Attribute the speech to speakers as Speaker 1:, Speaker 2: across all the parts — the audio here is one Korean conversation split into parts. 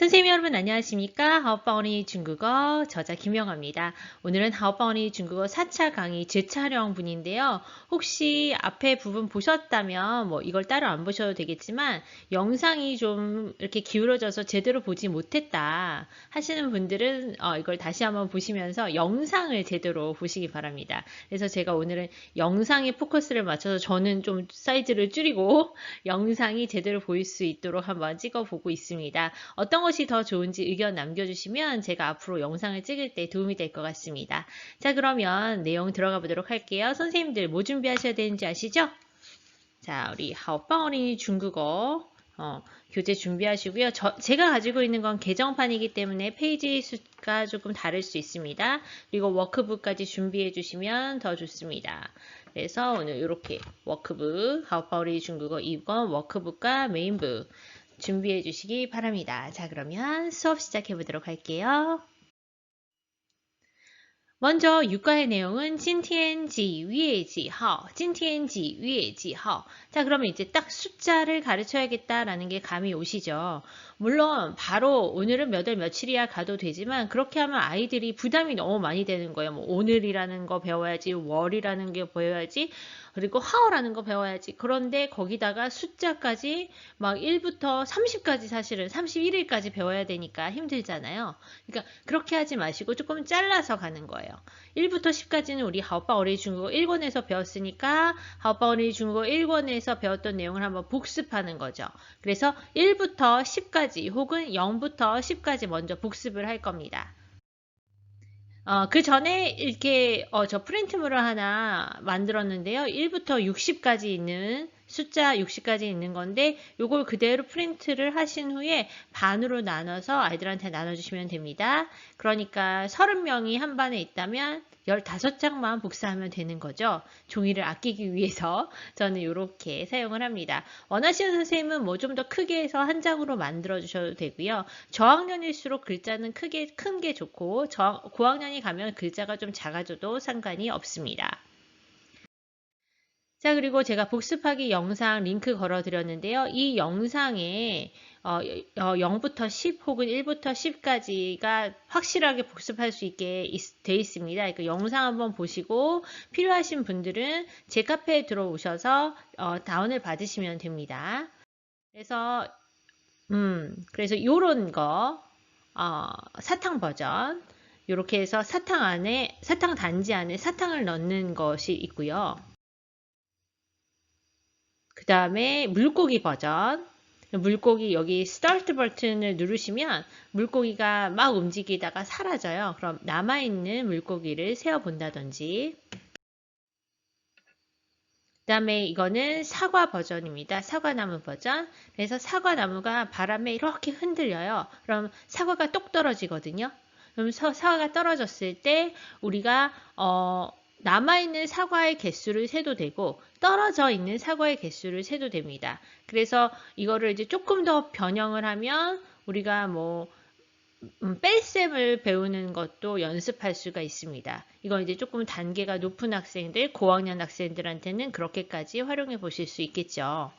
Speaker 1: 선생님 여러분 안녕하십니까? 하오빠언니 중국어 저자 김영아입니다. 오늘은 하오빠언니 중국어 4차 강의 재촬영 분인데요. 혹시 앞에 부분 보셨다면 뭐 이걸 따로 안 보셔도 되겠지만 영상이 좀 이렇게 기울어져서 제대로 보지 못했다 하시는 분들은 이걸 다시 한번 보시면서 영상을 제대로 보시기 바랍니다. 그래서 제가 오늘은 영상에 포커스를 맞춰서 저는 좀 사이즈를 줄이고 영상이 제대로 보일 수 있도록 한번 찍어보고 있습니다. 어떤 것이 더 좋은지 의견 남겨주시면 제가 앞으로 영상을 찍을 때 도움이 될 것 같습니다. 자, 그러면 내용 들어가 보도록 할게요. 선생님들 뭐 준비하셔야 되는지 아시죠? 자, 우리 하오빠어린이 중국어 교재 준비하시고요. 제가 가지고 있는 건 개정판이기 때문에 페이지 수가 조금 다를 수 있습니다. 그리고 워크북까지 준비해 주시면 더 좋습니다. 그래서 오늘 이렇게 워크북, 하오빠어린이 중국어 2권 워크북과 메인북 준비해 주시기 바랍니다. 자, 그러면 수업 시작해 보도록 할게요. 먼저 유가의 내용은 今天几月几号, 今天几月几号. 자, 그러면 이제 딱 숫자를 가르쳐야겠다라는 게 감이 오시죠. 물론 바로 오늘은 몇 월 며칠이야 가도 되지만 그렇게 하면 아이들이 부담이 너무 많이 되는 거예요. 뭐 오늘이라는 거 배워야지, 월이라는 게 배워야지, 그리고 하오라는 거 배워야지. 그런데 거기다가 숫자까지 막 1부터 30까지 사실은 31일까지 배워야 되니까 힘들잖아요. 그러니까 그렇게 하지 마시고 조금 잘라서 가는 거예요. 1부터 10까지는 우리 하오빠 어린이 중국어 1권에서 배웠으니까 하오빠 어린이 중국어 1권에서 배웠던 내용을 한번 복습하는 거죠. 그래서 1부터 10까지 혹은 0부터 10까지 먼저 복습을 할 겁니다. 그 전에 이렇게 저 프린트물을 하나 만들었는데요. 1부터 60까지 있는 숫자 60까지 있는 건데 요걸 그대로 프린트를 하신 후에 반으로 나눠서 아이들한테 나눠주시면 됩니다. 그러니까 30명이 한 반에 있다면 15장만 복사하면 되는 거죠. 종이를 아끼기 위해서 저는 이렇게 사용을 합니다. 원하시는 선생님은 뭐 좀 더 크게 해서 한 장으로 만들어 주셔도 되고요. 저학년일수록 글자는 큰 게 좋고 고학년이 가면 글자가 좀 작아져도 상관이 없습니다. 자, 그리고 제가 복습하기 영상 링크 걸어 드렸는데요. 이 영상에 0부터 10 혹은 1부터 10까지가 확실하게 복습할 수 있게 돼 있습니다. 그러니까 영상 한번 보시고 필요하신 분들은 제 카페에 들어오셔서 다운을 받으시면 됩니다. 그래서 요런 거 사탕 버전 이렇게 해서 사탕 단지 안에 사탕을 넣는 것이 있고요. 그 다음에 물고기 버전. 물고기 여기 스타트 버튼을 누르시면 물고기가 막 움직이다가 사라져요. 그럼 남아있는 물고기를 세어본다든지. 그 다음에 이거는 사과 버전입니다. 사과나무 버전. 그래서 사과나무가 바람에 이렇게 흔들려요. 그럼 사과가 똑 떨어지거든요. 그럼 사과가 떨어졌을 때 우리가 남아있는 사과의 개수를 세도 되고 떨어져 있는 사과의 개수를 세도 됩니다. 그래서 이거를 이제 조금 더 변형을 하면 우리가 뭐 뺄셈을 배우는 것도 연습할 수가 있습니다. 이건 이제 조금 단계가 높은 학생들, 고학년 학생들한테는 그렇게까지 활용해 보실 수 있겠죠.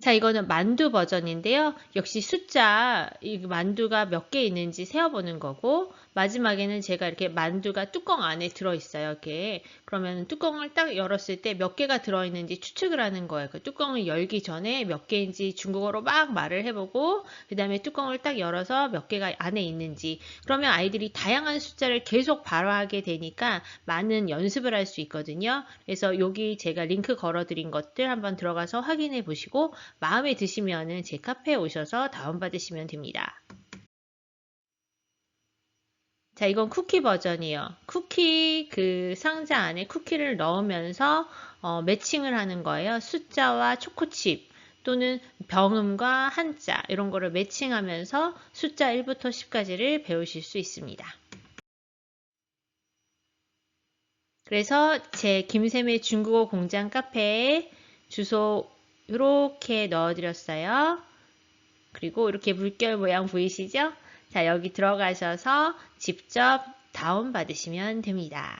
Speaker 1: 자, 이거는 만두 버전인데요. 역시 숫자, 이 만두가 몇 개 있는지 세어보는 거고, 마지막에는 제가 이렇게 만두가 뚜껑 안에 들어있어요. 이렇게. 그러면 뚜껑을 딱 열었을 때 몇 개가 들어있는지 추측을 하는 거예요. 그 뚜껑을 열기 전에 몇 개인지 중국어로 막 말을 해보고, 그 다음에 뚜껑을 딱 열어서 몇 개가 안에 있는지. 그러면 아이들이 다양한 숫자를 계속 발화하게 되니까 많은 연습을 할 수 있거든요. 그래서 여기 제가 링크 걸어드린 것들 한번 들어가서 확인해 보시고, 마음에 드시면은 제 카페에 오셔서 다운받으시면 됩니다. 자, 이건 쿠키 버전이에요. 쿠키 그 상자 안에 쿠키를 넣으면서 매칭을 하는 거예요. 숫자와 초코칩 또는 병음과 한자 이런 거를 매칭하면서 숫자 1부터 10까지를 배우실 수 있습니다. 그래서 제 김샘의 중국어 공장 카페에 주소 이렇게 넣어드렸어요. 그리고 이렇게 물결 모양 보이시죠? 자, 여기 들어가셔서 직접 다운받으시면 됩니다.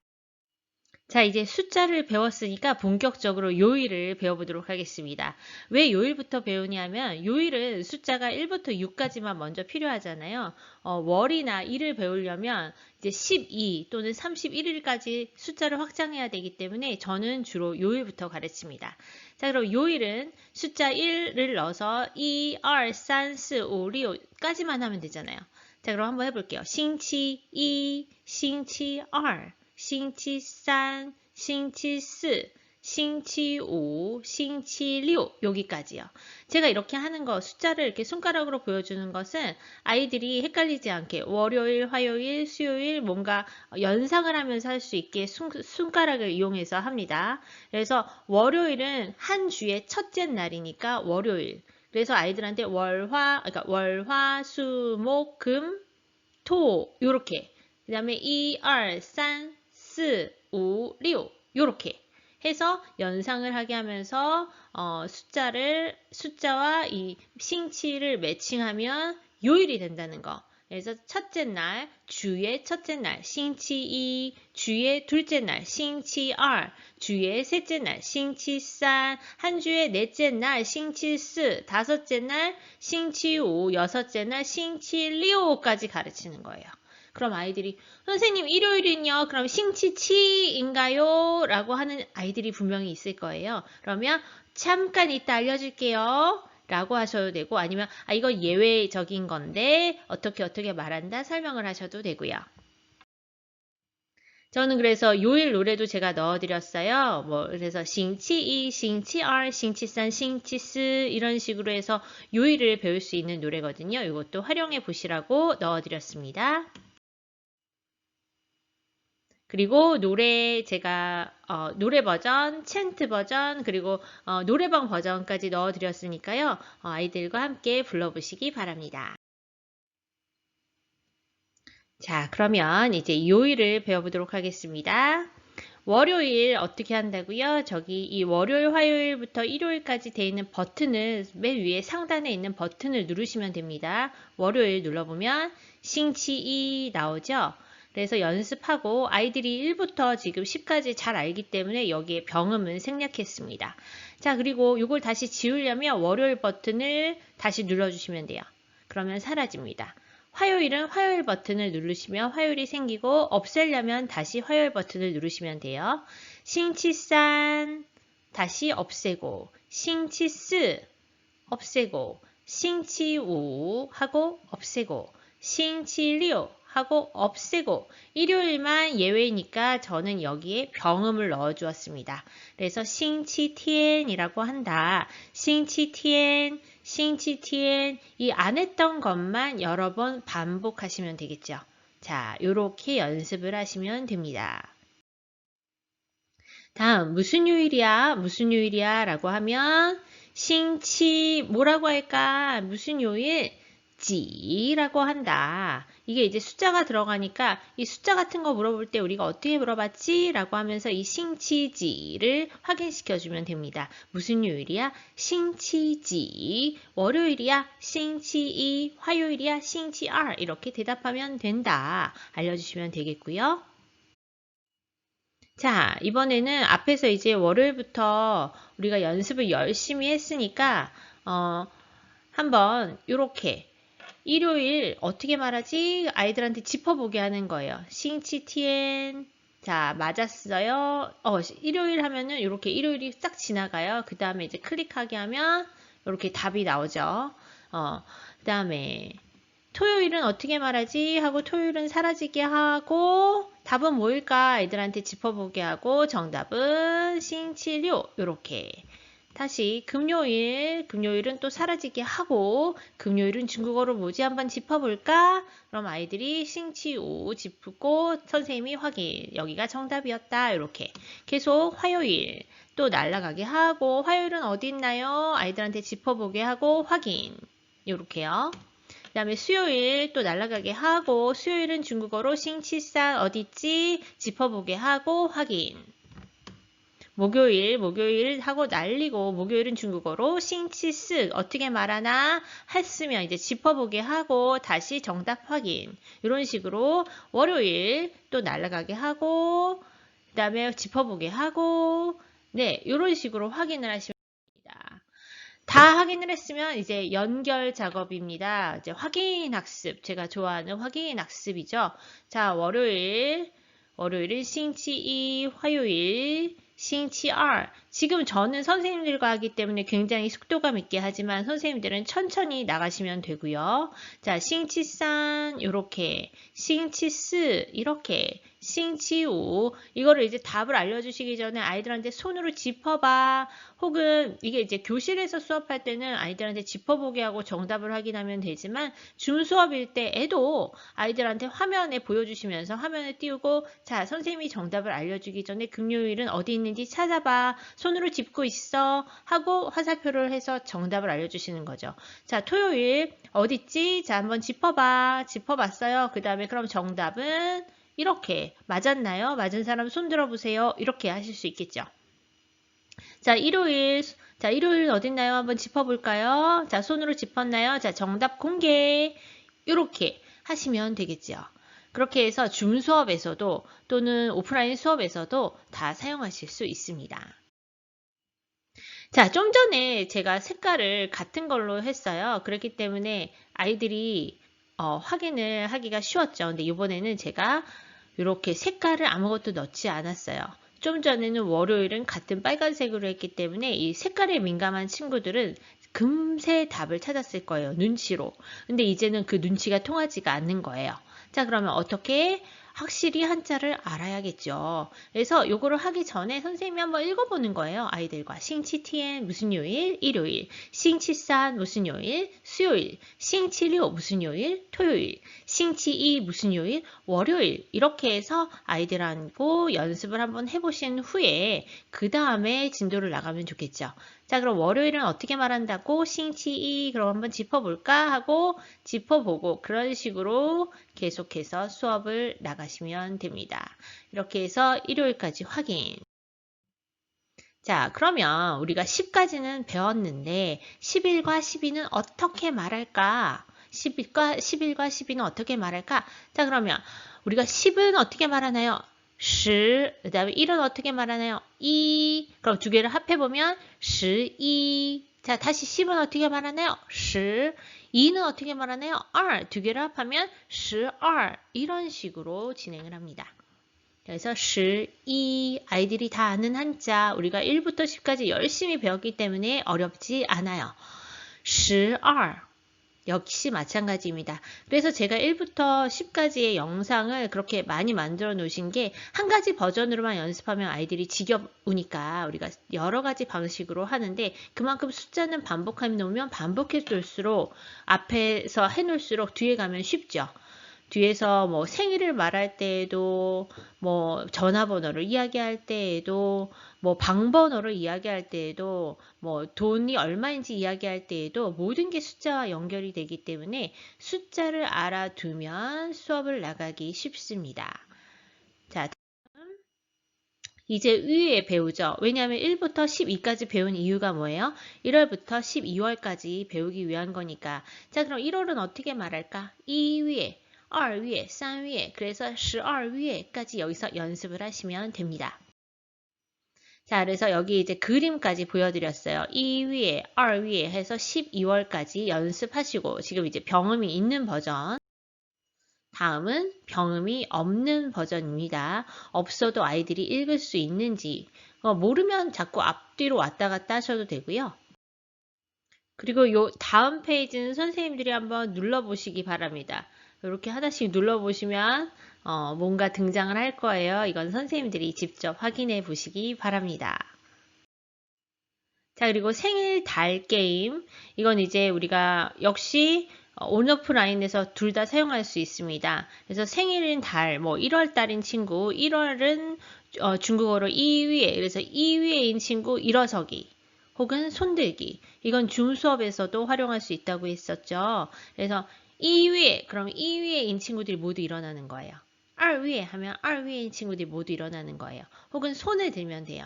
Speaker 1: 자, 이제 숫자를 배웠으니까 본격적으로 요일을 배워보도록 하겠습니다. 왜 요일부터 배우냐면 요일은 숫자가 1부터 6까지만 먼저 필요하잖아요. 월이나 일을 배우려면 이제 12 또는 31일까지 숫자를 확장해야 되기 때문에 저는 주로 요일부터 가르칩니다. 자, 그럼 요일은 숫자 1을 넣어서 2, 2, 3, 4, 5, 6까지만 하면 되잖아요. 자, 그럼 한번 해볼게요. 싱치 2, 싱치 2, 星期三, 星期四, 星期五, 星期六 여기까지요. 제가 이렇게 하는 거 숫자를 이렇게 손가락으로 보여주는 것은 아이들이 헷갈리지 않게 월요일, 화요일, 수요일 뭔가 연상을 하면서 할 수 있게 손가락을 이용해서 합니다. 그래서 월요일은 한 주의 첫째 날이니까 월요일. 그래서 아이들한테 그러니까 월화, 수, 목, 금, 토 요렇게 그 다음에 2, 2, 3, 4, 5, 6 요렇게 해서 연상을 하게 하면서 숫자와 이 싱치를 매칭하면 요일이 된다는 거. 그래서 첫째 날, 주의 첫째 날, 싱치 2, 주의 둘째 날, 싱치 2, 주의 셋째 날, 싱치 3, 한 주의 넷째 날, 싱치 4, 다섯째 날, 싱치 5, 여섯째 날, 싱치 6까지 가르치는 거예요. 그럼 아이들이 선생님 일요일은요? 그럼 싱치치인가요? 라고 하는 아이들이 분명히 있을 거예요. 그러면 잠깐 이따 알려줄게요. 라고 하셔도 되고 아니면 이거 예외적인 건데 어떻게 말한다 설명을 하셔도 되고요. 저는 그래서 요일 노래도 제가 넣어드렸어요. 그래서 싱치2, 싱치2, 싱치3, 싱치4 이런 식으로 해서 요일을 배울 수 있는 노래거든요. 이것도 활용해 보시라고 넣어드렸습니다. 그리고 노래 제가 노래 버전, 챈트 버전, 그리고 노래방 버전까지 넣어드렸으니까요. 아이들과 함께 불러보시기 바랍니다. 자, 그러면 이제 요일을 배워보도록 하겠습니다. 월요일 어떻게 한다고요? 저기 이 월요일, 화요일부터 일요일까지 되어 있는 버튼을 맨 위에 상단에 있는 버튼을 누르시면 됩니다. 월요일 눌러보면 싱치2 나오죠? 그래서 연습하고 아이들이 1부터 지금 10까지 잘 알기 때문에 여기에 병음은 생략했습니다. 자, 그리고 이걸 다시 지우려면 월요일 버튼을 다시 눌러주시면 돼요. 그러면 사라집니다. 화요일은 화요일 버튼을 누르시면 화요일이 생기고 없애려면 다시 화요일 버튼을 누르시면 돼요. 싱치산 다시 없애고 싱치스 없애고 싱치우 하고 없애고 싱치리오 하고 없애고 일요일만 예외니까 저는 여기에 병음을 넣어 주었습니다. 그래서 싱치티엔이라고 한다. 싱치티엔 싱치티엔 이 안 했던 것만 여러 번 반복하시면 되겠죠. 자, 요렇게 연습을 하시면 됩니다. 다음 무슨 요일이야? 무슨 요일이야? 라고 하면 싱치 뭐라고 할까? 무슨 요일? 지라고 한다. 이게 이제 숫자가 들어가니까 이 숫자 같은 거 물어볼 때 우리가 어떻게 물어봤지? 라고 하면서 이 싱치지를 확인시켜 주면 됩니다. 무슨 요일이야? 싱치지. 월요일이야? 싱치이. 화요일이야? 싱치알. 이렇게 대답하면 된다. 알려주시면 되겠고요. 자, 이번에는 앞에서 이제 월요일부터 우리가 연습을 열심히 했으니까 한번 이렇게 일요일 어떻게 말하지? 아이들한테 짚어보게 하는 거예요. 싱치티엔. 자, 맞았어요. 일요일 하면은 이렇게 일요일이 싹 지나가요. 그 다음에 이제 클릭하게 하면 이렇게 답이 나오죠. 그 다음에 토요일은 어떻게 말하지? 하고 토요일은 사라지게 하고 답은 뭐일까? 아이들한테 짚어보게 하고 정답은 싱치료 요렇게 다시 금요일은 또 사라지게 하고 금요일은 중국어로 뭐지 한번 짚어볼까? 그럼 아이들이 싱치오 짚고 선생님이 확인 여기가 정답이었다 이렇게 계속 화요일 또 날아가게 하고 화요일은 어디 있나요? 아이들한테 짚어보게 하고 확인 이렇게요. 그 다음에 수요일 또 날아가게 하고 수요일은 중국어로 싱치산 어딨지? 짚어보게 하고 확인 목요일 하고 날리고 목요일은 중국어로 싱치스 어떻게 말하나 했으면 이제 짚어보게 하고 다시 정답 확인 이런 식으로 월요일 또 날아가게 하고 그 다음에 짚어보게 하고, 네, 이런 식으로 확인을 하시면 됩니다. 다 확인을 했으면 이제 연결 작업입니다. 이제 확인 학습, 제가 좋아하는 확인 학습이죠. 자, 월요일은 싱치 2, 화요일 싱치 R. 지금 저는 선생님들과 하기 때문에 굉장히 속도감 있게 하지만 선생님들은 천천히 나가시면 되고요. 자, 싱치3 이렇게, 싱치4 이렇게, 싱치5 이거를 이제 답을 알려주시기 전에 아이들한테 손으로 짚어봐. 혹은 이게 이제 교실에서 수업할 때는 아이들한테 짚어보게 하고 정답을 확인하면 되지만 줌 수업일 때에도 아이들한테 화면에 보여주시면서 화면에 띄우고 자, 선생님이 정답을 알려주기 전에 금요일은 어디 있는지 찾아봐. 손으로 짚고 있어. 하고 화살표를 해서 정답을 알려주시는 거죠. 자, 토요일 어딨지? 자, 한번 짚어봐. 짚어봤어요. 그 다음에 그럼 정답은 이렇게 맞았나요? 맞은 사람 손 들어보세요. 이렇게 하실 수 있겠죠. 자, 일요일 어딨나요? 한번 짚어볼까요? 자, 손으로 짚었나요? 자, 정답 공개. 이렇게 하시면 되겠죠. 그렇게 해서 줌 수업에서도 또는 오프라인 수업에서도 다 사용하실 수 있습니다. 자, 좀 전에 제가 색깔을 같은 걸로 했어요. 그렇기 때문에 아이들이 확인을 하기가 쉬웠죠. 근데 이번에는 제가 이렇게 색깔을 아무것도 넣지 않았어요. 좀 전에는 월요일은 같은 빨간색으로 했기 때문에 이 색깔에 민감한 친구들은 금세 답을 찾았을 거예요. 눈치로. 근데 이제는 그 눈치가 통하지가 않는 거예요. 자, 그러면 어떻게 확실히 한자를 알아야겠죠. 그래서 요거를 하기 전에 선생님이 한번 읽어보는 거예요. 아이들과. 싱치티엔 무슨 요일? 일요일. 싱치산 무슨 요일? 수요일. 싱치료 무슨 요일? 토요일. 싱치이 무슨 요일? 월요일. 이렇게 해서 아이들하고 연습을 한번 해보신 후에 그 다음에 진도를 나가면 좋겠죠. 자, 그럼 월요일은 어떻게 말한다고? 싱치이 그럼 한번 짚어볼까? 하고 짚어보고 그런 식으로 계속해서 수업을 나가시면 됩니다. 이렇게 해서 일요일까지 확인. 자, 그러면 우리가 10까지는 배웠는데 11과 12는 어떻게 말할까? 11과 12는 어떻게 말할까? 자, 그러면 우리가 10은 어떻게 말하나요? 10, 그 다음에 1은 어떻게 말하나요? 2, 그럼 두 개를 합해보면 12. 자, 다시 10은 어떻게 말하나요? 10. 2는 어떻게 말하나요? 2. 두 개를 합하면 12. 이런 식으로 진행을 합니다. 그래서 12 아이들이 다 아는 한자 우리가 1부터 10까지 열심히 배웠기 때문에 어렵지 않아요. 12 역시 마찬가지입니다. 그래서 제가 1부터 10까지의 영상을 그렇게 많이 만들어 놓으신 게 한 가지 버전으로만 연습하면 아이들이 지겨우니까 우리가 여러 가지 방식으로 하는데 그만큼 숫자는 반복해 놓으면 반복해 놓을수록 앞에서 해 놓을수록 뒤에 가면 쉽죠. 뒤에서 뭐 생일을 말할 때에도 뭐 전화번호를 이야기할 때에도 뭐 방번호를 이야기할 때에도 뭐 돈이 얼마인지 이야기할 때에도 모든 게 숫자와 연결이 되기 때문에 숫자를 알아두면 수업을 나가기 쉽습니다. 자, 다음 이제 위에 배우죠. 왜냐하면 1부터 12까지 배운 이유가 뭐예요? 1월부터 12월까지 배우기 위한 거니까. 자, 그럼 1월은 어떻게 말할까? 2위에 2月, 3月, 그래서 12月까지 여기서 연습을 하시면 됩니다. 자, 그래서 여기 이제 그림까지 보여드렸어요. 2회, 2회 해서 12월까지 연습하시고 지금 이제 병음이 있는 버전. 다음은 병음이 없는 버전입니다. 없어도 아이들이 읽을 수 있는지 모르면 자꾸 앞뒤로 왔다 갔다 하셔도 되고요. 그리고 요 다음 페이지는 선생님들이 한번 눌러보시기 바랍니다. 이렇게 하나씩 눌러보시면 뭔가 등장을 할 거예요. 이건 선생님들이 직접 확인해 보시기 바랍니다. 자, 그리고 생일 달 게임. 이건 이제 우리가 역시 온오프라인에서 둘 다 사용할 수 있습니다. 그래서 생일인 달, 뭐 1월 달인 친구, 1월은 중국어로 2위에, 그래서 2위에인 친구 일어서기. 혹은 손들기. 이건 줌 수업에서도 활용할 수 있다고 했었죠. 그래서 2위에, 그럼 2위에인 친구들이 모두 일어나는 거예요. 2위에 하면 2위에인 친구들이 모두 일어나는 거예요. 혹은 손을 들면 돼요.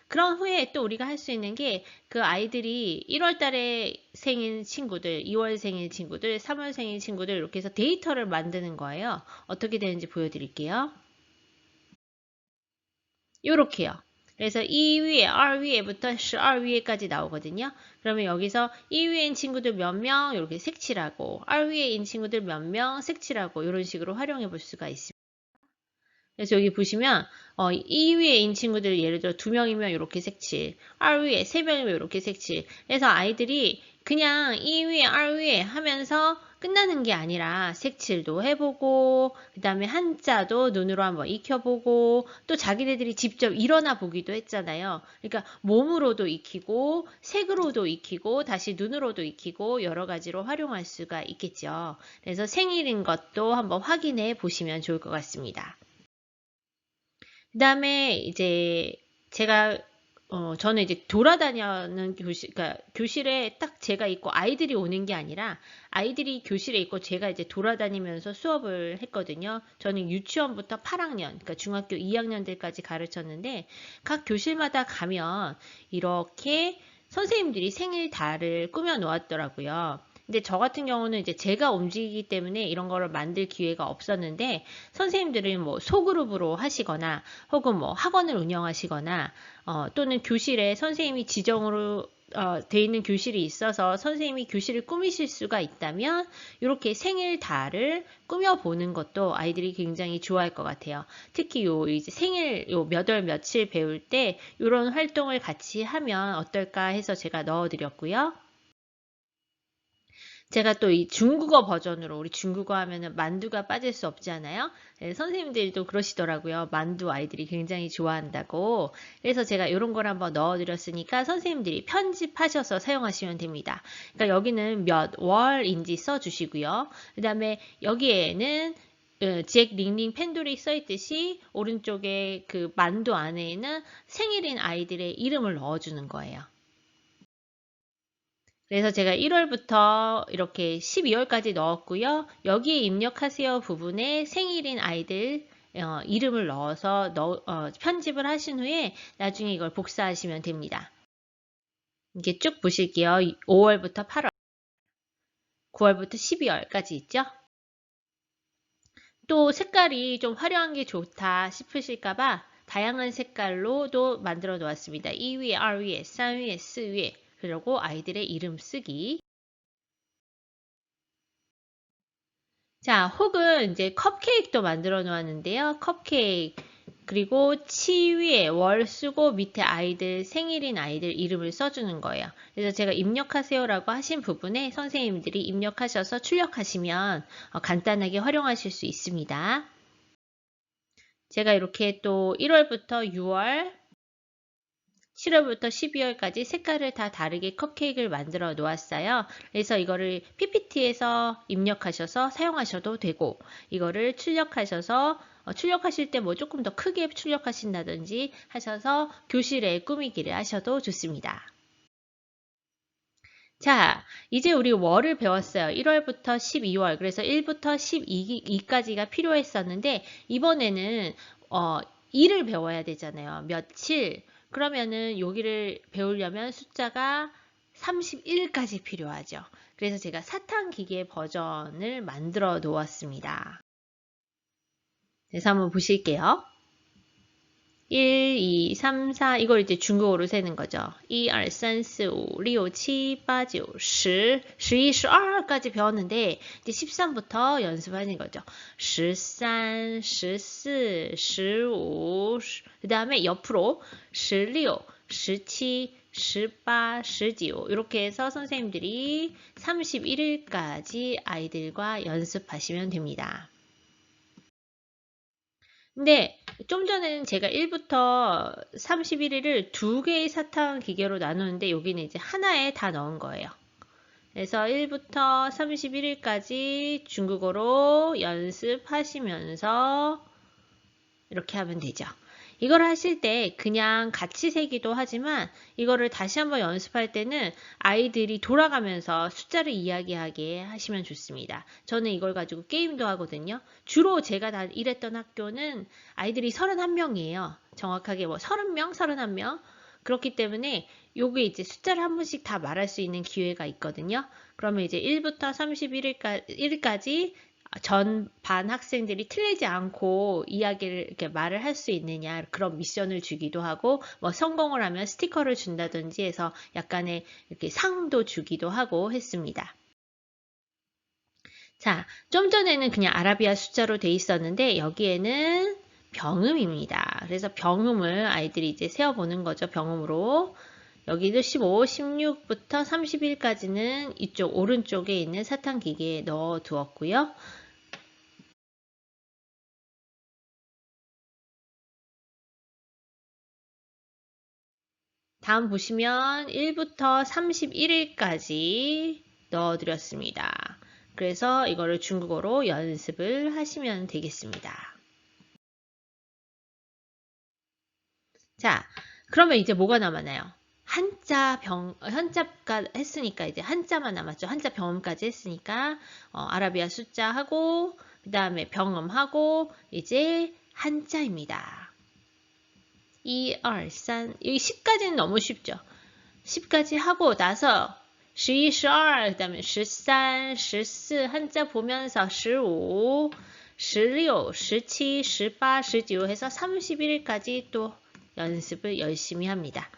Speaker 1: 그런 후에 또 우리가 할 수 있는 게 그 아이들이 1월 달에 생일 친구들, 2월 생일 친구들, 3월 생일 친구들 이렇게 해서 데이터를 만드는 거예요. 어떻게 되는지 보여드릴게요. 요렇게요. 그래서 2위에, 2위에부터 12위에까지 나오거든요. 그러면 여기서 2위인 친구들 몇 명 이렇게 색칠하고 2위인 친구들 몇 명 색칠하고 이런 식으로 활용해 볼 수가 있습니다. 그래서 여기 보시면 2위에 인 친구들 예를 들어 2명이면 이렇게 색칠, 2위에 3명이면 이렇게 색칠. 그래서 아이들이 그냥 2위에, 2위에 하면서 끝나는 게 아니라 색칠도 해보고 그 다음에 한자도 눈으로 한번 익혀보고 또 자기네들이 직접 일어나 보기도 했잖아요. 그러니까 몸으로도 익히고 색으로도 익히고 다시 눈으로도 익히고 여러 가지로 활용할 수가 있겠죠. 그래서 생일인 것도 한번 확인해 보시면 좋을 것 같습니다. 그 다음에 이제 제가 저는 이제 돌아다니는 교실, 그러니까 교실에 딱 제가 있고 아이들이 오는 게 아니라 아이들이 교실에 있고 제가 이제 돌아다니면서 수업을 했거든요. 저는 유치원부터 8학년, 그러니까 중학교 2학년들까지 가르쳤는데 각 교실마다 가면 이렇게 선생님들이 생일달을 꾸며 놓았더라고요. 근데 저 같은 경우는 이제 제가 움직이기 때문에 이런 거를 만들 기회가 없었는데 선생님들은 뭐 소그룹으로 하시거나 혹은 뭐 학원을 운영하시거나 또는 교실에 선생님이 지정으로 돼 있는 교실이 있어서 선생님이 교실을 꾸미실 수가 있다면 이렇게 생일달을 꾸며보는 것도 아이들이 굉장히 좋아할 것 같아요. 특히 요 이제 생일 요 몇 월 며칠 배울 때 이런 활동을 같이 하면 어떨까 해서 제가 넣어드렸고요. 제가 또 이 중국어 버전으로 우리 중국어 하면은 만두가 빠질 수 없잖아요. 네, 선생님들도 그러시더라고요. 만두 아이들이 굉장히 좋아한다고. 그래서 제가 이런 걸 한번 넣어드렸으니까 선생님들이 편집하셔서 사용하시면 됩니다. 그러니까 여기는 몇 월인지 써주시고요. 그 다음에 여기에는 잭 링링 펜돌이 써있듯이 오른쪽에 그 만두 안에는 생일인 아이들의 이름을 넣어주는 거예요. 그래서 제가 1월부터 이렇게 12월까지 넣었고요. 여기에 입력하세요 부분에 생일인 아이들 이름을 넣어서 편집을 하신 후에 나중에 이걸 복사하시면 됩니다. 이게 쭉 보실게요. 5월부터 8월, 9월부터 12월까지 있죠. 또 색깔이 좀 화려한 게 좋다 싶으실까봐 다양한 색깔로도 만들어 놓았습니다. 2위에, 2위에, 3위에, 4위에 그리고 아이들의 이름 쓰기. 자, 혹은 이제 컵케이크도 만들어 놓았는데요. 컵케이크 그리고 치위에 월 쓰고 밑에 아이들 생일인 아이들 이름을 써주는 거예요. 그래서 제가 입력하세요라고 하신 부분에 선생님들이 입력하셔서 출력하시면 간단하게 활용하실 수 있습니다. 제가 이렇게 또 1월부터 6월 7월부터 12월까지 색깔을 다 다르게 컵케이크를 만들어 놓았어요. 그래서 이거를 PPT에서 입력하셔서 사용하셔도 되고 이거를 출력하셔서 출력하실 때 뭐 조금 더 크게 출력하신다든지 하셔서 교실에 꾸미기를 하셔도 좋습니다. 자, 이제 우리 월을 배웠어요. 1월부터 12월. 그래서 1부터 12까지가 필요했었는데 이번에는 일을 배워야 되잖아요. 며칠. 그러면은 여기를 배우려면 숫자가 31까지 필요하죠. 그래서 제가 사탕기계 버전을 만들어 놓았습니다. 그래서 한번 보실게요. 1, 2, 3, 4 이걸 이제 중국어로 세는 거죠. 1, 2, 3, 4, 5, 6, 7, 8, 9, 10, 11, 12까지 배웠는데 이제 13부터 연습하는 거죠. 13, 14, 15, 그 다음에 옆으로 16, 17, 18, 19 이렇게 해서 선생님들이 31일까지 아이들과 연습하시면 됩니다. 근데 좀 전에는 제가 1부터 31일을 두 개의 사탕 기계로 나누는데 여기는 이제 하나에 다 넣은 거예요. 그래서 1부터 31일까지 중국어로 연습하시면서 이렇게 하면 되죠. 이걸 하실 때 그냥 같이 세기도 하지만 이거를 다시 한번 연습할 때는 아이들이 돌아가면서 숫자를 이야기하게 하시면 좋습니다. 저는 이걸 가지고 게임도 하거든요. 주로 제가 다 일했던 학교는 아이들이 31명이에요. 정확하게 뭐 30명, 31명. 그렇기 때문에 요게 이제 숫자를 한 번씩 다 말할 수 있는 기회가 있거든요. 그러면 이제 1부터 31일까지 전 반 학생들이 틀리지 않고 이야기를 이렇게 말을 할 수 있느냐 그런 미션을 주기도 하고 뭐 성공을 하면 스티커를 준다든지 해서 약간의 이렇게 상도 주기도 하고 했습니다. 자, 좀 전에는 그냥 아라비아 숫자로 돼 있었는데 여기에는 병음입니다. 그래서 병음을 아이들이 이제 세어보는 거죠. 병음으로. 여기도 15, 16부터 31까지는 이쪽 오른쪽에 있는 사탕기계에 넣어 두었고요. 다음 보시면 1부터 31일까지 넣어드렸습니다. 그래서 이거를 중국어로 연습을 하시면 되겠습니다. 자, 그러면 이제 뭐가 남았나요? 현자가 했으니까 이제 한자만 남았죠. 한자 병음까지 했으니까 아라비아 숫자하고 그 다음에 병음하고 이제 한자입니다. 1, 2, 3 여기 10까지는 너무 쉽죠. 10까지 하고 나서 11, 12, 그 다음에 13, 14 한자 보면서 15, 16, 17, 18, 19 해서 31일까지 또 연습을 열심히 합니다.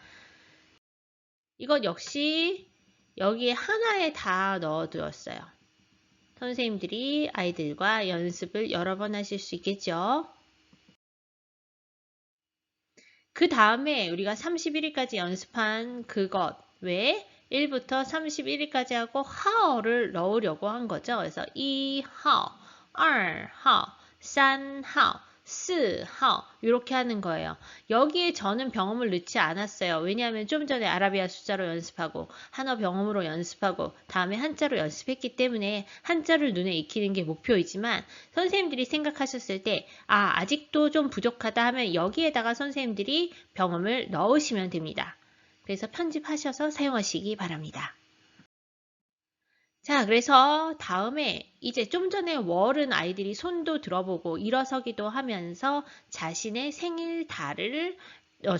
Speaker 1: 이것 역시 여기에 하나에 다 넣어두었어요. 선생님들이 아이들과 연습을 여러 번 하실 수 있겠죠. 그 다음에 우리가 31일까지 연습한 그것 외에 1부터 31일까지 하고 하어를 넣으려고 한 거죠. 그래서 1하오, 2하오, 3하오, 4하오 이렇게 하는 거예요. 여기에 저는 병음을 넣지 않았어요. 왜냐하면 좀 전에 아라비아 숫자로 연습하고 한어 병음으로 연습하고 다음에 한자로 연습했기 때문에 한자를 눈에 익히는 게 목표이지만 선생님들이 생각하셨을 때 아직도 좀 부족하다 하면 여기에다가 선생님들이 병음을 넣으시면 됩니다. 그래서 편집하셔서 사용하시기 바랍니다. 자, 그래서 다음에 이제 좀 전에 월은 아이들이 손도 들어보고 일어서기도 하면서 자신의 생일 달을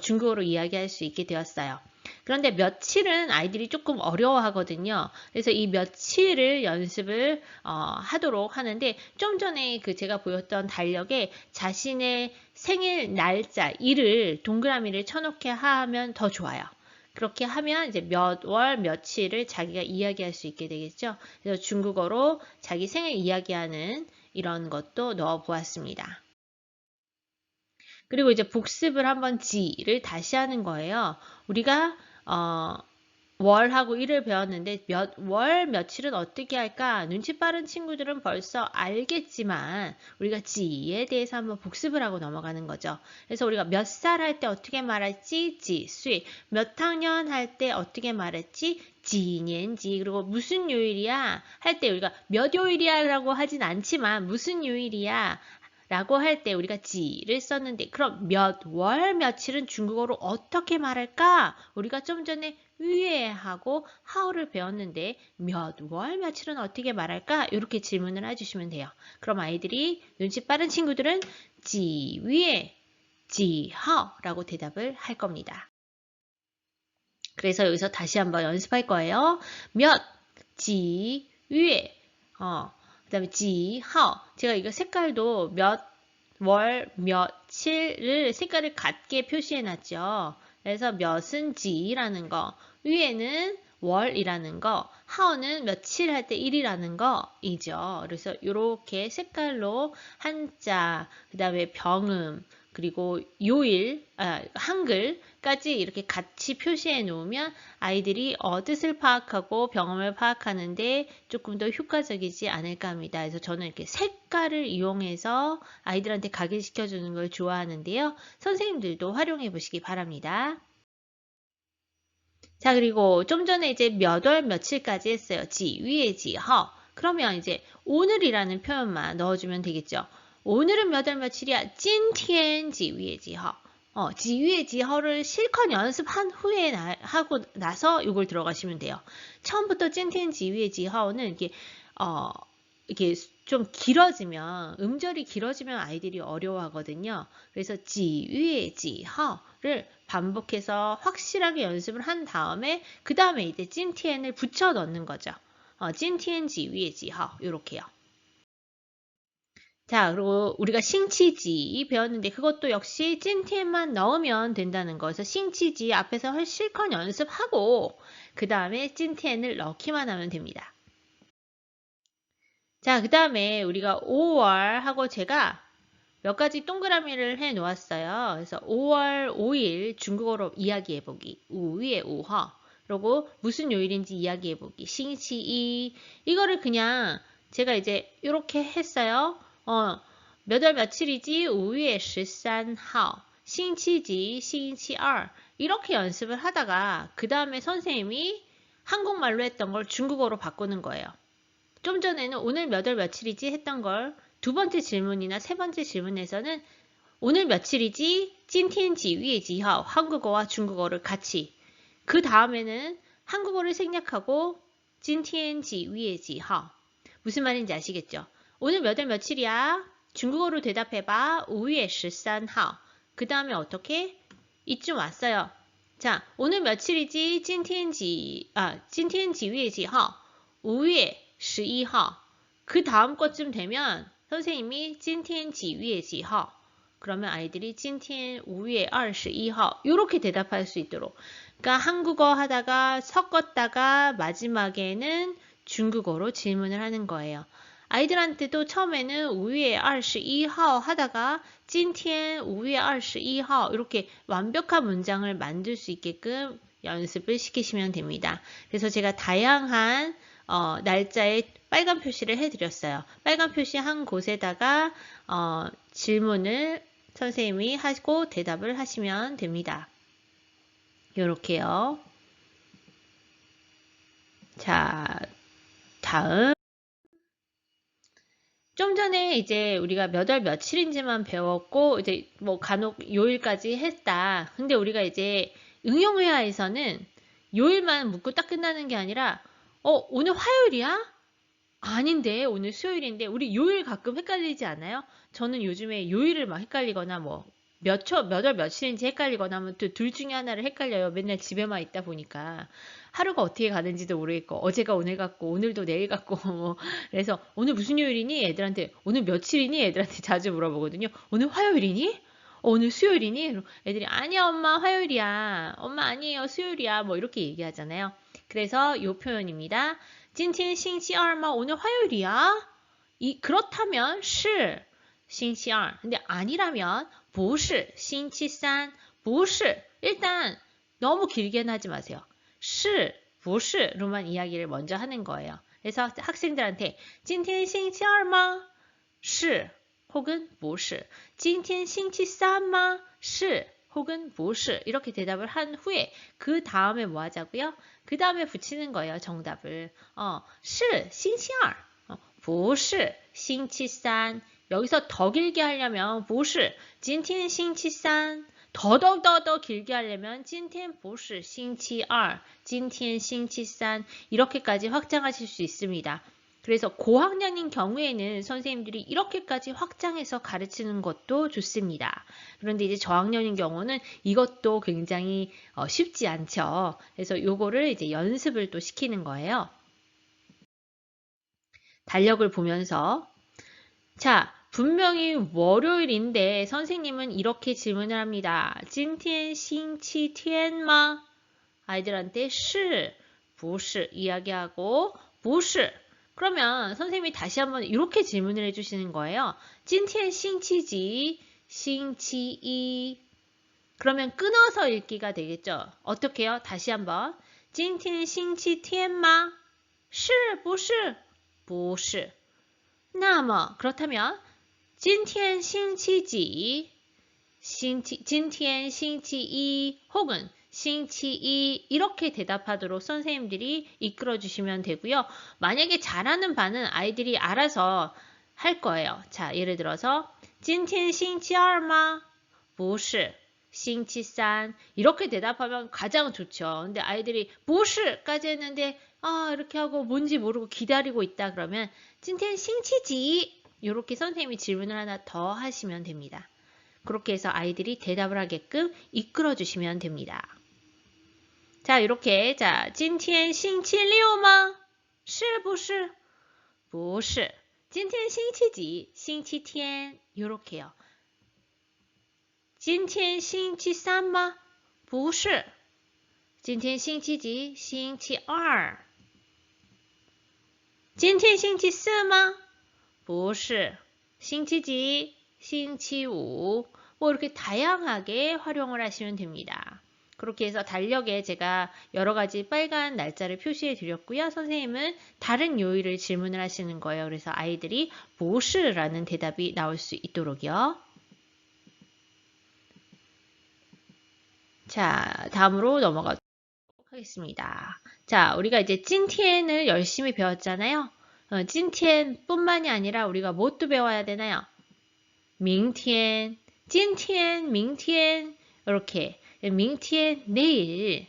Speaker 1: 중국어로 이야기할 수 있게 되었어요. 그런데 며칠은 아이들이 조금 어려워하거든요. 그래서 이 며칠을 연습을 하도록 하는데 좀 전에 그 제가 보였던 달력에 자신의 생일 날짜, 일을 동그라미를 쳐놓게 하면 더 좋아요. 그렇게 하면 이제 몇 월, 며칠을 자기가 이야기할 수 있게 되겠죠. 그래서 중국어로 자기 생일 이야기하는 이런 것도 넣어 보았습니다. 그리고 이제 복습을 한번 지를 다시 하는 거예요. 우리가 월하고 일을 배웠는데 월 며칠은 어떻게 할까? 눈치 빠른 친구들은 벌써 알겠지만 우리가 지에 대해서 한번 복습을 하고 넘어가는 거죠. 그래서 우리가 몇 살 할 때 어떻게 말할지 지, 수이, 몇 학년 할 때 어떻게 말했지 지년지, 그리고 무슨 요일이야 할 때 우리가 몇 요일이야 라고 하진 않지만 무슨 요일이야 라고 할 때 우리가 지를 썼는데 그럼 몇 월 며칠은 중국어로 어떻게 말할까? 우리가 좀 전에 위에 하고 하오를 배웠는데 몇 월 며칠은 어떻게 말할까? 이렇게 질문을 해주시면 돼요. 그럼 아이들이 눈치 빠른 친구들은 지 위에 지 하오라고 대답을 할 겁니다. 그래서 여기서 다시 한번 연습할 거예요. 몇, 지, 위에 그 다음에 지, 하오. 제가 이거 색깔도 몇, 월, 며칠을 색깔을 같게 표시해 놨죠. 그래서 몇은 지라는 거, 위에는 월이라는 거, 하오는 며칠 할 때 일이라는 거이죠. 그래서 이렇게 색깔로 한자, 그 다음에 병음, 그리고 요일, 한글까지 이렇게 같이 표시해 놓으면 아이들이 뜻을 파악하고 병음을 파악하는데 조금 더 효과적이지 않을까 합니다. 그래서 저는 이렇게 색깔을 이용해서 아이들한테 각인시켜 주는 걸 좋아하는데요. 선생님들도 활용해 보시기 바랍니다. 자, 그리고 좀 전에 이제 몇 월 며칠까지 했어요. 지, 위에 지, 허. 그러면 이제 오늘이라는 표현만 넣어주면 되겠죠. 오늘은 몇 월 며칠이야? 今天지, 위에 지, 허. 지, 위에 지, 허를 실컷 연습한 후에 하고 나서 이걸 들어가시면 돼요. 처음부터 今天지, 위에 지, 허는 이게 좀 길어지면, 음절이 길어지면 아이들이 어려워하거든요. 그래서 지, 위에 지, 허를 반복해서 확실하게 연습을 한 다음에 그 다음에 이제 찐티엔을 붙여 넣는 거죠. 찐티엔지 위에 지하 이렇게요. 자, 그리고 우리가 싱치지 배웠는데 그것도 역시 찐티엔만 넣으면 된다는 거. 그래서 싱치지 앞에서 실컷 연습하고 그 다음에 찐티엔을 넣기만 하면 됩니다. 자, 그 다음에 우리가 5월 하고 제가 몇 가지 동그라미를 해 놓았어요. 그래서 5월 5일 중국어로 이야기해보기. 우위의 우허. 그리고 무슨 요일인지 이야기해보기. 싱치이. 이거를 그냥 제가 이제 이렇게 했어요. 몇 월 며칠이지? 5월 13일. 싱치지, 싱치2. 이렇게 연습을 하다가 그 다음에 선생님이 한국말로 했던 걸 중국어로 바꾸는 거예요. 좀 전에는 오늘 몇 월 며칠이지 했던 걸 두 번째 질문이나 세 번째 질문에서는 오늘 며칠이지? 찐티엔지 위에 지하오 한국어와 중국어를 같이 그 다음에는 한국어를 생략하고 찐티엔지 위에 지하오 무슨 말인지 아시겠죠? 오늘 몇 월 며칠이야? 중국어로 대답해봐. 5월 13일 그 다음에 어떻게? 이쯤 왔어요. 자, 오늘 며칠이지? 찐티엔지 위에 지하오 5월 11일 그 다음 것쯤 되면 선생님이 今天几月几号 그러면 아이들이 今天5月21일 이렇게 대답할 수 있도록 그러니까 한국어 하다가 섞었다가 마지막에는 중국어로 질문을 하는 거예요. 아이들한테도 처음에는 5월 21일 하다가 今天5월 21일 이렇게 완벽한 문장을 만들 수 있게끔 연습을 시키시면 됩니다. 그래서 제가 다양한 날짜에 빨간 표시를 해드렸어요. 빨간 표시한 곳에다가 질문을 선생님이 하고 대답을 하시면 됩니다. 요렇게요. 자, 다음. 좀 전에 이제 우리가 몇 월 며칠인지만 배웠고 이제 뭐 간혹 요일까지 했다. 근데 우리가 이제 응용회화에서는 요일만 묻고 딱 끝나는 게 아니라 오늘 화요일이야? 아닌데 오늘 수요일인데 우리 요일 가끔 헷갈리지 않아요? 저는 요즘에 요일을 막 헷갈리거나 뭐 몇 월 며칠인지 헷갈리거나 하면 또 둘 중에 하나를 헷갈려요. 맨날 집에만 있다 보니까 하루가 어떻게 가는지도 모르겠고 어제가 오늘 같고 오늘도 내일 같고 뭐 그래서 오늘 무슨 요일이니? 애들한테 오늘 며칠이니? 애들한테 자주 물어보거든요. 오늘 화요일이니? 오늘 수요일이니? 애들이 아니야 엄마 화요일이야. 엄마 아니에요 수요일이야. 뭐 이렇게 얘기하잖아요. 그래서 요 표현입니다. 今天星期二吗? 오늘 화요일이야? 그렇다면 是星期二. 근데 아니라면 不是星期三. 不是. 일단 너무 길게는 하지 마세요. 是不是로만 이야기를 먼저 하는 거예요. 그래서 학생들한테 今天星期二吗?是 혹은 不是. 今天星期三吗?是 혹은 不是 이렇게 대답을 한 후에 그 다음에 뭐 하자고요? 그 다음에 붙이는 거예요. 정답을. 是星期二 不是星期三 여기서 더 길게 하려면 不是今天星期三 더 길게 하려면 今天不是星期二今天星期三 이렇게까지 확장하실 수 있습니다. 그래서 고학년인 경우에는 선생님들이 이렇게까지 확장해서 가르치는 것도 좋습니다. 그런데 이제 저학년인 경우는 이것도 굉장히 쉽지 않죠. 그래서 요거를 이제 연습을 또 시키는 거예요. 달력을 보면서 자, 분명히 월요일인데 선생님은 이렇게 질문을 합니다. 今天星期天吗? 아이들한테 是,不是 이야기하고 不是 그러면 선생님이 다시 한번 이렇게 질문을 해주시는 거예요. 今天星期几? 星期一 그러면 끊어서 읽기가 되겠죠. 어떻게 해요? 다시 한번 今天星期天吗?是不是?不是那么그렇다면 今天星期几?今天星期一 혹은 싱치이 이렇게 대답하도록 선생님들이 이끌어 주시면 되고요. 만약에 잘하는 반은 아이들이 알아서 할 거예요. 자, 예를 들어서 今天星期二吗?不是星期三 이렇게 대답하면 가장 좋죠. 근데 아이들이 不是까지 했는데 이렇게 하고 뭔지 모르고 기다리고 있다 그러면 今天星期几 이렇게 선생님이 질문을 하나 더 하시면 됩니다. 그렇게 해서 아이들이 대답을 하게끔 이끌어 주시면 됩니다. 자, 이렇게 자, 今天星期六吗?是不是?不是今天星期几? 星期天 요렇게요. 今天星期三吗?不是.今天星期几? 星期二.今天星期四吗?不是. 星期几? 星期五. 뭐 이렇게 다양하게 활용을 하시면 됩니다. 그렇게 해서 달력에 제가 여러 가지 빨간 날짜를 표시해 드렸고요. 선생님은 다른 요일을 질문을 하시는 거예요. 그래서 아이들이 不是라는 대답이 나올 수 있도록요. 자, 다음으로 넘어가도록 하겠습니다. 자, 우리가 이제 찐티엔을 열심히 배웠잖아요. 찐티엔뿐만이 아니라 우리가 뭣도 배워야 되나요? 明天, 찐티엔, 明天 이렇게 明天 내일,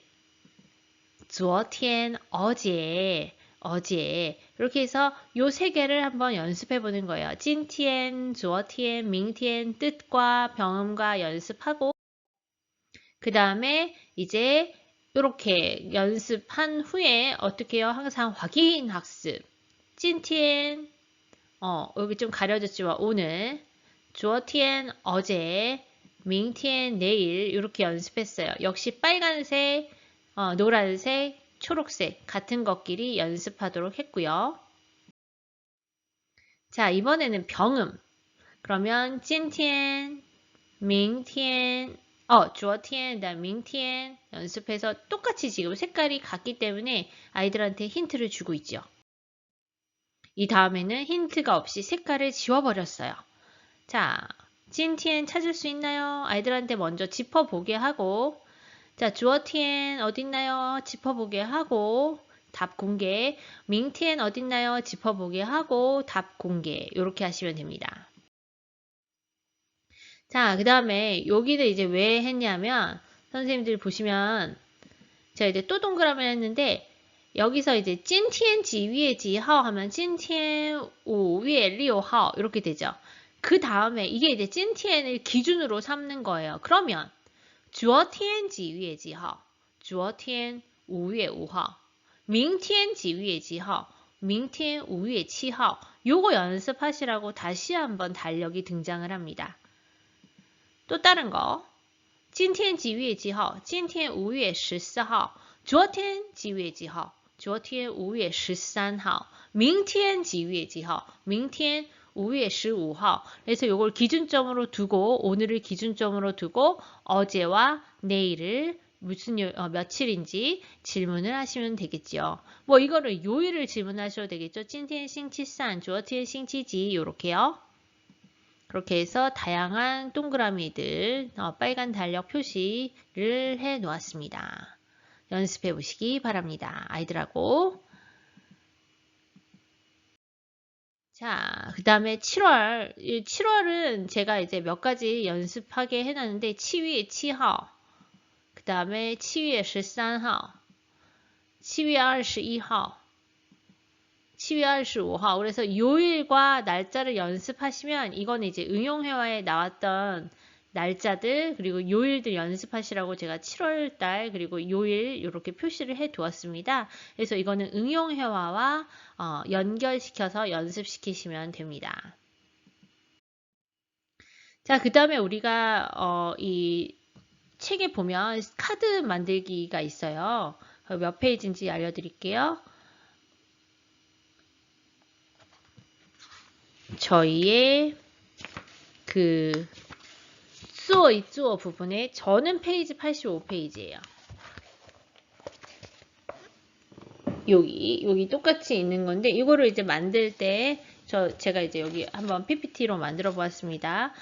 Speaker 1: 昨天 어제 이렇게 해서 요 세 개를 한번 연습해 보는 거예요. 今天, 昨天, 明天 뜻과 병음과 연습하고 그 다음에 이제 이렇게 연습한 후에 어떻게 해요? 항상 확인 학습. 今天 여기 좀 가려졌지만 오늘 昨天 어제 明天 내일 이렇게 연습했어요. 역시 빨간색, 노란색, 초록색 같은 것끼리 연습하도록 했고요. 자, 이번에는 병음. 그러면 今天, 明天, 昨天, 그다음 明天 연습해서 똑같이 지금 색깔이 같기 때문에 아이들한테 힌트를 주고 있죠. 이 다음에는 힌트가 없이 색깔을 지워버렸어요. 자, 今天 찾을 수 있나요? 아이들한테 먼저 짚어보게 하고 자, 昨天 어딨나요? 짚어보게 하고 답 공개 明天 어딨나요? 짚어보게 하고 답 공개 이렇게 하시면 됩니다. 자, 그 다음에 여기는 이제 왜 했냐면 선생님들 보시면 제가 이제 또 동그라미를 했는데 여기서 이제 今天几月几号 하면 今天5月6号 이렇게 되죠. 그 다음에 이게 이제 今天을 기준으로 삼는 거예요. 그러면 昨天几月几号昨天5月5号明天几月几号明天5月7号 요거 연습하시라고 다시 한번 달력이 등장을 합니다. 또 다른 거 今天几月几号今天5月14号昨天几月几号昨天5月13号明天几月几号明天5월 15일. 그래서 이걸 기준점으로 두고 오늘을 기준점으로 두고 어제와 내일을 무슨 며칠인지 질문을 하시면 되겠죠. 뭐 이거를 요일을 질문하셔도 되겠죠. 今天星期三昨天星期几 요렇게요. 그렇게 해서 다양한 동그라미들 빨간 달력 표시를 해 놓았습니다. 연습해 보시기 바랍니다. 아이들하고. 자, 그 다음에 7월. 7월은 제가 이제 몇 가지 연습하게 해놨는데 7월 7일, 그 다음에 7월 13일, 7월 21일, 7월 25일. 그래서 요일과 날짜를 연습하시면 이건 이제 응용회화에 나왔던 날짜들 그리고 요일들 연습하시라고 제가 7월달 그리고 요일 이렇게 표시를 해 두었습니다. 그래서 이거는 응용회화와 연결시켜서 연습시키시면 됩니다. 자, 그 다음에 우리가 이 책에 보면 카드 만들기가 있어요. 몇 페이지인지 알려드릴게요. 저희의 그 쭈어 부분에 저는 페이지 85페이지예요. 여기 똑같이 있는 건데 이거를 이제 만들 때 제가 이제 여기 한번 PPT로 만들어 보았습니다.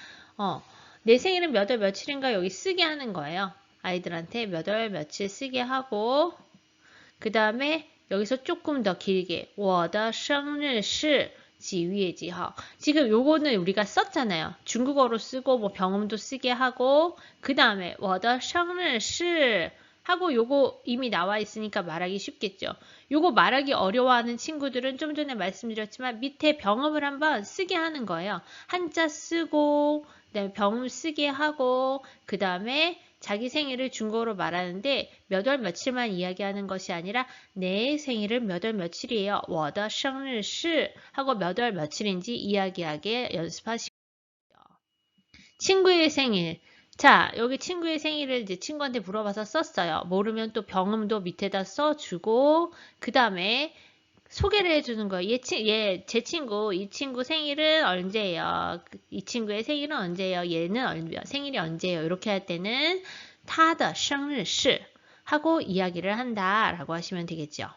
Speaker 1: 내 생일은 몇 월 며칠인가 여기 쓰게 하는 거예요. 아이들한테 몇 월 며칠 쓰게 하고 그 다음에 여기서 조금 더 길게 我的生日是几月几号 지금 요거는 우리가 썼잖아요. 중국어로 쓰고 뭐 병음도 쓰게 하고 그 다음에 我的生日是 하고 요거 이미 나와 있으니까 말하기 쉽겠죠. 요거 말하기 어려워하는 친구들은 좀 전에 말씀드렸지만 밑에 병음을 한번 쓰게 하는 거예요. 한자 쓰고 그다음에 병음 쓰게 하고 그 다음에 자기 생일을 중국어로 말하는데 몇 월 며칠만 이야기하는 것이 아니라 내 생일은 몇 월 며칠이에요. 我的生日是 하고 몇 월 며칠인지 이야기하게 연습하시고요. 친구의 생일. 자, 여기 친구의 생일을 이제 친구한테 물어봐서 썼어요. 모르면 또 병음도 밑에다 써주고, 그 다음에 소개를 해주는 거예요. 제 친구, 이 친구 생일은 언제예요? 이 친구의 생일은 언제예요? 얘는 생일이 언제예요? 이렇게 할 때는 他的生日是 하고 이야기를 한다라고 하시면 되겠죠.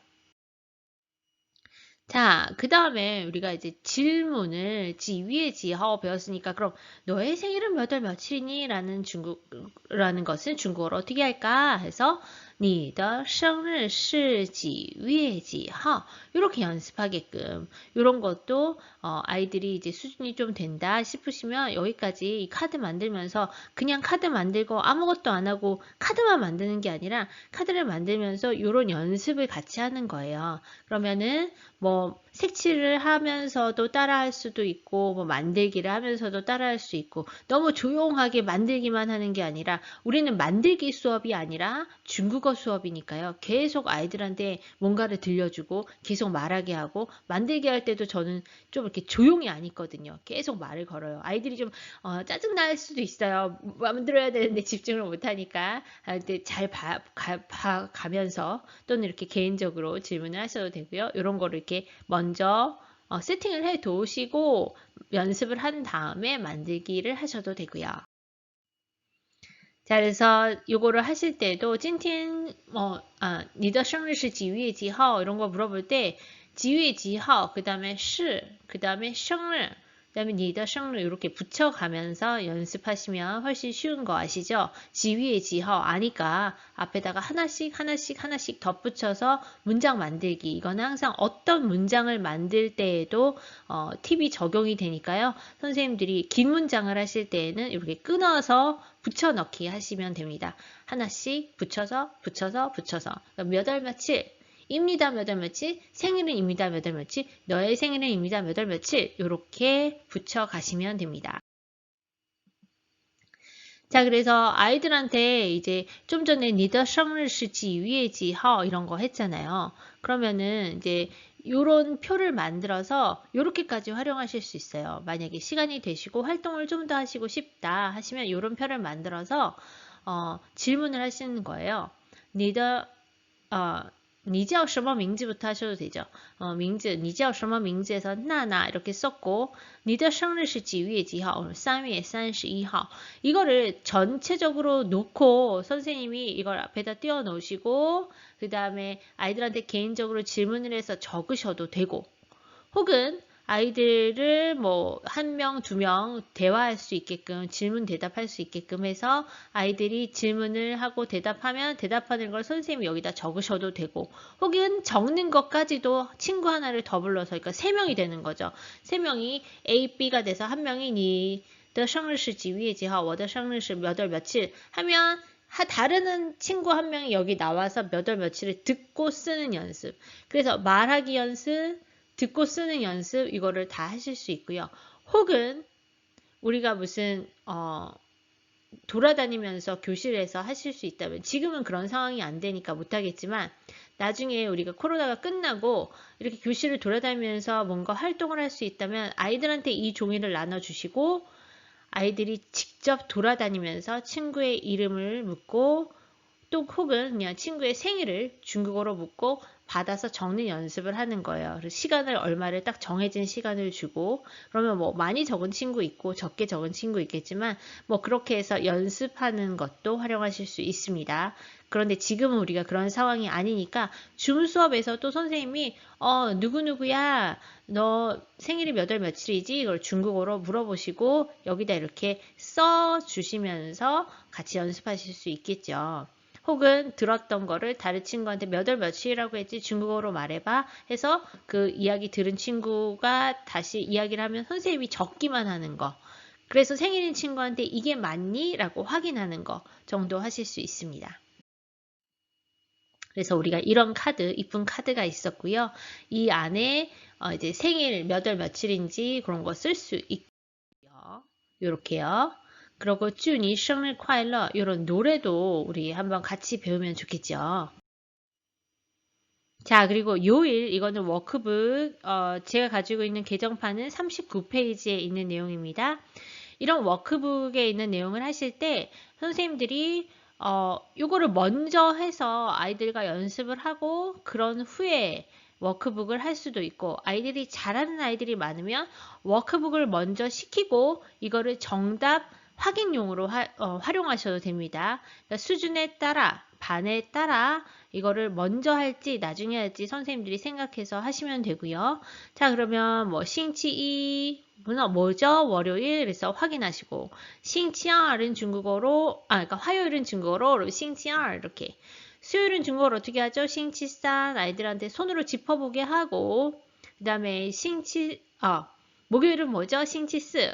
Speaker 1: 자, 그 다음에 우리가 이제 질문을 지위의 지하오 배웠으니까 그럼 너의 생일은 몇 월 며칠이니? 라는 것은 중국어로 어떻게 할까? 해서 你的生日是几月几号? 이렇게 연습하게끔 이런 것도 아이들이 이제 수준이 좀 된다 싶으시면 여기까지 이 카드 만들면서 그냥 카드 만들고 아무것도 안 하고 카드만 만드는 게 아니라 카드를 만들면서 이런 연습을 같이 하는 거예요. 그러면은 뭐 색칠을 하면서도 따라할 수도 있고 뭐 만들기를 하면서도 따라할 수 있고 너무 조용하게 만들기만 하는 게 아니라 우리는 만들기 수업이 아니라 중국어 수업이니까요. 계속 아이들한테 뭔가를 들려주고 계속 말하게 하고 만들게 할 때도 저는 좀 이렇게 조용히 안 있거든요. 계속 말을 걸어요. 아이들이 좀 짜증날 수도 있어요. 만들어야 되는데 집중을 못하니까 근데 잘 가면서 또는 이렇게 개인적으로 질문을 하셔도 되고요. 이런 거를 이렇게 먼저 세팅을 해 두시고 연습을 한 다음에 만들기를 하셔도 되고요. 자, 그래서 요거를 하실 때도 찐틴你的生日是几月几号 이런 거 물어볼 때几月几号그 다음에 是 그 다음에 生日 그 다음에 你的生日 이렇게 붙여가면서 연습하시면 훨씬 쉬운 거 아시죠? 지위의 지하 아니까 앞에다가 하나씩 덧붙여서 문장 만들기. 이거는 항상 어떤 문장을 만들 때에도 팁이 적용이 되니까요. 선생님들이 긴 문장을 하실 때에는 이렇게 끊어서 붙여넣기 하시면 됩니다. 하나씩 붙여서 몇 월 며칠 입니다 몇 월 며칠, 생일은입니다 몇 월 며칠, 너의 생일은입니다 몇 월 며칠 이렇게 붙여 가시면 됩니다. 자, 그래서 아이들한테 이제 좀 전에 你的生日是几月几号 이런 거 했잖아요. 그러면은 이제 요런 표를 만들어서 요렇게까지 활용하실 수 있어요. 만약에 시간이 되시고 활동을 좀 더 하시고 싶다 하시면 요런 표를 만들어서 질문을 하시는 거예요. 你的你叫什么名字부터 하셔도 되죠. 名字,你叫什么名字에서 나나 이렇게 썼고 你的生日是几月几号? 3月31号. 이거를 전체적으로 놓고 선생님이 이걸 앞에다 띄워 놓으시고 그 다음에 아이들한테 개인적으로 질문을 해서 적으셔도 되고 혹은 아이들을 뭐 1명, 2명 대화할 수 있게끔 질문 대답할 수 있게끔 해서 아이들이 질문을 하고 대답하는 걸 선생님이 여기다 적으셔도 되고 혹은 적는 것까지도 친구 하나를 더 불러서 그러니까 3명이 되는 거죠. 3명이 A, B가 돼서 한 명이 你的生日是几月几号我的生日是몇 월 며칠 하면 다른 친구 한 명이 여기 나와서 몇 월 며칠을 듣고 쓰는 연습. 그래서 말하기 연습, 듣고 쓰는 연습 이거를 다 하실 수 있고요. 혹은 우리가 무슨 돌아다니면서 교실에서 하실 수 있다면 지금은 그런 상황이 안 되니까 못하겠지만 나중에 우리가 코로나가 끝나고 이렇게 교실을 돌아다니면서 뭔가 활동을 할 수 있다면 아이들한테 이 종이를 나눠주시고 아이들이 직접 돌아다니면서 친구의 이름을 묻고 또 혹은 그냥 친구의 생일을 중국어로 묻고 받아서 적는 연습을 하는 거예요. 그래서 시간을 얼마를 딱 정해진 시간을 주고 그러면 뭐 많이 적은 친구 있고 적게 적은 친구 있겠지만 뭐 그렇게 해서 연습하는 것도 활용하실 수 있습니다. 그런데 지금은 우리가 그런 상황이 아니니까 줌 수업에서 또 선생님이 누구누구야 너 생일이 몇 월 며칠이지? 이걸 중국어로 물어보시고 여기다 이렇게 써 주시면서 같이 연습하실 수 있겠죠. 혹은 들었던 거를 다른 친구한테 몇 월 며칠이라고 했지 중국어로 말해봐 해서 그 이야기 들은 친구가 다시 이야기를 하면 선생님이 적기만 하는 거. 그래서 생일인 친구한테 이게 맞니? 라고 확인하는 거 정도 하실 수 있습니다. 그래서 우리가 이런 카드, 이쁜 카드가 있었고요. 이 안에 이제 생일 몇 월 며칠인지 그런 거 쓸 수 있고요. 요렇게요. 그리고 祝你 생일 快乐 이런 노래도 우리 한번 같이 배우면 좋겠죠. 자, 그리고 요일 이거는 워크북 제가 가지고 있는 개정판은 39페이지에 있는 내용입니다. 이런 워크북에 있는 내용을 하실 때 선생님들이 요거를 먼저 해서 아이들과 연습을 하고 그런 후에 워크북을 할 수도 있고 아이들이 잘하는 아이들이 많으면 워크북을 먼저 시키고 이거를 정답 확인용으로 활용하셔도 됩니다. 그러니까 수준에 따라 반에 따라 이거를 먼저 할지 나중에 할지 선생님들이 생각해서 하시면 되고요. 자, 그러면 뭐 싱치이 뭐죠? 월요일 그래서 확인하시고 싱치아는 중국어로 그러니까 화요일은 중국어로 싱치아 이렇게 수요일은 중국어로 어떻게 하죠? 싱치산 아이들한테 손으로 짚어보게 하고 그 다음에 목요일은 뭐죠? 싱치스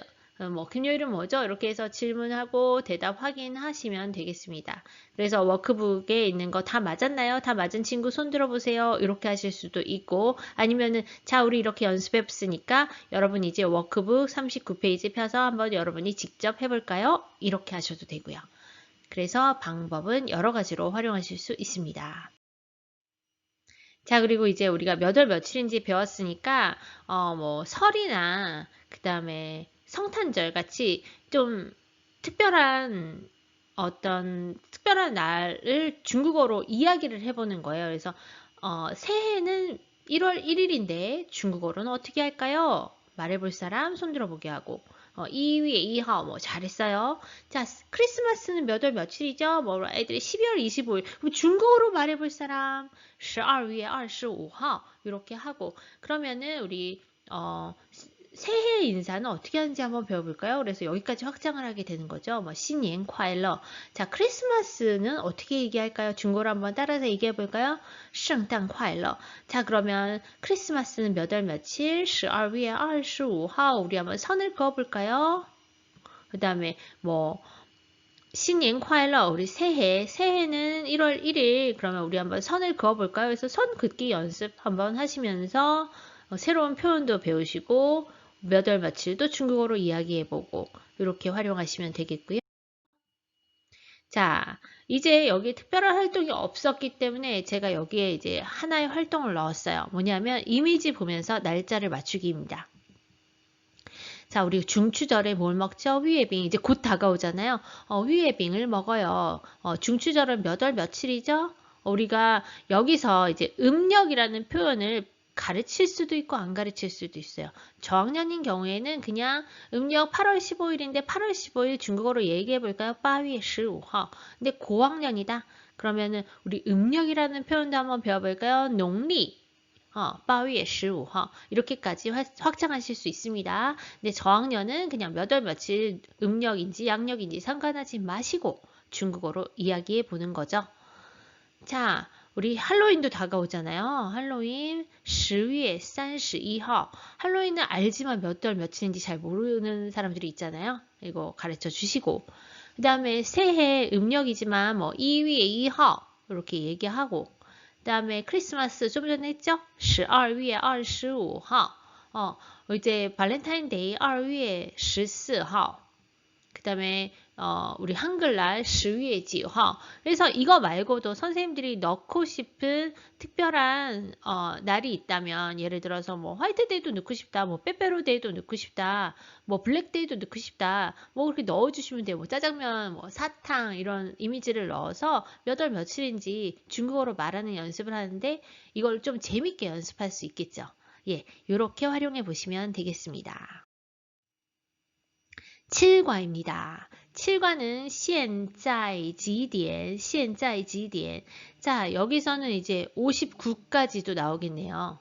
Speaker 1: 뭐 금요일은 뭐죠? 이렇게 해서 질문하고 대답 확인하시면 되겠습니다. 그래서 워크북에 있는 거 다 맞았나요? 다 맞은 친구 손 들어보세요. 이렇게 하실 수도 있고 아니면은 자 우리 이렇게 연습해봤으니까 여러분 이제 워크북 39페이지 펴서 한번 여러분이 직접 해볼까요? 이렇게 하셔도 되고요. 그래서 방법은 여러 가지로 활용하실 수 있습니다. 자, 그리고 이제 우리가 몇 월 며칠인지 배웠으니까, 뭐, 설이나, 그 다음에 성탄절 같이 좀 특별한 특별한 날을 중국어로 이야기를 해보는 거예요. 그래서, 새해는 1월 1일인데 중국어로는 어떻게 할까요? 말해볼 사람 손 들어보게 하고, 2위에 2하, 뭐, 잘했어요. 자, 크리스마스는 몇 월 며칠이죠? 뭐, 애들이 12월 25일. 그럼 중국어로 말해볼 사람, 12월 25일. 이렇게 하고, 그러면은 우리, 새해 인사는 어떻게 하는지 한번 배워볼까요? 그래서 여기까지 확장을 하게 되는 거죠. 뭐, 신년 콰일러. 자, 크리스마스는 어떻게 얘기할까요? 중국어로 한번 따라서 얘기해볼까요? 圣诞 콰일러. 자, 그러면 크리스마스는 몇 월 며칠? 12월 25일. 우리 한번 선을 그어볼까요? 그 다음에 뭐, 신년 콰일러. 우리 새해는 1월 1일. 그러면 우리 한번 선을 그어볼까요? 그래서 선 긋기 연습 한번 하시면서 새로운 표현도 배우시고 몇 월 며칠도 중국어로 이야기해보고 이렇게 활용하시면 되겠고요. 자, 이제 여기 특별한 활동이 없었기 때문에 제가 여기에 이제 하나의 활동을 넣었어요. 뭐냐면 이미지 보면서 날짜를 맞추기입니다. 자, 우리 중추절에 뭘 먹죠? 휘예빙. 이제 곧 다가오잖아요. 휘예빙을 먹어요. 중추절은 몇 월 며칠이죠? 우리가 여기서 이제 음력이라는 표현을 가르칠 수도 있고 안 가르칠 수도 있어요. 저학년인 경우에는 그냥 음력 8월 15일인데 8월 15일 중국어로 얘기해 볼까요? 8월 15일. 근데 고학년이다. 그러면은 우리 음력이라는 표현도 한번 배워볼까요? 농历. 8월 15일 이렇게까지 확장하실 수 있습니다. 근데 저학년은 그냥 몇 월 며칠 음력인지 양력인지 상관하지 마시고 중국어로 이야기해 보는 거죠. 자, 우리 할로윈도 다가오잖아요. 할로윈 10월 31일. 할로윈은 알지만 몇 월 며칠인지 잘 모르는 사람들이 있잖아요. 이거 가르쳐 주시고. 그 다음에 새해 음력이지만 뭐 2월 2일 이렇게 얘기하고 그 다음에 크리스마스 좀 전에 했죠? 12월 25일. 이제 발렌타인데이 2월 14일. 그 다음에 우리 한글날 10월 9일. 그래서 이거 말고도 선생님들이 넣고 싶은 특별한 날이 있다면 예를 들어서 뭐 화이트데이도 넣고 싶다, 뭐 빼빼로데이도 넣고 싶다, 뭐 블랙데이도 넣고 싶다, 뭐 그렇게 넣어주시면 돼요. 뭐 짜장면, 뭐 사탕 이런 이미지를 넣어서 몇 월 며칠인지 중국어로 말하는 연습을 하는데 이걸 좀 재밌게 연습할 수 있겠죠. 예, 이렇게 활용해 보시면 되겠습니다. 7과입니다. 7과는 现在几点, 现在几点. 자, 여기서는 이제 59까지도 나오겠네요.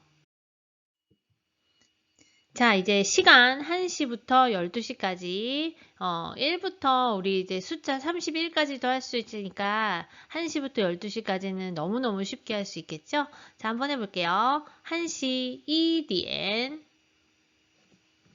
Speaker 1: 자, 이제 시간 1시부터 12시까지, 1부터 우리 이제 숫자 31까지도 할 수 있으니까 1시부터 12시까지는 너무너무 쉽게 할 수 있겠죠? 자, 한번 해볼게요. 1시 2点,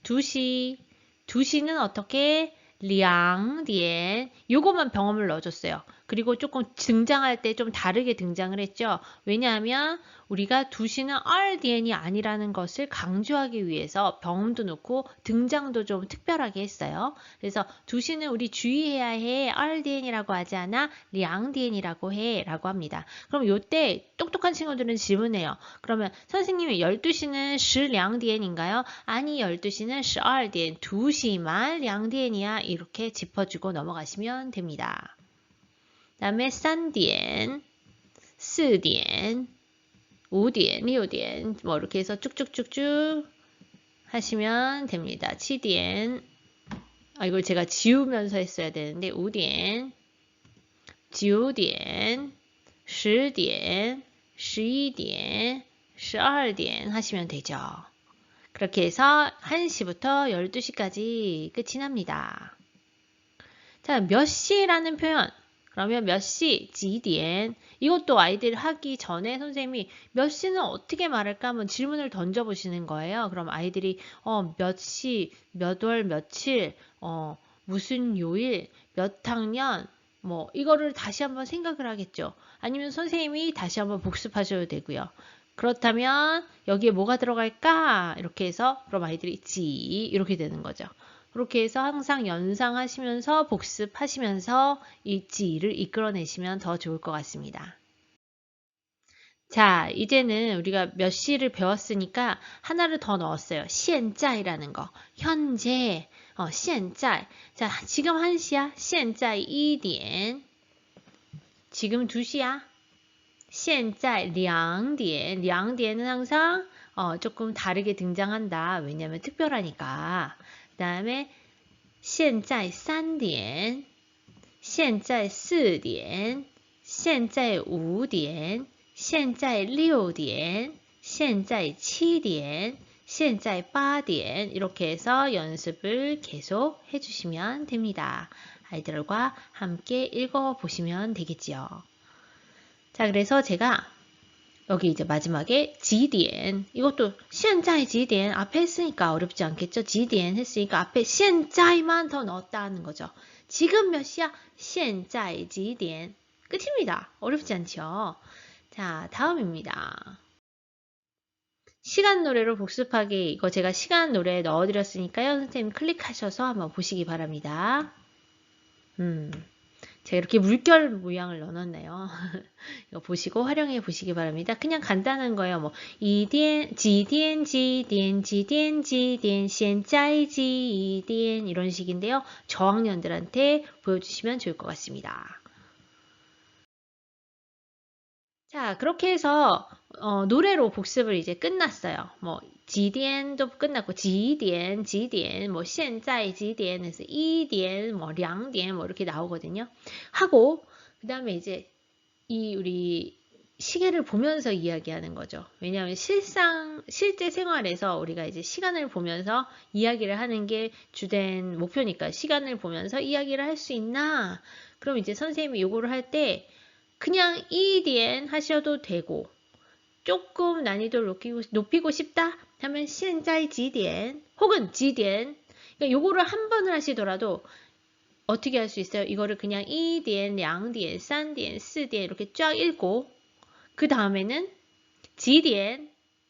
Speaker 1: 2시, 2시는 어떻게? 2点. 요것만 병음을 넣어줬어요. 그리고 조금 등장할 때 좀 다르게 등장을 했죠. 왜냐하면 우리가 2시는 RDN이 아니라는 것을 강조하기 위해서 병음도 넣고 등장도 좀 특별하게 했어요. 그래서 2시는 우리 주의해야 해. RDN이라고 하지 않아. 량DN이라고 해. 라고 합니다. 그럼 요때 똑똑한 친구들은 질문해요. 그러면 선생님이 12시는 12DN인가요? 아니 12시는 12DN. 2시만 량DN이야. 이렇게 짚어주고 넘어가시면 됩니다. 다음에 3DN, 4DN, 5DN, 6DN 뭐 이렇게 해서 쭉쭉쭉쭉 하시면 됩니다. 7DN 이걸 제가 지우면서 했어야 되는데 5DN, 9DN, 10DN, 11DN, 12DN 하시면 되죠. 그렇게 해서 1시부터 12시까지 끝이 납니다. 자, 몇 시라는 표현. 그러면 몇 시, 지디엔. 이것도 아이들 하기 전에 선생님이 몇 시는 어떻게 말할까 한번 질문을 던져보시는 거예요. 그럼 아이들이 몇 시, 몇 월, 며칠, 무슨 요일, 몇 학년, 뭐 이거를 다시 한번 생각을 하겠죠. 아니면 선생님이 다시 한번 복습하셔도 되고요. 그렇다면 여기에 뭐가 들어갈까? 이렇게 해서 그럼 아이들이 지 이렇게 되는 거죠. 그렇게 해서 항상 연상하시면서 복습하시면서 이 지를 이끌어내시면 더 좋을 것 같습니다. 자, 이제는 우리가 몇 시를 배웠으니까 하나를 더 넣었어요. 现在라는 거. 현재, 现在. 자, 지금 1시야. 现在1点. 지금 2시야. 现在2点. 2点은 항상 조금 다르게 등장한다. 왜냐하면 특별하니까. 그 다음에 现在3点, 现在4点, 现在5点, 现在6点, 现在7点, 现在8点 이렇게 해서 연습을 계속 해주시면 됩니다. 아이들과 함께 읽어보시면 되겠지요. 자, 그래서 제가 여기 이제 마지막에 지디엔 이것도 现在 지디엔 앞에 했으니까 어렵지 않겠죠? 지디엔 했으니까 앞에 现在만 더 넣었다는 거죠. 지금 몇 시야? 现在 지디엔 끝입니다. 어렵지 않죠? 자, 다음입니다. 시간 노래로 복습하기 이거 제가 시간 노래에 넣어드렸으니까요. 선생님 클릭하셔서 한번 보시기 바랍니다. 제가 이렇게 물결 모양을 넣어놨네요. 이거 보시고 활용해 보시기 바랍니다. 그냥 간단한 거예요. 뭐, 2点, 几点, 几点, 几点, 几点, 现在几点 이런 식인데요. 저학년들한테 보여주시면 좋을 것 같습니다. 자, 그렇게 해서 노래로 복습을 이제 끝났어요. 뭐 지디엔도 끝났고 지디엔, 지디엔, 뭐 现在 지디엔에서 2点, 뭐 2点 뭐 이렇게 나오거든요. 하고 그다음에 이제 이 우리 시계를 보면서 이야기하는 거죠. 왜냐하면 실제 생활에서 우리가 이제 시간을 보면서 이야기를 하는 게 주된 목표니까 시간을 보면서 이야기를 할 수 있나? 그럼 이제 선생님이 요거를 할 때 그냥 2点 하셔도 되고 조금 난이도를 높이고 싶다 하면 现在 几点 혹은 几点 그러니까 요거를 한 번을 하시더라도 어떻게 할 수 있어요? 이거를 그냥 2点, 2点, 3点, 4点 이렇게 쫙 읽고 그 다음에는 几点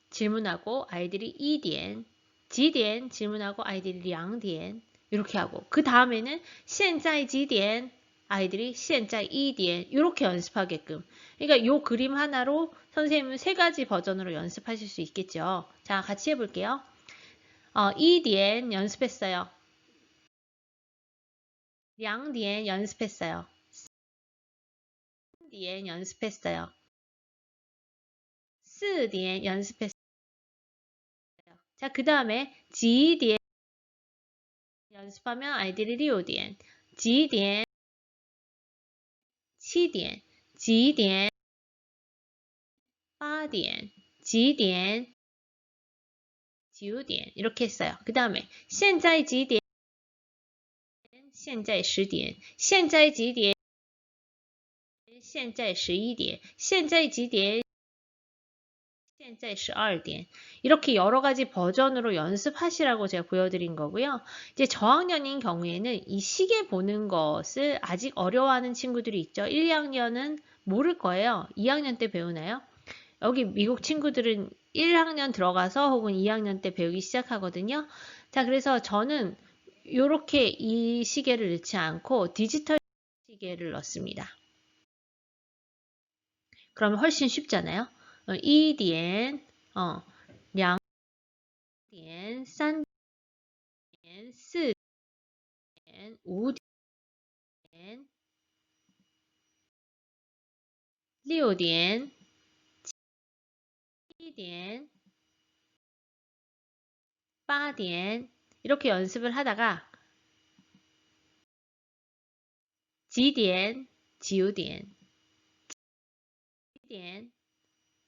Speaker 1: 질문하고 아이들이 2点 几点 질문하고 아이들이 2点 이렇게 하고 그 다음에는 现在 几点 아이들이 现在 2点 이렇게 연습하게끔 그러니까 요 그림 하나로 선생님은 3가지 버전으로 연습하실 수 있겠죠. 자, 같이 해볼게요. 2点 연습했어요. 2点 연습했어요. 3点 연습했어요. 4点 연습했어요. 자, 그 다음에 几点 연습하면 아이들이 6点 几点 7点 几点 8点 几点 9点 이렇게 했어요. 그 다음에 现在几点现在10点现在几点现在11点现在几点现在 12点. 이렇게 여러 가지 버전으로 연습하시라고 제가 보여드린 거고요. 이제 저학년인 경우에는 이 시계 보는 것을 아직 어려워하는 친구들이 있죠. 1, 2학년은 모를 거예요. 2학년 때 배우나요? 여기 미국 친구들은 1학년 들어가서 혹은 2학년 때 배우기 시작하거든요. 자, 그래서 저는 이렇게 이 시계를 넣지 않고 디지털 시계를 넣습니다. 그러면 훨씬 쉽잖아요. 1点, 2点, 3点, 4点, 5点, 6点, 7点, 8点 이렇게 연습을 하다가 几点, 9点, 7点,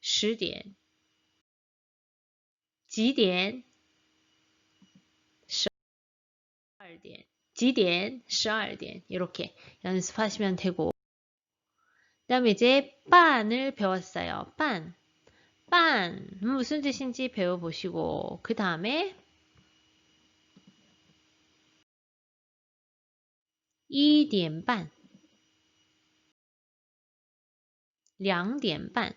Speaker 1: 10点, 几点, 12点, 几点, 12点 이렇게 연습하시면 되고 그 다음에 이제 빤을 배웠어요. 빤. 빤 무슨 뜻인지 배워보시고 그 다음에 1点半 2点半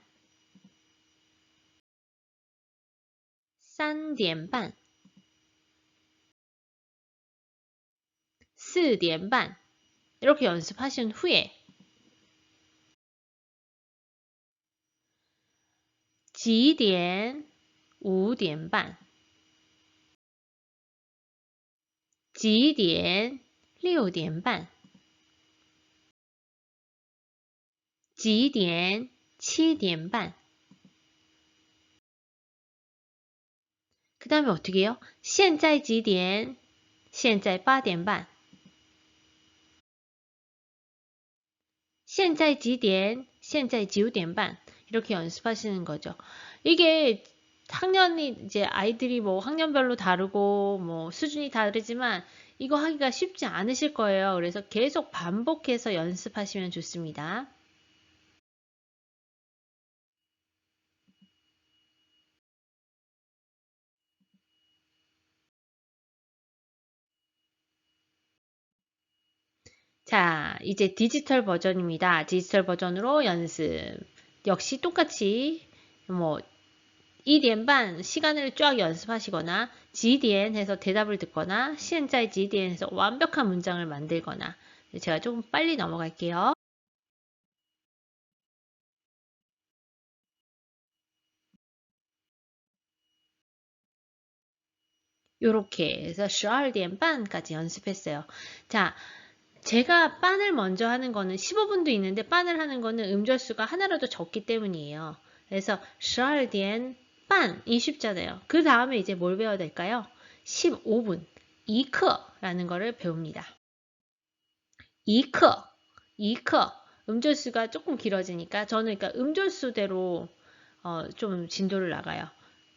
Speaker 1: 3点半 4点半 이렇게 연습하신 후에 几点 5点半 几点 6点半 几点 7点半 그 다음에 어떻게 해요? 现在几点现在8点半现在几点现在9点半 이렇게 연습하시는 거죠. 이게 학년이 이제 아이들이 뭐 학년별로 다르고 뭐 수준이 다르지만 이거 하기가 쉽지 않으실 거예요. 그래서 계속 반복해서 연습하시면 좋습니다. 자, 이제 디지털 버전입니다. 디지털 버전으로 연습. 역시 똑같이 뭐 2点半 시간을 쫙 연습하시거나 几点 해서 대답을 듣거나 现在几点 해서 완벽한 문장을 만들거나 제가 조금 빨리 넘어갈게요. 요렇게 해서 12点半까지 연습했어요. 자, 제가 빤을 먼저 하는 거는 15분도 있는데 빤을 하는 거는 음절수가 하나라도 적기 때문이에요. 그래서 12点半이 쉽잖아요. 그 다음에 이제 뭘 배워야 될까요? 15분, 2课라는 거를 배웁니다. 2课, 2课. 음절수가 조금 길어지니까 저는 그러니까 음절수대로 좀 진도를 나가요.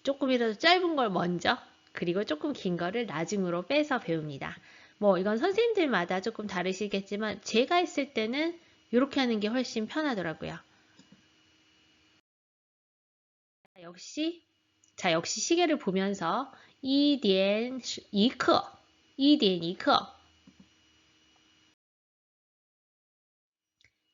Speaker 1: 조금이라도 짧은 걸 먼저 그리고 조금 긴 거를 나중으로 빼서 배웁니다. 뭐 이건 선생님들마다 조금 다르시겠지만 제가 했을 때는 이렇게 하는 게 훨씬 편하더라고요. 역시 시계를 보면서 1点1刻 2点1刻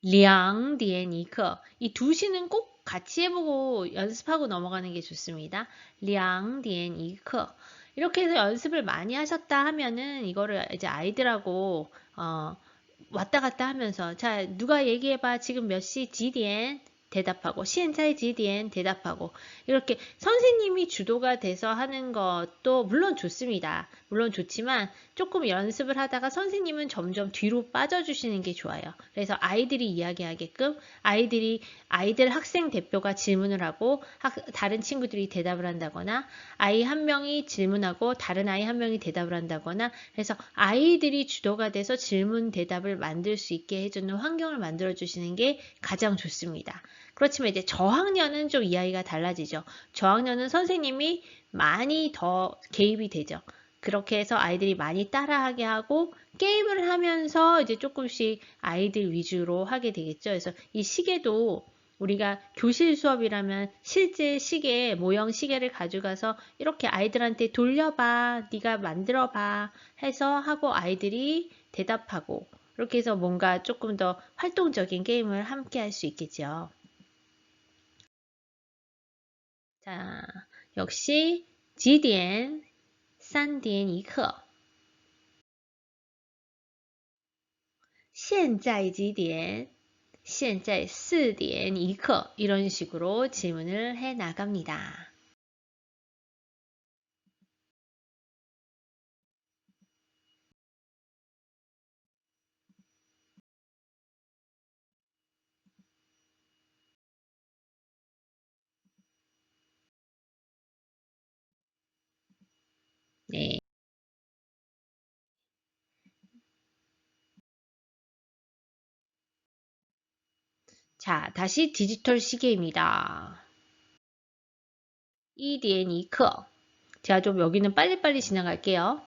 Speaker 1: 2点1刻 이 2시는 꼭 같이 해보고 연습하고 넘어가는 게 좋습니다. 2点1刻 이렇게 해서 연습을 많이 하셨다 하면은 이거를 이제 아이들하고 왔다 갔다 하면서 자 누가 얘기해봐 지금 몇 시 지디엔 대답하고 现在 지디엔 대답하고 이렇게 선생님이 주도가 돼서 하는 것도 물론 좋습니다. 물론 좋지만 조금 연습을 하다가 선생님은 점점 뒤로 빠져주시는 게 좋아요. 그래서 아이들이 이야기하게끔 아이들 학생 대표가 질문을 하고 다른 친구들이 대답을 한다거나 아이 한 명이 질문하고 다른 아이 한 명이 대답을 한다거나 그래서 아이들이 주도가 돼서 질문 대답을 만들 수 있게 해주는 환경을 만들어 주시는 게 가장 좋습니다. 그렇지만 이제 저학년은 좀 이야기가 달라지죠. 저학년은 선생님이 많이 더 개입이 되죠. 그렇게 해서 아이들이 많이 따라하게 하고 게임을 하면서 이제 조금씩 아이들 위주로 하게 되겠죠. 그래서 이 시계도 우리가 교실 수업이라면 실제 시계, 모형 시계를 가져가서 이렇게 아이들한테 돌려봐, 네가 만들어봐 해서 하고 아이들이 대답하고 이렇게 해서 뭔가 조금 더 활동적인 게임을 함께 할 수 있겠죠. 자, 역시 几点 3点一刻现在几点现在4点一刻이런 식으로 질문을 해 나갑니다. 네. 자, 다시 디지털 시계입니다. 2点一刻 제가 좀 여기는 빨리빨리 지나갈게요.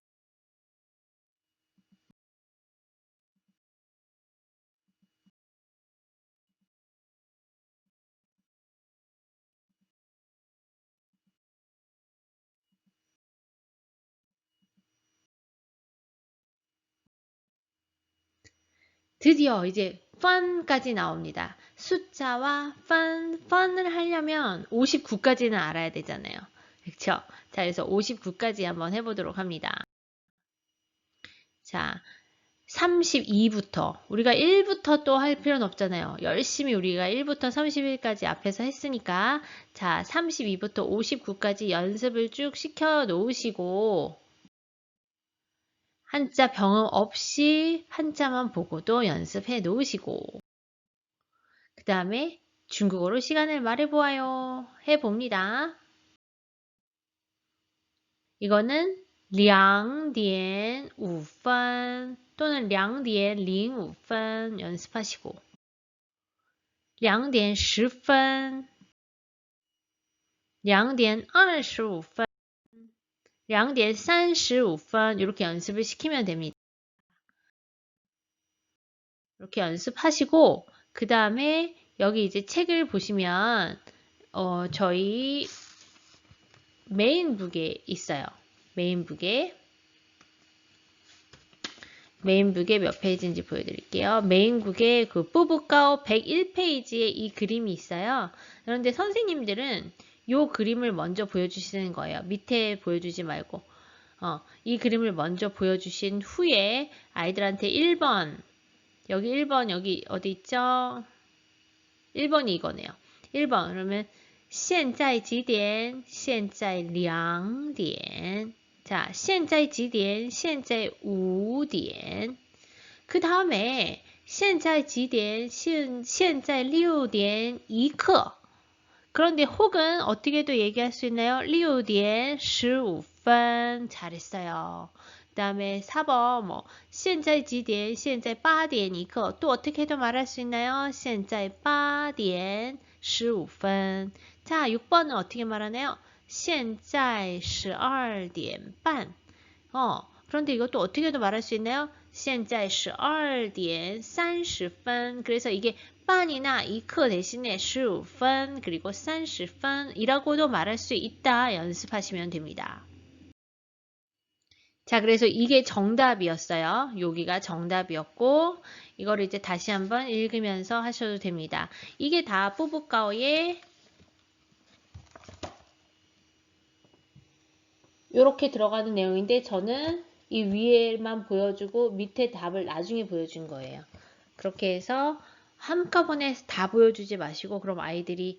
Speaker 1: 드디어 이제 fun까지 나옵니다. 숫자와 fun을 하려면 59까지는 알아야 되잖아요. 그렇죠? 자, 그래서 59까지 한번 해보도록 합니다. 자, 32부터 우리가 1부터 또 할 필요는 없잖아요. 열심히 우리가 1부터 31까지 앞에서 했으니까 자, 32부터 59까지 연습을 쭉 시켜 놓으시고 한자 병음 없이 한자만 보고도 연습해 놓으시고 그 다음에 중국어로 시간을 말해보아요. 해봅니다. 이거는 2点 5分 또는 2点 05分 연습하시고 2点 10分 2点 25分 2点 35分 이렇게 연습을 시키면 됩니다. 이렇게 연습하시고 그 다음에 여기 이제 책을 보시면 저희 메인북에 있어요. 메인북에 몇 페이지인지 보여드릴게요. 메인북에 그 뿌부가오 101페이지에 이 그림이 있어요. 그런데 선생님들은 이 그림을 먼저 보여주시는 거예요. 밑에 보여주지 말고 이 그림을 먼저 보여주신 후에 아이들한테 1번 여기 1번 여기 어디 있죠? 1번이 이거네요. 1번 그러면 现在几点现在2点 자, 现在几点现在5点 그 다음에 现在几点现在6点1刻 그런데 혹은 어떻게도 얘기할 수 있나요? 6点15分 잘했어요. 그 다음에 4번 뭐 现在几点现在8点1刻 또 어떻게도 말할 수 있나요? 现在8点15分 자, 6번은 어떻게 말하나요? 现在12点半 그런데 이것도 어떻게도 말할 수 있나요? 现在12点30分 그래서 이게 반이나 2刻 대신에 15분 그리고 30분이라고도 말할 수 있다 연습하시면 됩니다. 자, 그래서 이게 정답이었어요. 여기가 정답이었고 이거를 이제 다시 한번 읽으면서 하셔도 됩니다. 이게 다 뿌부가오의 이렇게 들어가는 내용인데 저는 이 위에만 보여주고 밑에 답을 나중에 보여준 거예요. 그렇게 해서 한꺼번에 다 보여주지 마시고 그럼 아이들이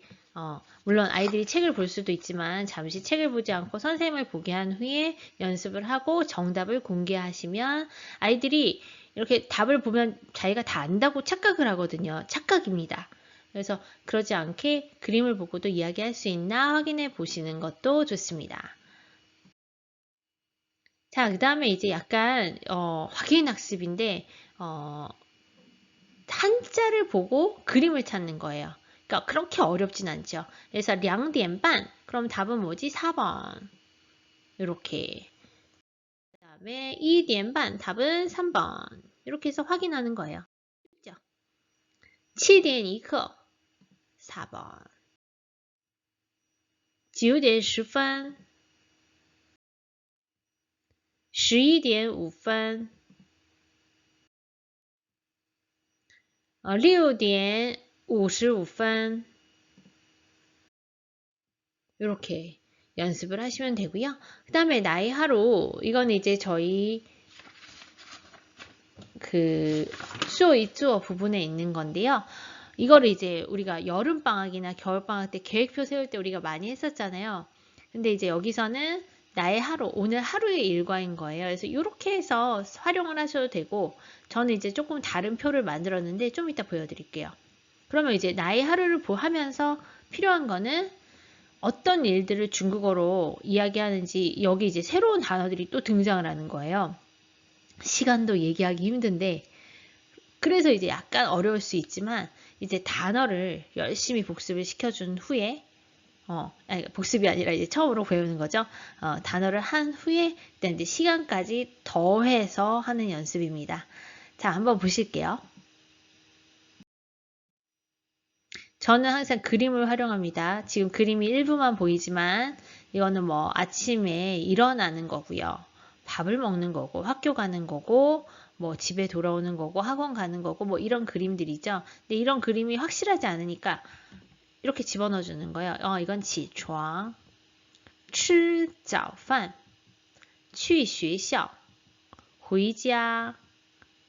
Speaker 1: 물론 아이들이 책을 볼 수도 있지만 잠시 책을 보지 않고 선생님을 보게 한 후에 연습을 하고 정답을 공개하시면 아이들이 이렇게 답을 보면 자기가 다 안다고 착각을 하거든요. 착각입니다. 그래서 그러지 않게 그림을 보고도 이야기할 수 있나 확인해 보시는 것도 좋습니다. 자, 그 다음에 이제 약간 확인 학습인데 한자를 보고 그림을 찾는 거예요. 그러니까 그렇게 어렵진 않죠. 그래서 2点半 그럼 답은 뭐지? 4번 이렇게 그 다음에 2点半 답은 3번 이렇게 해서 확인하는 거예요. 7点一刻 4번. 9点10分 11点5分 6点55分 이렇게 연습을 하시면 되고요. 그 다음에 나의 하루, 이건 이제 저희 그 수어이주어 부분에 있는 건데요. 이거를 이제 우리가 여름방학이나 겨울방학 때 계획표 세울 때 우리가 많이 했었잖아요. 근데 이제 여기서는 나의 하루, 오늘 하루의 일과인 거예요. 그래서 이렇게 해서 활용을 하셔도 되고, 저는 이제 조금 다른 표를 만들었는데 좀 이따 보여드릴게요. 그러면 이제 나의 하루를 하면서 필요한 거는 어떤 일들을 중국어로 이야기하는지, 여기 이제 새로운 단어들이 또 등장을 하는 거예요. 시간도 얘기하기 힘든데, 그래서 이제 약간 어려울 수 있지만 이제 단어를 열심히 복습을 시켜준 후에 아니, 복습이 아니라 이제 처음으로 배우는 거죠. 단어를 한 후에 일단 이제 시간까지 더해서 하는 연습입니다. 자, 한번 보실게요. 저는 항상 그림을 활용합니다. 지금 그림이 일부만 보이지만 이거는 뭐 아침에 일어나는 거고요. 밥을 먹는 거고, 학교 가는 거고, 뭐 집에 돌아오는 거고, 학원 가는 거고, 뭐 이런 그림들이죠. 근데 이런 그림이 확실하지 않으니까 이렇게 집어넣어 주는 거예요. 이건 起床, 吃早饭, 去学校, 回家,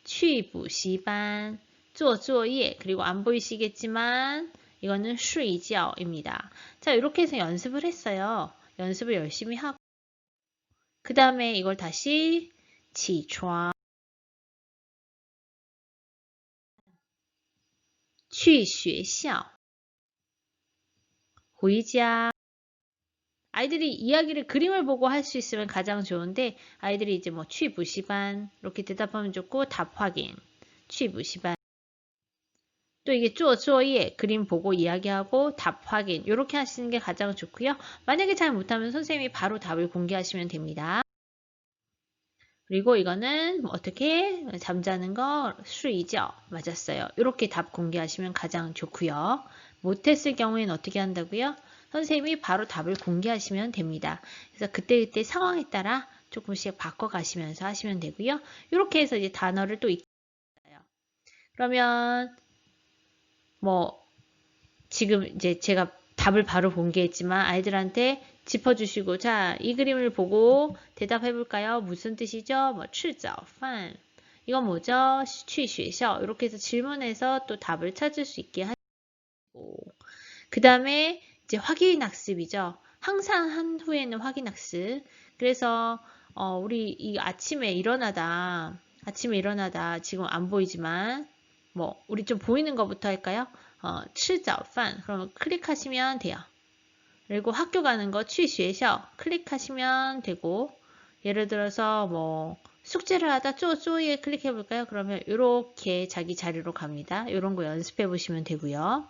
Speaker 1: 去补习班, 做作业, 그리고 안 보이시겠지만 이거는 睡觉입니다. 자, 이렇게 해서 연습을 했어요. 연습을 열심히 하고 그 다음에 이걸 다시 起床去学校回家 아이들이 이야기를 그림을 보고 할 수 있으면 가장 좋은데 아이들이 이제 뭐 취부시반 이렇게 대답하면 좋고 답 확인 취부시반 또 이게 쪼쪼예 그림 보고 이야기하고 답 확인 이렇게 하시는 게 가장 좋고요. 만약에 잘 못하면 선생님이 바로 답을 공개하시면 됩니다. 그리고 이거는 어떻게 잠자는 거睡觉 맞았어요. 이렇게 답 공개하시면 가장 좋고요. 못했을 경우에는 어떻게 한다고요? 선생님이 바로 답을 공개하시면 됩니다. 그래서 그때그때 상황에 따라 조금씩 바꿔가시면서 하시면 되고요. 이렇게 해서 이제 단어를 또 익혀요. 그러면 뭐 지금 이제 제가 답을 바로 공개했지만 아이들한테 짚어주시고 자, 이 그림을 보고 대답해 볼까요? 무슨 뜻이죠? 뭐, 吃早饭 이건 뭐죠? 去学校 이렇게 해서 질문해서 또 답을 찾을 수 있게 하시고 그 다음에 이제 확인 학습이죠. 항상 한 후에는 확인 학습. 그래서 우리 이 아침에 일어나다 지금 안 보이지만 뭐 우리 좀 보이는 것부터 할까요? 吃早饭 그러면 클릭하시면 돼요. 그리고 학교 가는 거去学校 클릭하시면 되고 예를 들어서 뭐 숙제를 하다 쪼쪼에 클릭해 볼까요? 그러면 이렇게 자기 자리로 갑니다. 이런 거 연습해 보시면 되고요.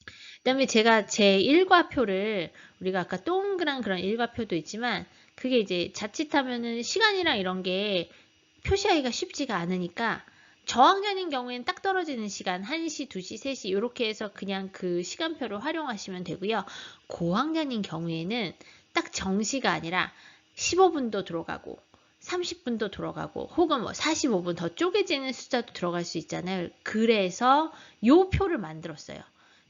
Speaker 1: 그 다음에 제가 제 일과표를 우리가 아까 동그란 그런 일과표도 있지만 그게 이제 자칫하면은 시간이랑 이런 게 표시하기가 쉽지가 않으니까 저학년인 경우에는 딱 떨어지는 시간 1시, 2시, 3시 이렇게 해서 그냥 그 시간표를 활용하시면 되고요. 고학년인 경우에는 딱 정시가 아니라 15분도 들어가고 30분도 들어가고 혹은 뭐 45분 더 쪼개지는 숫자도 들어갈 수 있잖아요. 그래서 요 표를 만들었어요.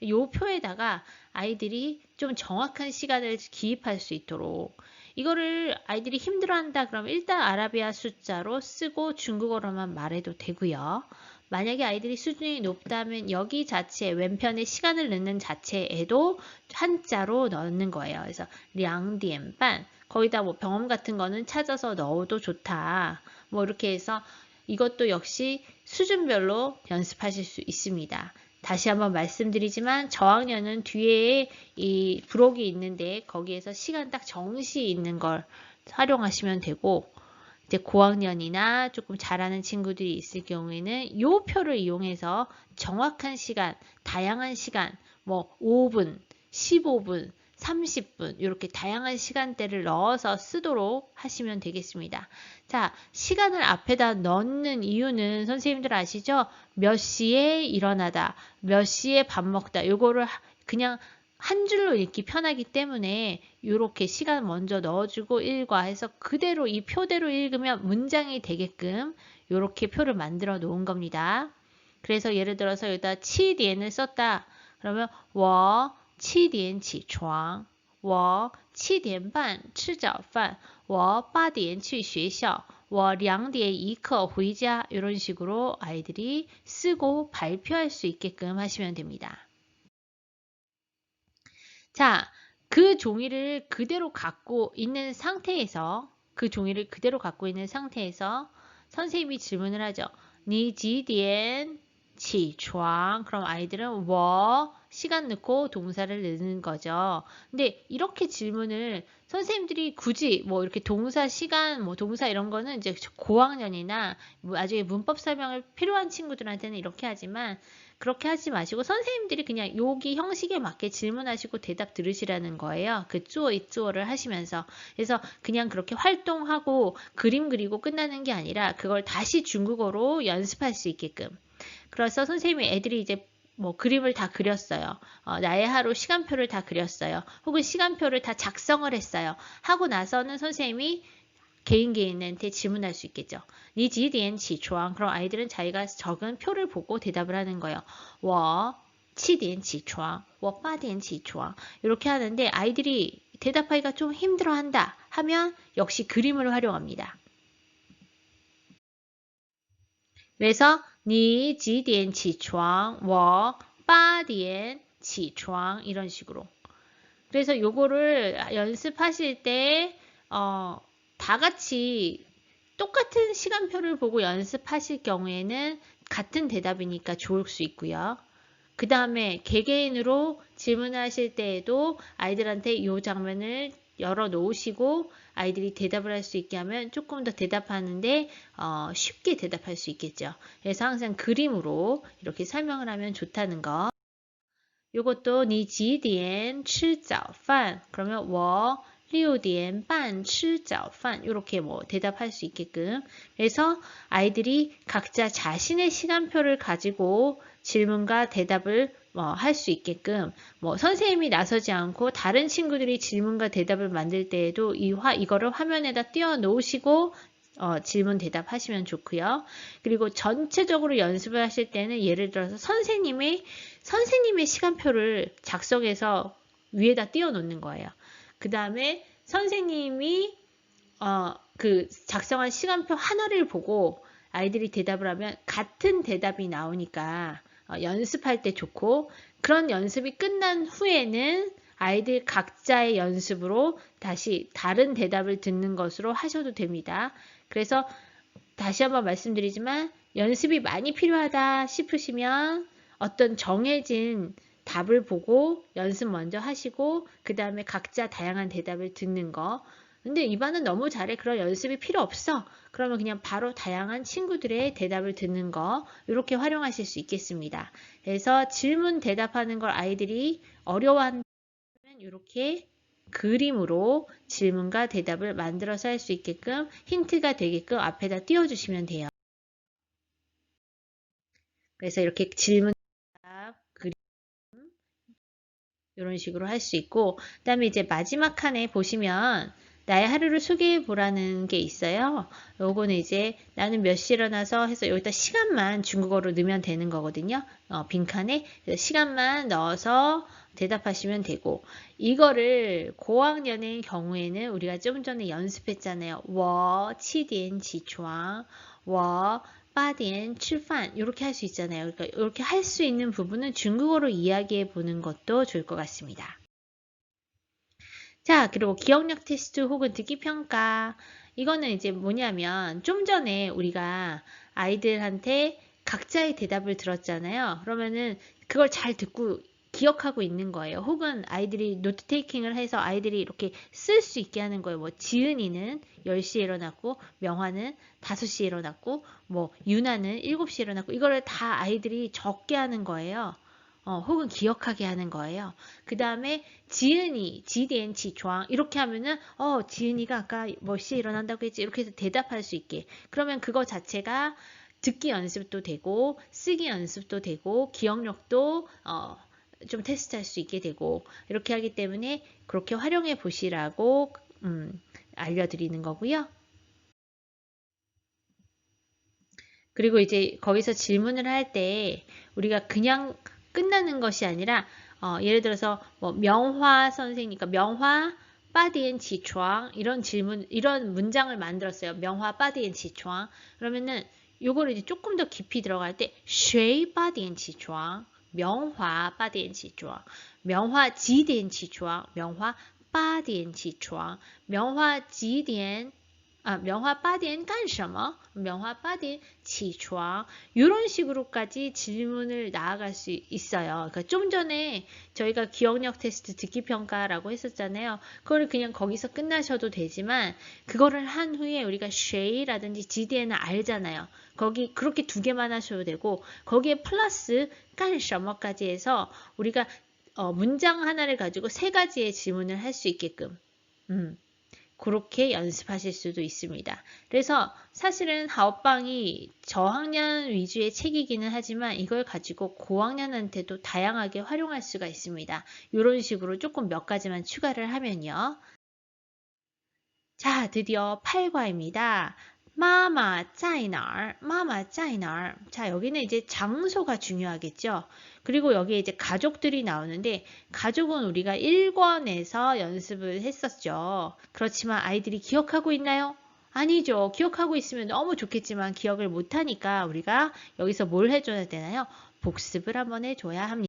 Speaker 1: 요 표에다가 아이들이 좀 정확한 시간을 기입할 수 있도록 이거를 아이들이 힘들어한다 그러면 일단 아라비아 숫자로 쓰고 중국어로만 말해도 되고요. 만약에 아이들이 수준이 높다면 여기 자체에 왼편에 시간을 넣는 자체에도 한자로 넣는 거예요. 그래서 2点半 거기다 뭐 병원 같은 거는 찾아서 넣어도 좋다. 뭐 이렇게 해서 이것도 역시 수준별로 연습하실 수 있습니다. 다시 한번 말씀드리지만 저학년은 뒤에 이 부록이 있는데 거기에서 시간 딱 정시 있는 걸 활용하시면 되고 이제 고학년이나 조금 잘하는 친구들이 있을 경우에는 이 표를 이용해서 정확한 시간, 다양한 시간, 뭐 5분, 15분, 30분 이렇게 다양한 시간대를 넣어서 쓰도록 하시면 되겠습니다. 자, 시간을 앞에다 넣는 이유는 선생님들 아시죠? 몇 시에 일어나다, 몇 시에 밥 먹다. 요거를 그냥 한 줄로 읽기 편하기 때문에 이렇게 시간 먼저 넣어주고 일과해서 그대로 이 표대로 읽으면 문장이 되게끔 이렇게 표를 만들어 놓은 겁니다. 그래서 예를 들어서 여기다 7点을 썼다. 그러면 我 7点起床我7点半吃早饭我8点去学校我2点一刻回家이런 식으로 아이들이 쓰고 발표할 수 있게끔 하시면 됩니다. 자, 그 종이를 그대로 갖고 있는 상태에서 선생님이 질문을 하죠. 你几点起床? 그럼 아이들은 我 시간 넣고 동사를 넣는 거죠. 근데 이렇게 질문을 선생님들이 굳이 뭐 이렇게 동사 시간 뭐 동사 이런 거는 이제 고학년이나 나중에 문법 설명을 필요한 친구들한테는 이렇게 하지만 그렇게 하지 마시고 선생님들이 그냥 여기 형식에 맞게 질문하시고 대답 들으시라는 거예요. 그 쭈어를 하시면서. 그래서 그냥 그렇게 활동하고 그림 그리고 끝나는 게 아니라 그걸 다시 중국어로 연습할 수 있게끔. 그래서 선생님이 애들이 이제 뭐 그림을 다 그렸어요. 나의 하루 시간표를 다 그렸어요. 혹은 시간표를 다 작성을 했어요. 하고 나서는 선생님이 개인한테 질문할 수 있겠죠. 你几点起床? 그럼 아이들은 자기가 적은 표를 보고 대답을 하는 거예요. 我7点起床我8点起床 이렇게 하는데 아이들이 대답하기가 좀 힘들어한다 하면 역시 그림을 활용합니다. 그래서 你几点起床我8点起床 이런 식으로. 그래서 요거를 연습하실 때 다 같이 똑같은 시간표를 보고 연습하실 경우에는 같은 대답이니까 좋을 수 있고요. 그 다음에 개개인으로 질문하실 때에도 아이들한테 이 장면을 열어 놓으시고 아이들이 대답을 할 수 있게 하면 조금 더 대답하는데 쉽게 대답할 수 있겠죠. 그래서 항상 그림으로 이렇게 설명을 하면 좋다는 거. 요것도 你几点吃早饭? 그러면 我6点半吃早饭 이렇게 뭐 대답할 수 있게끔. 그래서 아이들이 각자 자신의 시간표를 가지고 질문과 대답을 할 수 있게끔 선생님이 나서지 않고 다른 친구들이 질문과 대답을 만들 때에도 이거를 화면에다 띄워 놓으시고 질문 대답하시면 좋고요. 그리고 전체적으로 연습을 하실 때는 예를 들어서 선생님의 시간표를 작성해서 위에다 띄워 놓는 거예요. 그 다음에 선생님이 그 작성한 시간표 하나를 보고 아이들이 대답을 하면 같은 대답이 나오니까 연습할 때 좋고 그런 연습이 끝난 후에는 아이들 각자의 연습으로 다시 다른 대답을 듣는 것으로 하셔도 됩니다. 그래서 다시 한번 말씀드리지만 연습이 많이 필요하다 싶으시면 어떤 정해진 답을 보고 연습 먼저 하시고 그 다음에 각자 다양한 대답을 듣는 거. 근데 이반은 너무 잘해. 그런 연습이 필요 없어. 그러면 그냥 바로 다양한 친구들의 대답을 듣는 거 이렇게 활용하실 수 있겠습니다. 그래서 질문 대답하는 걸 아이들이 어려워한다면 이렇게 그림으로 질문과 대답을 만들어서 할 수 있게끔 힌트가 되게끔 앞에다 띄워주시면 돼요. 그래서 이렇게 질문, 대답, 그림 이런 식으로 할 수 있고 그 다음에 이제 마지막 칸에 보시면 나의 하루를 소개해 보라는 게 있어요. 요거는 이제 나는 몇 시에 일어나서 해서 여기다 시간만 중국어로 넣으면 되는 거거든요. 빈칸에 시간만 넣어서 대답하시면 되고 이거를 고학년의 경우에는 우리가 좀 전에 연습했잖아요. 我7点起床我8点吃饭 이렇게 할 수 있잖아요. 그러니까 이렇게 할 수 있는 부분은 중국어로 이야기해 보는 것도 좋을 것 같습니다. 자, 그리고 기억력 테스트 혹은 듣기 평가. 이거는 이제 뭐냐면 좀 전에 우리가 아이들한테 각자의 대답을 들었잖아요. 그러면은 그걸 잘 듣고 기억하고 있는 거예요. 혹은 아이들이 노트 테이킹을 해서 아이들이 이렇게 쓸 수 있게 하는 거예요. 뭐 지은이는 10시에 일어났고 명화는 5시에 일어났고 뭐 유나는 7시에 일어났고 이거를 다 아이들이 적게 하는 거예요. 혹은 기억하게 하는 거예요. 그 다음에 지은이, 지디엔 지床 이렇게 하면은 지은이가 아까 몇 시에 일어난다고 했지? 이렇게 해서 대답할 수 있게. 그러면 그거 자체가 듣기 연습도 되고 쓰기 연습도 되고 기억력도 좀 테스트할 수 있게 되고 이렇게 하기 때문에 그렇게 활용해 보시라고 알려드리는 거고요. 그리고 이제 거기서 질문을 할 때 우리가 그냥 끝나는 것이 아니라 예를 들어서 뭐 명화 선생님, 그러니까 명화 빠디엔 지추앙 이런 질문, 이런 문장을 만들었어요. 명화 빠디엔 지추앙. 그러면은 요거를 이제 조금 더 깊이 들어갈 때 쉐이 빠디엔 지추앙, 명화 빠디엔 지추앙, 명화 지디엔 지추앙, 명화 빠디엔 지추앙, 명화 지디엔 명화 8点 干什么? 명화 8点 起床. 이런 식으로까지 질문을 나아갈 수 있어요. 그러니까 좀 전에 저희가 기억력 테스트 듣기 평가라고 했었잖아요. 그거를 그냥 거기서 끝나셔도 되지만 그거를 한 후에 우리가 쉐이라든지 지디에는 알잖아요. 거기 그렇게 두 개만 하셔도 되고 거기에 플러스 干什么까지 해서 우리가 문장 하나를 가지고 세 가지의 질문을 할 수 있게끔 그렇게 연습하실 수도 있습니다. 그래서 사실은 하오빵이 저학년 위주의 책이기는 하지만 이걸 가지고 고학년한테도 다양하게 활용할 수가 있습니다. 이런 식으로 조금 몇 가지만 추가를 하면요. 자, 드디어 8과입니다. 마마 짜이날, 마마 짜이날. 자, 여기는 이제 장소가 중요하겠죠. 그리고 여기에 이제 가족들이 나오는데 가족은 우리가 1권에서 연습을 했었죠. 그렇지만 아이들이 기억하고 있나요? 아니죠. 기억하고 있으면 너무 좋겠지만 기억을 못하니까 우리가 여기서 뭘 해줘야 되나요? 복습을 한번 해줘야 합니다.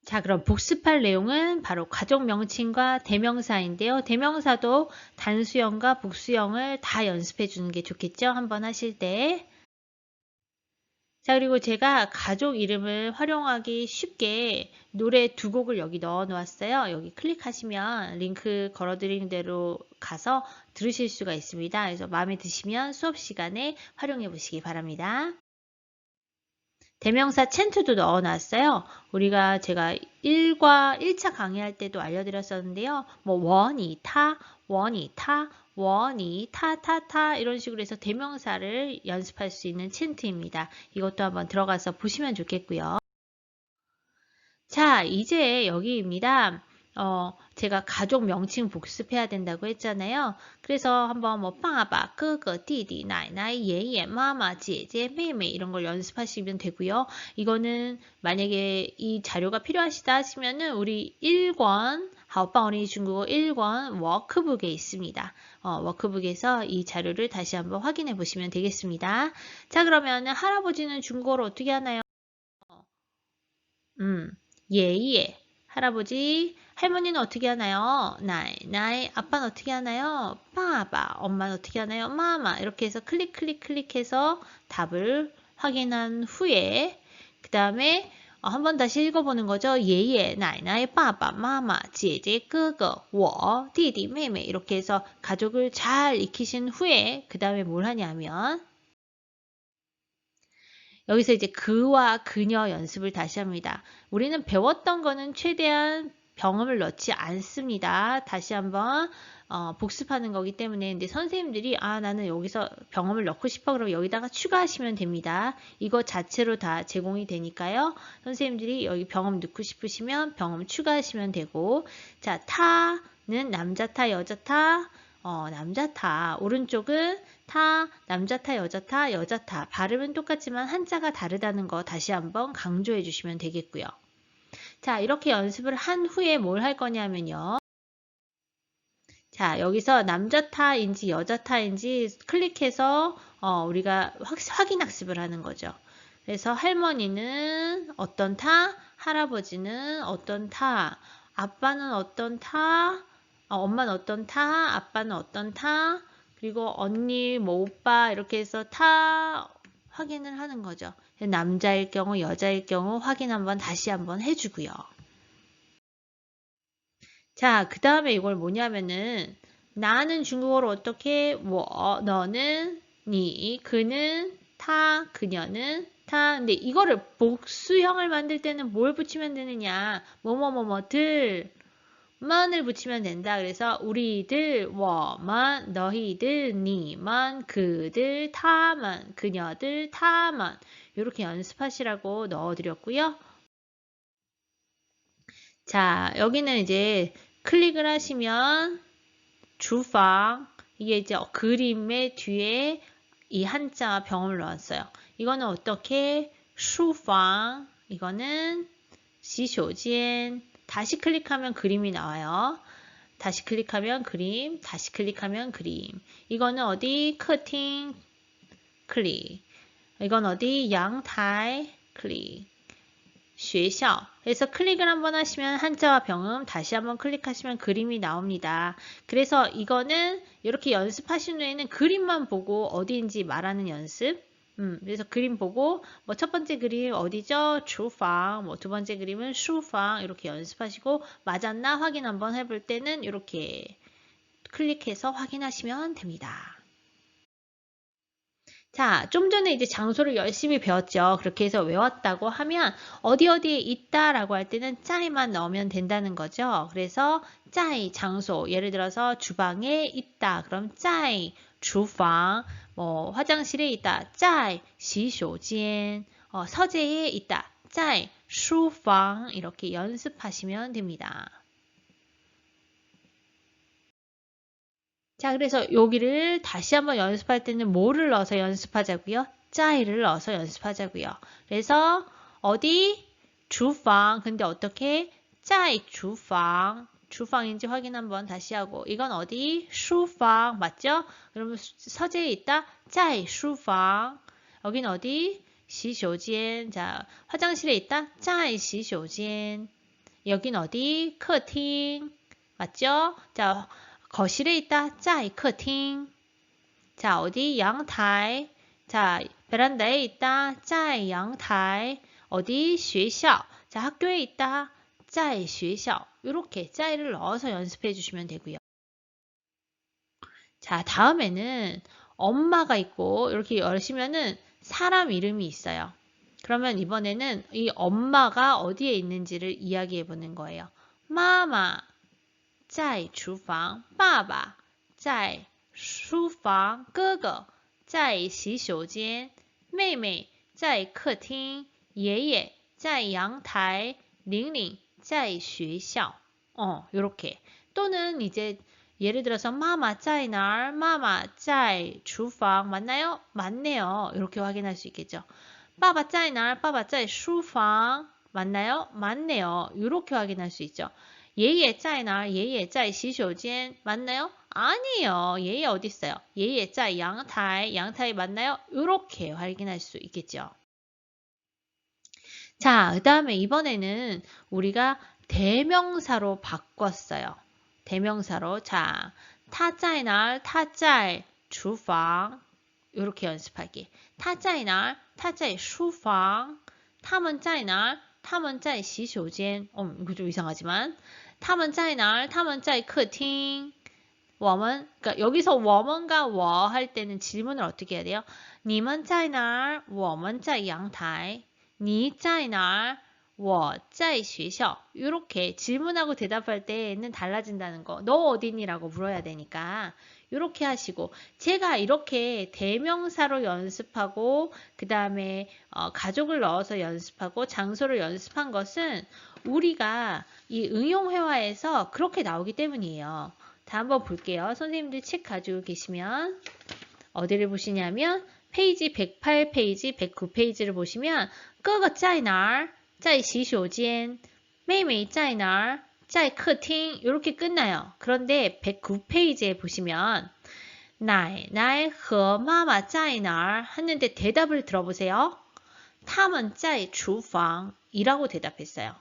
Speaker 1: 자, 그럼 복습할 내용은 바로 가족 명칭과 대명사인데요. 대명사도 단수형과 복수형을 다 연습해 주는 게 좋겠죠? 한번 하실 때. 자, 그리고 제가 가족 이름을 활용하기 쉽게 노래 두 곡을 여기 넣어 놓았어요. 여기 클릭하시면 링크 걸어드린 대로 가서 들으실 수가 있습니다. 그래서 마음에 드시면 수업 시간에 활용해 보시기 바랍니다. 대명사 챈트도 넣어놨어요. 제가 1차 강의할 때도 알려드렸었는데요. 뭐 원이 타, 원이 타, 원이 타 이런 식으로 해서 대명사를 연습할 수 있는 챈트입니다. 이것도 한번 들어가서 보시면 좋겠고요. 자, 이제 여기입니다. 제가 가족 명칭 복습해야 된다고 했잖아요. 그래서 한번 뭐 빠바, 끄거, 디디, 나이나이, 예예, 마마, 제제,妹妹 이런 걸 연습하시면 되고요. 이거는 만약에 이 자료가 필요하시다 하시면은 우리 1권 하오빵 어린이 중국어 1권 워크북에 있습니다. 워크북에서 이 자료를 다시 한번 확인해 보시면 되겠습니다. 자, 그러면 할아버지는 중국어로 어떻게 하나요? 예예. 할아버지, 할머니는 어떻게 하나요? 나이, 아빠는 어떻게 하나요? 빠바, 엄마는 어떻게 하나요? 마마. 이렇게 해서 클릭해서 답을 확인한 후에 그 다음에 한 번 다시 읽어보는 거죠. 예예, 나이, 빠바, 마마, 제제, 끄거, 워, 디디,妹妹 이렇게 해서 가족을 잘 익히신 후에 그 다음에 뭘 하냐면 여기서 이제 그와 그녀 연습을 다시 합니다. 우리는 배웠던 거는 최대한 병음을 넣지 않습니다. 다시 한번 복습하는 거기 때문에 근데 선생님들이 나는 여기서 병음을 넣고 싶어 그러면 여기다가 추가하시면 됩니다. 이거 자체로 다 제공이 되니까요. 선생님들이 여기 병음 넣고 싶으시면 병음 추가하시면 되고 자 타는 남자 타 여자 타 남자 타 오른쪽은 타, 남자 타, 여자 타, 여자 타. 발음은 똑같지만 한자가 다르다는 거 다시 한번 강조해 주시면 되겠고요. 자, 이렇게 연습을 한 후에 뭘 할 거냐면요. 자, 여기서 남자 타인지 여자 타인지 클릭해서 우리가 확인 학습을 하는 거죠. 그래서 할머니는 어떤 타, 할아버지는 어떤 타, 아빠는 어떤 타, 엄마는 어떤 타, 아빠는 어떤 타, 그리고 언니, 뭐 오빠 이렇게 해서 타 확인을 하는 거죠. 남자일 경우, 여자일 경우 확인 한번 다시 한번 해주고요. 자, 그 다음에 이걸 뭐냐면은 나는 중국어로 어떻게, 너는, 니, 그는, 타, 그녀는 타. 근데 이거를 복수형을 만들 때는 뭘 붙이면 되느냐? 뭐뭐뭐뭐들 만을 붙이면 된다. 그래서 우리들, 我们, 너희들, 你们, 그들, 他们, 그녀들, 他们 이렇게 연습하시라고 넣어드렸고요. 자, 여기는 이제 클릭을 하시면 주방 이게 이제 그림의 뒤에 이 한자 병을 넣었어요. 이거는 어떻게? 슈방 이거는 시쇼지엔 다시 클릭하면 그림이 나와요. 다시 클릭하면 그림, 다시 클릭하면 그림. 이거는 어디? 커팅 클릭. 이건 어디? 양타이 클릭. 学校. 그래서 클릭을 한번 하시면 한자와 병음, 다시 한번 클릭하시면 그림이 나옵니다. 그래서 이거는 이렇게 연습하신 후에는 그림만 보고 어디인지 말하는 연습. 그래서 그림 보고 뭐 첫 번째 그림 어디죠? 주방. 뭐 두 번째 그림은 슈방. 이렇게 연습하시고 맞았나 확인 한번 해볼 때는 이렇게 클릭해서 확인하시면 됩니다. 자, 좀 전에 이제 장소를 열심히 배웠죠. 그렇게 해서 외웠다고 하면 어디 어디에 있다라고 할 때는 짜이만 넣으면 된다는 거죠. 그래서 짜이 장소, 예를 들어서 주방에 있다. 그럼 짜이 주방, 뭐 화장실에 있다. 짜이洗手间, 서재에 있다. 짜이 슈방 이렇게 연습하시면 됩니다. 자, 그래서 여기를 다시 한번 연습할 때는 뭐를 넣어서 연습하자고요? 짜이를 넣어서 연습하자고요. 그래서 어디? 주방. 근데 어떻게? 짜이 주방. 주방인지 확인 한번 다시 하고 이건 어디? 슈방. 맞죠? 그러면 서재에 있다? 짜이 슈방. 여긴 어디? 시쇼间. 자, 화장실에 있다? 짜이 시쇼间. 여긴 어디? 커팅. 맞죠? 자, 거실에 있다. 在客厅. 자, 어디?阳台. 자, 베란다에 있다. 在阳台. 어디? 学校. 자, 학교에 있다. 在学校. 이렇게 在를 넣어서 연습해 주시면 되고요. 자, 다음에는 엄마가 있고 이렇게 열시면은 사람 이름이 있어요. 그러면 이번에는 이 엄마가 어디에 있는지를 이야기해 보는 거예요. 마마 在厨房，爸爸在书房，哥哥在洗手间，妹妹在客厅，爷爷在阳台，玲玲在学校. 요렇게. 또는 이제 예를 들어서 마마 在哪儿? 마마 在厨房. 맞나요? 맞네요. 이렇게 확인할 수 있겠죠. 爸爸在哪儿? 爸爸在书房. 맞나요? 맞네요. 이렇게 확인할 수 있죠. 예예 在哪儿? 예예 在洗手间. 맞나요? 아니에요. 예예 어디 있어요? 예예 在阳台.阳台 맞나요? 이렇게 확인할 수 있겠죠. 자, 그 다음에 이번에는 우리가 대명사로 바꿨어요. 대명사로. 자, 他在哪儿?他在厨房. 이렇게 연습하기. 他在哪儿?他在书房. 他们在哪儿?他们在洗手间. 이거 좀 이상하지만. 他们在哪儿?他们在客厅. 我们, 그러니까 여기서 我们과 我 할 때는 질문을 어떻게 해야 돼요? 你们在哪儿?我们在阳台. 你在哪儿?我在学校. 이렇게 질문하고 대답할 때는 달라진다는 거. 너 어디니라고 물어야 되니까. 이렇게 하시고 제가 이렇게 대명사로 연습하고 그 다음에 가족을 넣어서 연습하고 장소를 연습한 것은 우리가 이 응용회화에서 그렇게 나오기 때문이에요. 다 한번 볼게요. 선생님들 책 가지고 계시면 어디를 보시냐면 페이지 108페이지, 109페이지를 보시면 哥哥在哪儿?在洗手间,妹妹在哪儿?在客厅 이렇게 끝나요. 그런데 109페이지에 보시면 奶奶和妈妈在哪儿 하는데 대답을 들어보세요. 他们在厨房 이라고 대답했어요.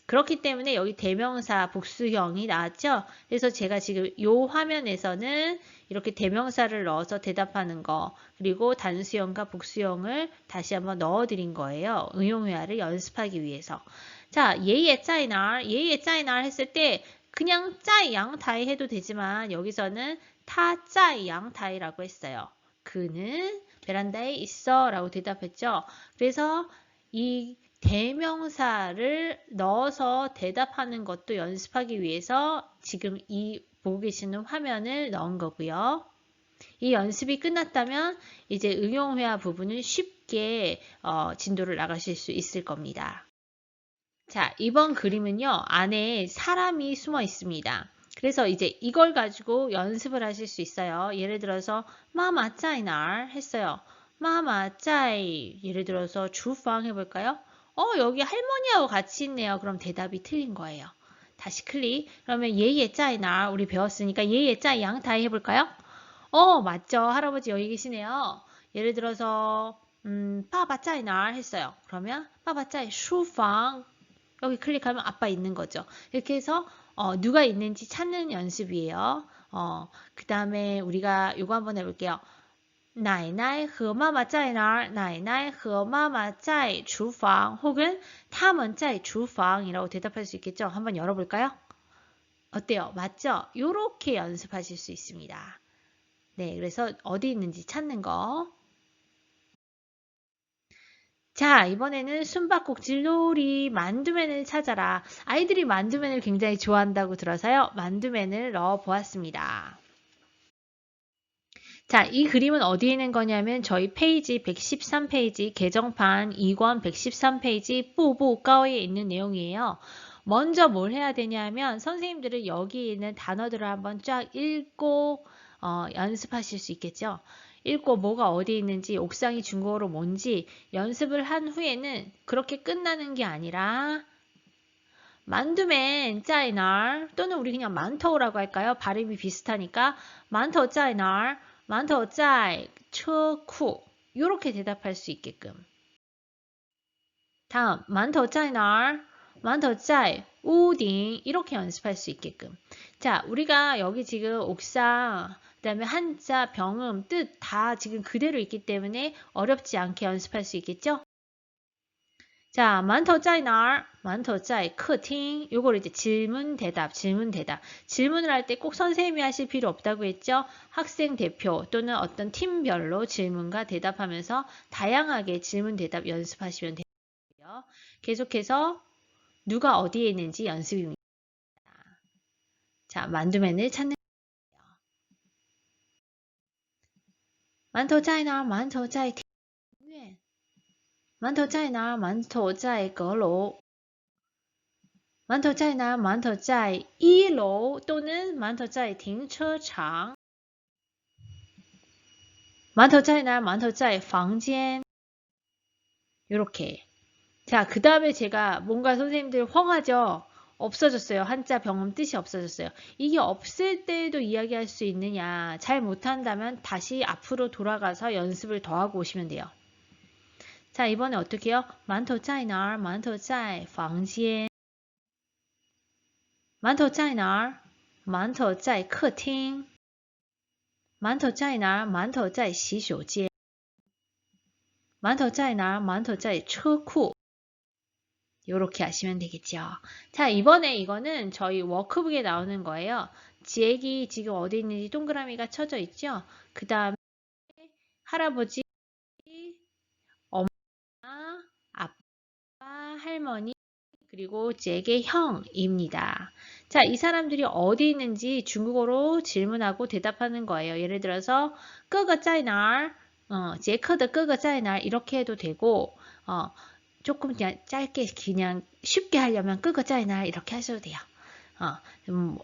Speaker 1: 그렇기 때문에 여기 대명사 복수형이 나왔죠. 그래서 제가 지금 이 화면에서는 이렇게 대명사를 넣어서 대답하는 거 그리고 단수형과 복수형을 다시 한번 넣어드린 거예요. 응용회화를 연습하기 위해서. 자, 예예 짜이날, 예예 짜이날 했을 때 그냥 짜이 양타이 해도 되지만 여기서는 타 짜이 양타이라고 했어요. 그는 베란다에 있어 라고 대답했죠. 그래서 이 대명사를 넣어서 대답하는 것도 연습하기 위해서 지금 이 보고 계시는 화면을 넣은 거고요. 이 연습이 끝났다면 이제 응용회화 부분은 쉽게 진도를 나가실 수 있을 겁니다. 자, 이번 그림은요, 안에 사람이 숨어 있습니다. 그래서 이제 이걸 가지고 연습을 하실 수 있어요. 예를 들어서 마마 짜이날 했어요. 마마 짜이 예를 들어서 주방 해볼까요? 여기 할머니하고 같이 있네요. 그럼 대답이 틀린 거예요. 다시 클릭. 그러면 예예 짜이날 우리 배웠으니까 예예 짜이 양타이 해볼까요? 맞죠. 할아버지 여기 계시네요. 예를 들어서 빠바 짜이날 했어요. 그러면 빠바 짜이 슈방 여기 클릭하면 아빠 있는 거죠. 이렇게 해서 누가 있는지 찾는 연습이에요. 그 다음에 우리가 이거 한번 해볼게요. 奶奶和妈妈在哪儿?奶奶和妈妈在厨房 혹은 他们在厨房이라고 대답할 수 있겠죠. 한번 열어볼까요? 어때요? 맞죠? 이렇게 연습하실 수 있습니다. 네, 그래서 어디 있는지 찾는 거. 자, 이번에는 숨바꼭질 놀이 만두맨을 찾아라. 아이들이 만두맨을 굉장히 좋아한다고 들어서요. 만두맨을 넣어 보았습니다. 자, 이 그림은 어디에 있는 거냐면 저희 페이지 113페이지 개정판 2권 113페이지 뿌뿌가오에 있는 내용이에요. 먼저 뭘 해야 되냐면 선생님들은 여기 있는 단어들을 한번 쫙 읽고 연습하실 수 있겠죠. 읽고 뭐가 어디 있는지 옥상이 중국어로 뭔지 연습을 한 후에는 그렇게 끝나는 게 아니라 만두맨 짜이날 또는 우리 그냥 만터우라고 할까요? 발음이 비슷하니까 만터 짜이날 만터 짜이 처쿠 이렇게 대답할 수 있게끔. 다음 만터 짜이날 만터 짜이 우딩 이렇게 연습할 수 있게끔. 자, 우리가 여기 지금 옥상 그 다음에 한자, 병음, 뜻 다 지금 그대로 있기 때문에 어렵지 않게 연습할 수 있겠죠? 자, 만터 짜이 날, 만터 짜이客厅 요걸 이제 질문 대답, 질문 대답. 질문을 할 때 꼭 선생님이 하실 필요 없다고 했죠? 학생 대표 또는 어떤 팀별로 질문과 대답하면서 다양하게 질문 대답 연습하시면 되고요. 계속해서 누가 어디에 있는지 연습입니다. 자, 만두맨을 찾는 거예요. 만터 짜이 날, 만터 짜이 馒头在哪？馒头在阁楼。馒头在哪？馒头在一楼또는馒头在停车场。馒头在哪？馒头在房间。 이렇게. 자, 그 다음에 제가 뭔가 선생님들慌하죠? 없어졌어요. 한자 병음 뜻이 없어졌어요. 이게 없을 때에도 이야기할 수 있느냐. 잘 못한다면 다시 앞으로 돌아가서 연습을 더 하고 오시면 돼요. 자, 이번에 어떻게 해요? 馒头在哪儿?馒头在房间。馒头在哪儿?馒头在客厅。馒头在哪儿?馒头在洗手间。馒头在哪儿?馒头在车库。 이렇게 하시면 되겠죠. 자, 이번에 이거는 저희 워크북에 나오는 거예요. 지액이 지금 어디 있는지 동그라미가 쳐져 있죠. 그 다음에 할아버지, 엄마, 아빠, 할머니, 그리고 잭의 형입니다. 자, 이 사람들이 어디 있는지 중국어로 질문하고 대답하는 거예요. 예를 들어서 哥哥在哪儿? 제커의 哥哥在哪儿? 이렇게 해도 되고 조금 그냥 짧게 그냥 쉽게 하려면 哥哥在哪儿? 이렇게 하셔도 돼요.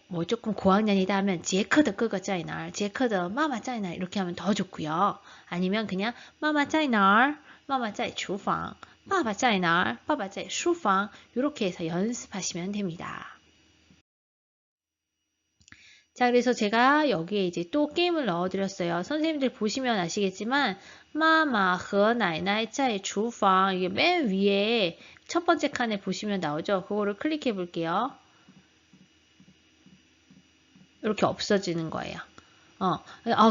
Speaker 1: 뭐 조금 고학년이다 하면 제커의 哥哥在哪儿? 제커의 妈妈在哪儿? 이렇게 하면 더 좋고요. 아니면 그냥 妈妈在哪儿? 妈妈在厨房. 爸爸在哪儿?爸爸在书房. 이렇게 해서 연습하시면 됩니다. 자, 그래서 제가 여기에 이제 또 게임을 넣어드렸어요. 선생님들 보시면 아시겠지만 마마,和 나이나이, 在 厨房 이게 맨 위에 첫 번째 칸에 보시면 나오죠. 그거를 클릭해 볼게요. 이렇게 없어지는 거예요.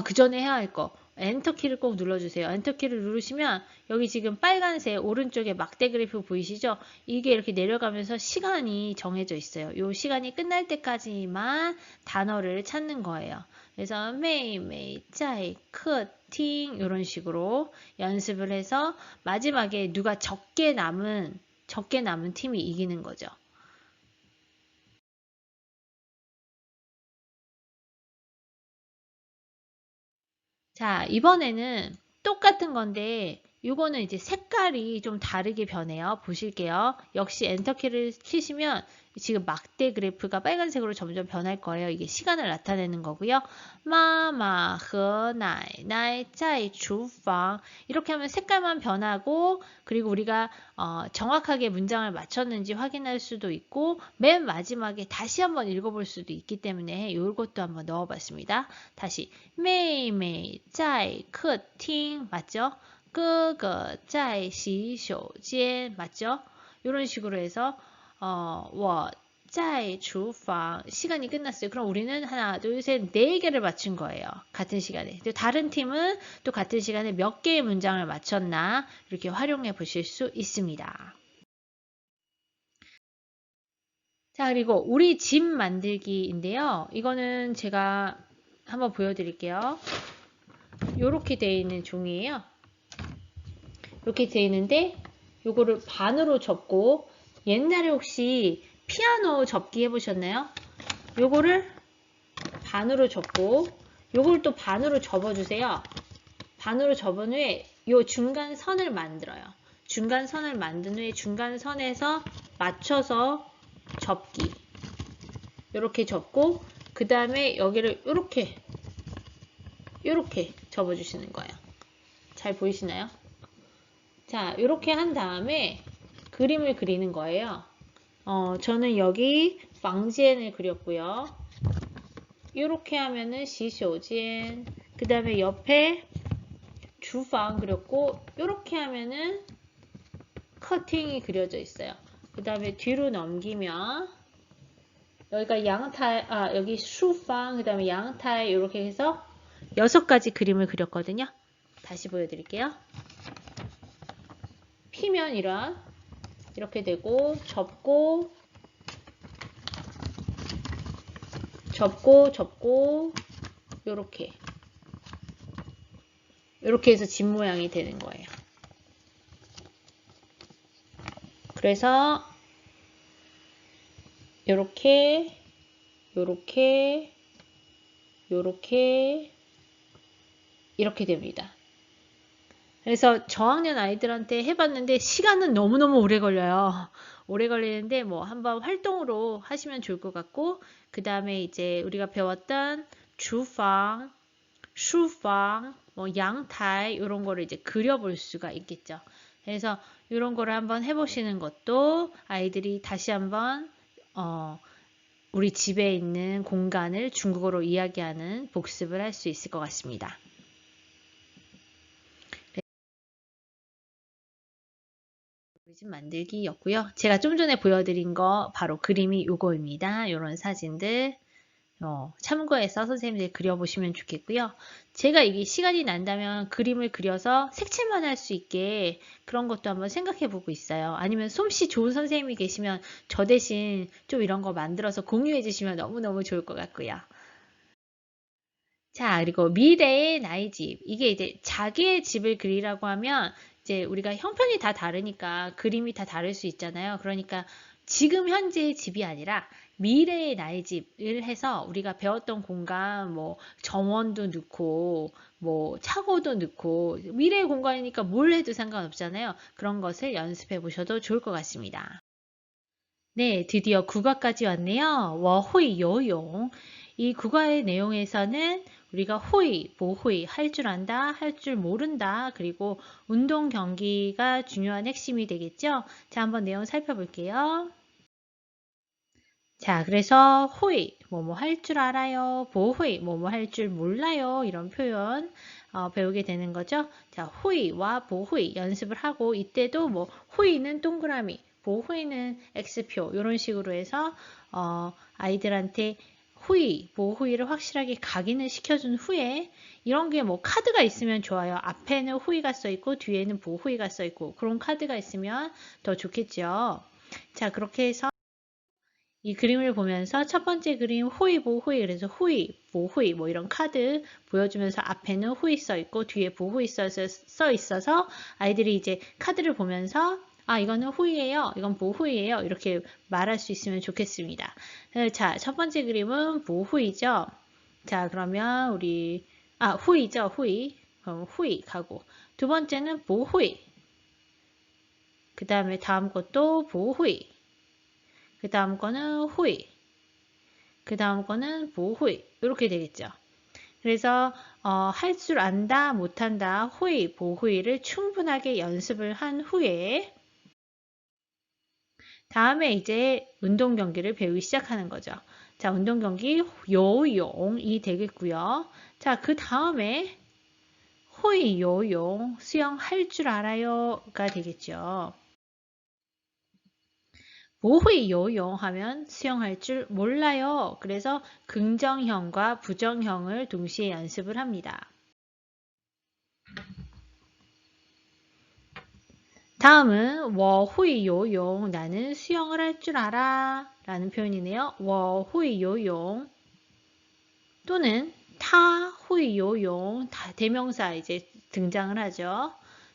Speaker 1: 그 전에 해야 할 거. 엔터키를 꼭 눌러주세요. 엔터키를 누르시면 여기 지금 빨간색 오른쪽에 막대 그래프 보이시죠? 이게 이렇게 내려가면서 시간이 정해져 있어요. 이 시간이 끝날 때까지만 단어를 찾는 거예요. 그래서 매일매일 짜이 커팅 이런 식으로 연습을 해서 마지막에 누가 적게 남은 팀이 이기는 거죠. 자, 이번에는 똑같은 건데 이거는 이제 색깔이 좀 다르게 변해요. 보실게요. 역시 엔터키를 키시면 지금 막대 그래프가 빨간색으로 점점 변할 거예요. 이게 시간을 나타내는 거고요. 마마, 허, 나이, 나이, 짜이, 주방 이렇게 하면 색깔만 변하고 그리고 우리가 정확하게 문장을 맞췄는지 확인할 수도 있고 맨 마지막에 다시 한번 읽어볼 수도 있기 때문에 이것도 한번 넣어봤습니다. 다시 매일매일 在客厅 맞죠? 哥哥在洗手间 맞죠? 이런 식으로 해서 我在厨房 시간이 끝났어요. 그럼 우리는 하나, 둘, 셋, 네 개를 맞춘 거예요. 같은 시간에. 다른 팀은 또 같은 시간에 몇 개의 문장을 맞췄나 이렇게 활용해 보실 수 있습니다. 자, 그리고 우리 집 만들기인데요. 이거는 제가 한번 보여드릴게요. 이렇게 되어 있는 종이에요. 이렇게 되어 있는데 요거를 반으로 접고 옛날에 혹시 피아노 접기 해보셨나요? 요거를 반으로 접고 요걸 또 반으로 접어주세요. 반으로 접은 후에 요 중간 선을 만들어요. 중간 선을 만든 후에 중간 선에서 맞춰서 접기 이렇게 접고 그 다음에 여기를 이렇게 접어주시는 거예요. 잘 보이시나요? 자, 이렇게 한 다음에 그림을 그리는 거예요. 저는 여기 방지엔을 그렸고요. 이렇게 하면은 시쇼지엔, 그 다음에 옆에 주방 그렸고, 이렇게 하면은 커팅이 그려져 있어요. 그 다음에 뒤로 넘기면 여기가 양탈, 여기 슈방, 그 다음에 양탈 이렇게 해서 6가지 그림을 그렸거든요. 다시 보여드릴게요. 피면 이렇게 되고 접고 요렇게 해서 집 모양이 되는 거예요. 그래서 요렇게 이렇게 됩니다. 그래서 저학년 아이들한테 해봤는데 시간은 너무너무 오래 걸려요. 오래 걸리는데 뭐 한번 활동으로 하시면 좋을 것 같고 그 다음에 이제 우리가 배웠던 주방, 슈방, 뭐 양탈 이런 거를 이제 그려볼 수가 있겠죠. 그래서 이런 거를 한번 해보시는 것도 아이들이 다시 한번 우리 집에 있는 공간을 중국어로 이야기하는 복습을 할 수 있을 것 같습니다. 집 만들기였고요. 제가 좀 전에 보여드린 거 바로 그림이 요거입니다. 요런 사진들 참고해서 선생님들 그려보시면 좋겠고요. 제가 이게 시간이 난다면 그림을 그려서 색칠만 할 수 있게 그런 것도 한번 생각해 보고 있어요. 아니면 솜씨 좋은 선생님이 계시면 저 대신 좀 이런 거 만들어서 공유해 주시면 너무너무 좋을 것 같고요. 자, 그리고 미래의 나의 집. 이게 이제 자기의 집을 그리라고 하면 이제 우리가 형편이 다 다르니까 그림이 다 다를 수 있잖아요. 그러니까 지금 현재의 집이 아니라 미래의 나의 집을 해서 우리가 배웠던 공간 뭐 정원도 넣고 뭐 차고도 넣고 미래의 공간이니까 뭘 해도 상관없잖아요. 그런 것을 연습해 보셔도 좋을 것 같습니다. 네, 드디어 국어까지 왔네요. 我会游泳. 이 국어의 내용에서는 우리가 호의, 보호의, 할 줄 안다, 할 줄 모른다, 그리고 운동 경기가 중요한 핵심이 되겠죠? 자, 한번 내용 살펴볼게요. 자, 그래서 호의, 뭐뭐 할 줄 알아요. 보호의, 뭐뭐 할 줄 몰라요. 이런 표현 배우게 되는 거죠. 자, 호의와 보호의 연습을 하고 이때도 뭐 호의는 동그라미, 보호의는 X표 이런 식으로 해서 아이들한테 호의, 보호의를 확실하게 각인을 시켜준 후에 이런 게 뭐 카드가 있으면 좋아요. 앞에는 호의가 써 있고 뒤에는 보호의가 써 있고 그런 카드가 있으면 더 좋겠죠. 자, 그렇게 해서 이 그림을 보면서 첫 번째 그림 호이 보호이 그래서 호이 보호이 뭐 이런 카드 보여주면서 앞에는 호이 써 있고 뒤에 보호이 써 있어서 아이들이 이제 카드를 보면서 아 이거는 호이예요 이건 보호이예요 이렇게 말할 수 있으면 좋겠습니다. 자, 첫 번째 그림은 보호이죠. 자, 그러면 우리 후이죠 후이 그럼 후이 가고 두 번째는 보호이 그 다음에 다음 것도 보호이 그 다음 거는 후이 그 다음 거는 보후이 이렇게 되겠죠. 그래서 할 줄 안다 못한다 후이 보후이를 충분하게 연습을 한 후에 다음에 이제 운동 경기를 배우기 시작하는 거죠. 자, 운동 경기 요용이 되겠고요. 자, 그 다음에 호이 요용 수영할 줄 알아요가 되겠죠. 모의 요용 하면 수영할 줄 몰라요. 그래서 긍정형과 부정형을 동시에 연습을 합니다. 다음은 我会游泳 나는 수영을 할 줄 알아 라는 표현이네요. 我会游泳 또는 他会游泳 대명사 이제 등장을 하죠.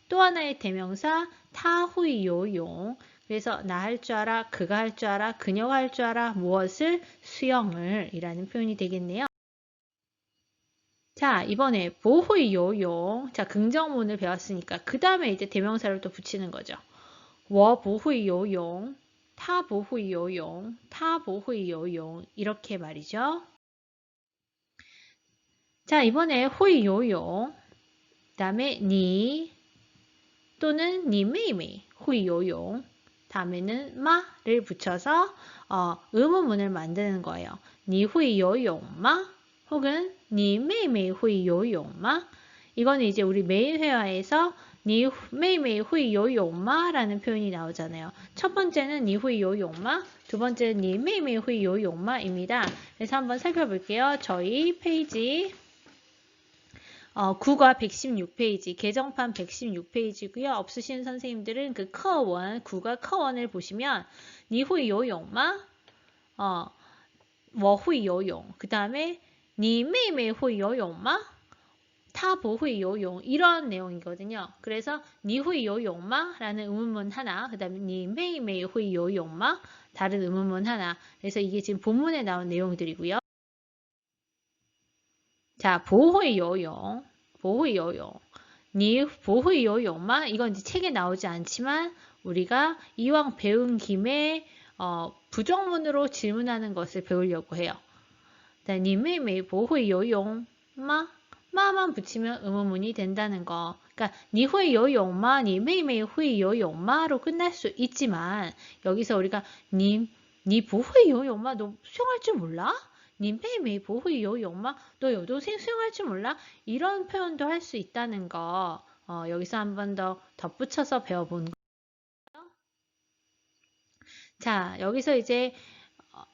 Speaker 1: 또 하나의 대명사 他会游泳 그래서 나 할 줄 알아, 그가 할 줄 알아, 그녀가 할 줄 알아 무엇을 수영을 이라는 표현이 되겠네요. 자, 이번에 보후이요용 자, 긍정문을 배웠으니까 그 다음에 이제 대명사를 또 붙이는 거죠. 我不会游泳 他不会游泳 他不会游泳 이렇게 말이죠. 자, 이번에 호이요용 그 다음에 니 또는 니 메이메이 호이요용 다음에는 마를 붙여서 의문문을 만드는 거예요. 니 호이요용 마 혹은 니 메이메이 호이요용 마 이거는 이제 우리 메인 회화에서 니 메이메이 호이요용 마라는 표현이 나오잖아요. 첫 번째는 니 호이요용 마 두 번째는 니 메이메이 호이요용 마입니다. 그래서 한번 살펴볼게요. 저희 페이지 국어 116페이지, 개정판 116페이지고요. 없으신 선생님들은 그 커원, 국어 커원을 보시면 니会游泳吗? 我会游泳. 그 다음에 니妹妹会游泳吗?她不会游泳. 이런 내용이거든요. 그래서 니会游泳吗? 라는 의문문 하나, 그 다음에 니妹妹会游泳吗? 다른 의문문 하나. 그래서 이게 지금 본문에 나온 내용들이고요. 자, 不会游泳, 不会游泳. 니 不会游泳吗? 이건 이제 책에 나오지 않지만 우리가 이왕 배운 김에 부정문으로 질문하는 것을 배우려고 해요. 니 妹妹不会游泳吗? 마만 붙이면 의문문이 된다는 거. 그러니까 니 会游泳吗? 니 妹妹会游泳吗?로 끝날 수 있지만 여기서 우리가 니 不会游泳吗? 너 수영할 줄 몰라? 니 妹妹不会游泳吗? 너 여동생 수영할 줄 몰라? 이런 표현도 할 수 있다는 거 여기서 한 번 더 덧붙여서 배워본 거예요. 자, 여기서 이제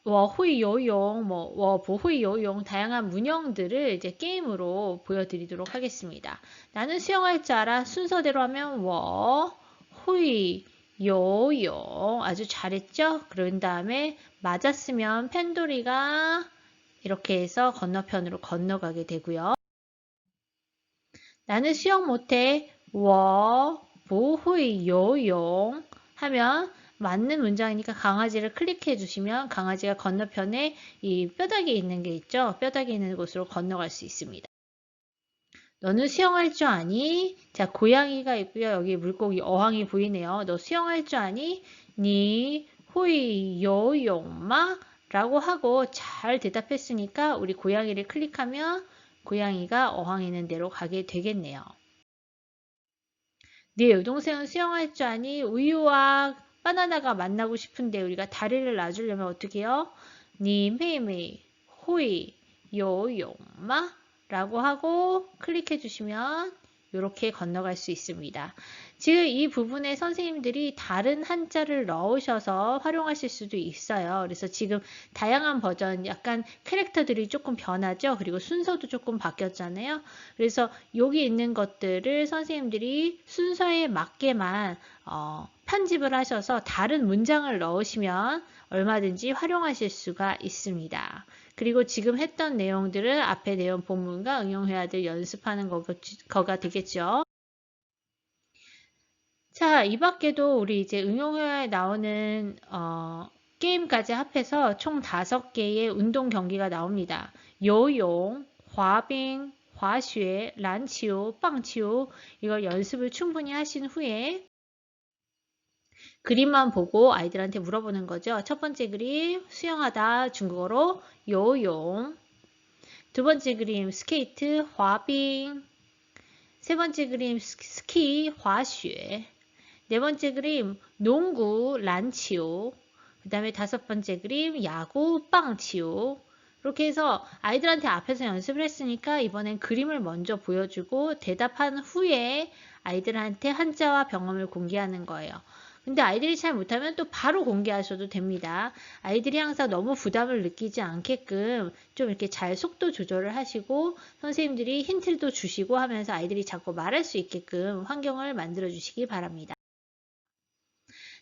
Speaker 1: 我会游泳, 뭐, 我不会游泳 다양한 문형들을 이제 게임으로 보여드리도록 하겠습니다. 나는 수영할 줄 알아. 순서대로 하면 我会游泳 아주 잘했죠? 그런 다음에 맞았으면 펜돌이가 이렇게 해서 건너편으로 건너가게 되고요. 나는 수영 못해. 我不会游泳 하면 맞는 문장이니까 강아지를 클릭해 주시면 강아지가 건너편에 이 뼈다귀 있는 게 있죠. 뼈다귀 있는 곳으로 건너갈 수 있습니다. 너는 수영할 줄 아니? 자, 고양이가 있고요. 여기 물고기 어항이 보이네요. 너 수영할 줄 아니? 니 hui 요용마? 라고 하고 잘 대답했으니까 우리 고양이를 클릭하면 고양이가 어항 있는 데로 가게 되겠네요. 네 여동생은 수영할 줄 아니? 우유와 바나나가 만나고 싶은데 우리가 다리를 놔주려면 어떻게 해요? 니 메이메이 호이 요용마? 라고 하고 클릭해 주시면 이렇게 건너갈 수 있습니다. 지금 이 부분에 선생님들이 다른 한자를 넣으셔서 활용하실 수도 있어요. 그래서 지금 다양한 버전, 약간 캐릭터들이 조금 변하죠. 그리고 순서도 조금 바뀌었잖아요. 그래서 여기 있는 것들을 선생님들이 순서에 맞게만 편집을 하셔서 다른 문장을 넣으시면 얼마든지 활용하실 수가 있습니다. 그리고 지금 했던 내용들을 앞에 내용 본문과 응용회화들 연습하는 거가 되겠죠. 자, 이 밖에도 우리 이제 응용회화에 나오는 게임까지 합해서 총 5개의 운동 경기가 나옵니다. 요용,滑冰, 滑雪, 란치오, 빵치오 이걸 연습을 충분히 하신 후에 그림만 보고 아이들한테 물어보는 거죠. 첫 번째 그림 수영하다 중국어로 요용, 두 번째 그림 스케이트 滑冰, 세 번째 그림 스키 滑雪, 네 번째 그림 농구 란치오, 그 다음에 다섯 번째 그림 야구 빵치오. 이렇게 해서 아이들한테 앞에서 연습을 했으니까 이번엔 그림을 먼저 보여주고 대답한 후에 아이들한테 한자와 병음을 공개하는 거예요. 근데 아이들이 잘 못하면 또 바로 공개하셔도 됩니다. 아이들이 항상 너무 부담을 느끼지 않게끔 좀 이렇게 잘 속도 조절을 하시고 선생님들이 힌트도 주시고 하면서 아이들이 자꾸 말할 수 있게끔 환경을 만들어 주시기 바랍니다.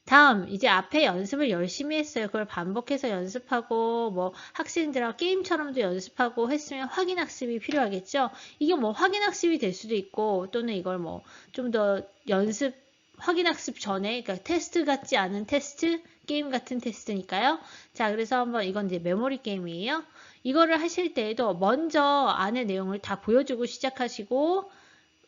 Speaker 1: 다음 이제 앞에 연습을 열심히 했어요. 그걸 반복해서 연습하고 뭐 학생들하고 게임처럼도 연습하고 했으면 확인학습이 필요하겠죠. 이게 뭐 확인학습이 될 수도 있고 또는 이걸 뭐 좀 더 연습 확인학습 전에 그러니까 테스트 같지 않은 테스트 게임 같은 테스트니까요. 자, 그래서 한번 이건 이제 메모리 게임이에요. 이거를 하실 때에도 먼저 안의 내용을 다 보여주고 시작하시고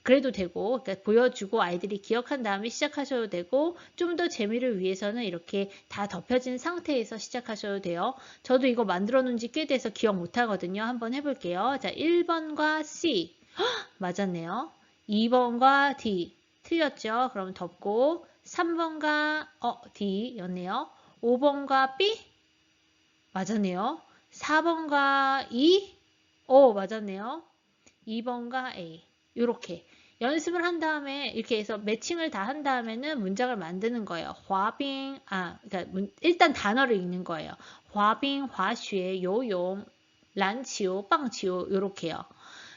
Speaker 1: 그래도 되고, 그러니까 보여주고 아이들이 기억한 다음에 시작하셔도 되고, 좀 더 재미를 위해서는 이렇게 다 덮여진 상태에서 시작하셔도 돼요. 저도 이거 만들어 놓은 지 꽤 돼서 기억 못 하거든요. 한번 해볼게요. 자, 1번과 C. 맞았네요. 2번과 D. 틀렸죠? 그럼 덮고, 3번과 D 였네요. 5번과 B. 맞았네요. 4번과 E. 오, 맞았네요. 2번과 A. 이렇게 연습을 한 다음에 이렇게 해서 매칭을 다 한 다음에는 문장을 만드는 거예요. 화빙, 그러니까 일단 단어를 읽는 거예요. 화빙, 화쉐, 요용, 란치오, 빵치오 이렇게요.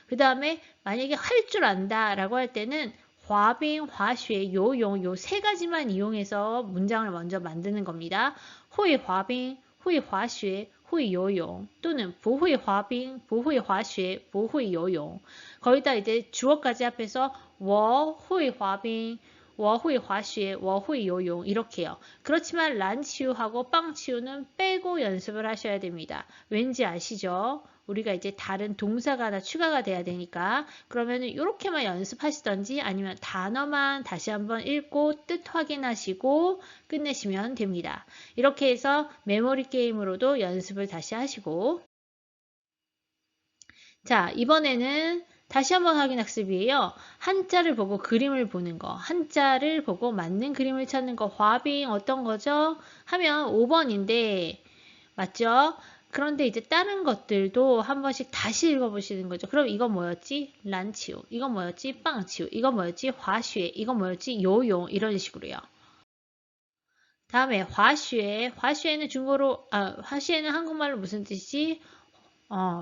Speaker 1: 그 다음에 만약에 할 줄 안다라고 할 때는 화빙, 화쉐, 요용 요 세 가지만 이용해서 문장을 먼저 만드는 겁니다. 호이 화빙, 호이 화쉐, 호이 요용 또는 不会 화빙, 不会 화쉐, 不会 요용 거기다 이제 주어까지 합해서 我会 화빙, 我会 화쉐, 我会 요용 이렇게요. 그렇지만 란치우하고 빵치우는 빼고 연습을 하셔야 됩니다. 왠지 아시죠? 우리가 이제 다른 동사가 하나 추가가 돼야 되니까 그러면 이렇게만 연습하시던지 아니면 단어만 다시 한번 읽고 뜻 확인하시고 끝내시면 됩니다. 이렇게 해서 메모리 게임으로도 연습을 다시 하시고 자, 이번에는 다시 한번 확인 학습이에요. 한자를 보고 그림을 보는 거, 한자를 보고 맞는 그림을 찾는 거, 화빙 어떤 거죠? 하면 5번인데 맞죠? 그런데 이제 다른 것들도 한 번씩 다시 읽어보시는 거죠. 그럼 이건 뭐였지? 란치오. 이건 뭐였지? 빵치오. 이건 뭐였지? 화쉐. 이건 뭐였지? 요용. 이런 식으로요. 다음에 화쉐. 화쉐는 중국어로, 화쉐는 한국말로 무슨 뜻이지?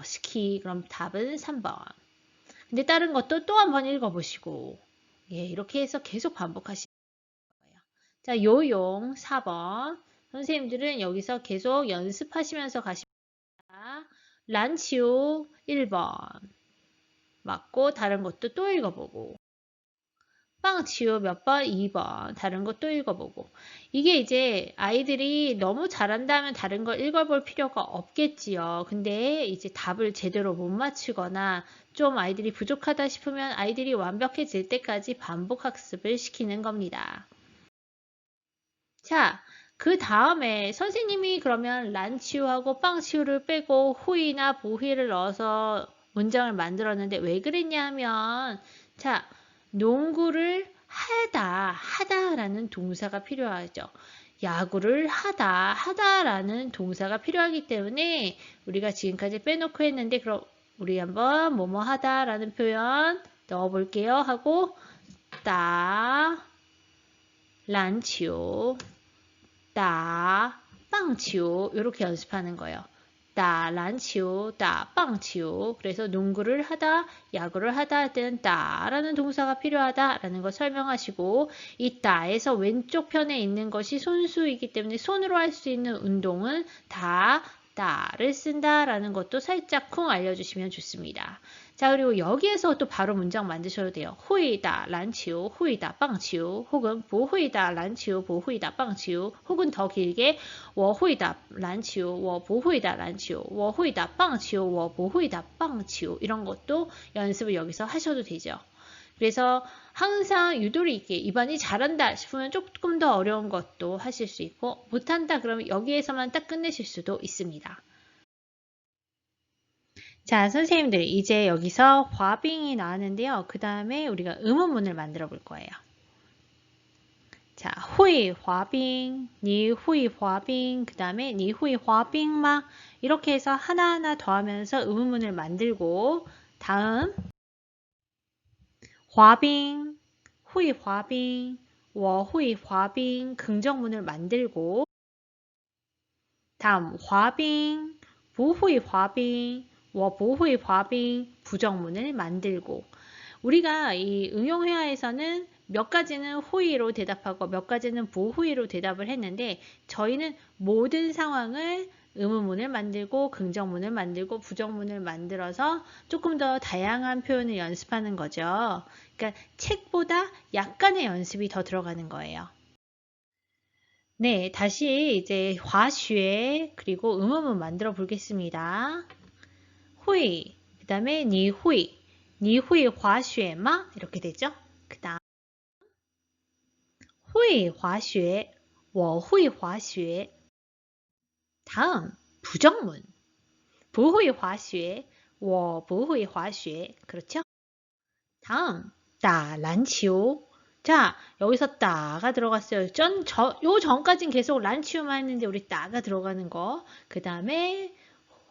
Speaker 1: 스키. 그럼 답은 3번. 근데 다른 것도 또 한 번 읽어보시고. 예, 이렇게 해서 계속 반복하시는 거예요. 자, 요용 4번. 선생님들은 여기서 계속 연습하시면서 가시면 란치오 1번 맞고 다른 것도 또 읽어보고 빵치오 몇 번? 2번 다른 것도 읽어보고 이게 이제 아이들이 너무 잘한다면 다른 걸 읽어볼 필요가 없겠지요. 근데 이제 답을 제대로 못 맞추거나 좀 아이들이 부족하다 싶으면 아이들이 완벽해질 때까지 반복 학습을 시키는 겁니다. 자, 그 다음에 선생님이 그러면 란치우하고 빵치우를 빼고 후이나 보휘를 넣어서 문장을 만들었는데 왜 그랬냐 하면 자, 농구를 하다라는 동사가 필요하죠. 야구를 하다라는 동사가 필요하기 때문에 우리가 지금까지 빼놓고 했는데 그럼 우리 한번 뭐뭐 하다라는 표현 넣어볼게요 하고 따 란치오 따, 빵치오 이렇게 연습하는 거예요. 란치오, 빵치오. 그래서 농구를 하다, 야구를 하다 할 때는 따라는 동사가 필요하다라는 거 설명하시고 이 따에서 왼쪽 편에 있는 것이 손수이기 때문에 손으로 할 수 있는 운동은 따를 쓴다라는 것도 살짝 쿵 알려주시면 좋습니다. 자, 그리고 여기에서 또 바로 문장 만드셔도 돼요. 会打篮球, 会打棒球, 혹은 不会打篮球, 不会打棒球, 혹은 더 길게 我会打篮球, 我不会打篮球, 我会打棒球, 我不会打棒球 이런 것도 연습을 여기서 하셔도 되죠. 그래서 항상 유도리 있게 이번이 잘한다 싶으면 조금 더 어려운 것도 하실 수 있고 못한다 그러면 여기에서만 딱 끝내실 수도 있습니다. 자, 선생님들 이제 여기서 화빙이 나왔는데요. 그 다음에 우리가 의문문을 만들어 볼 거예요. 자, 会 화빙, 你会 화빙, 그 다음에 你会 화빙吗? 이렇게 해서 하나하나 더하면서 의문문을 만들고 다음 滑冰, 会 滑冰, 我会 滑冰 긍정문을 만들고 다음 滑冰, 不会 滑冰, 我不会 滑冰 부정문을 만들고 우리가 이 응용회화에서는 몇 가지는 후이로 대답하고 몇 가지는 부후이로 대답을 했는데 저희는 모든 상황을 의문문을 만들고 긍정문을 만들고 부정문을 만들어서 조금 더 다양한 표현을 연습하는 거죠. 그러니까 책보다 약간의 연습이 더 들어가는 거예요. 네, 다시 이제 화슈에 그리고 의문문 만들어 보겠습니다. 후이, 그 다음에 니후이, 니후이 화슈에마 이렇게 되죠. 그 다음 会滑雪, 我会滑雪. 다음 부정문 不会滑雪, 我不会滑雪. 그렇죠? 다음 打篮球. 자, 여기서 따가 들어갔어요. 요 전까진 계속 란치오만 했는데 우리 따가 들어가는 거. 그 다음에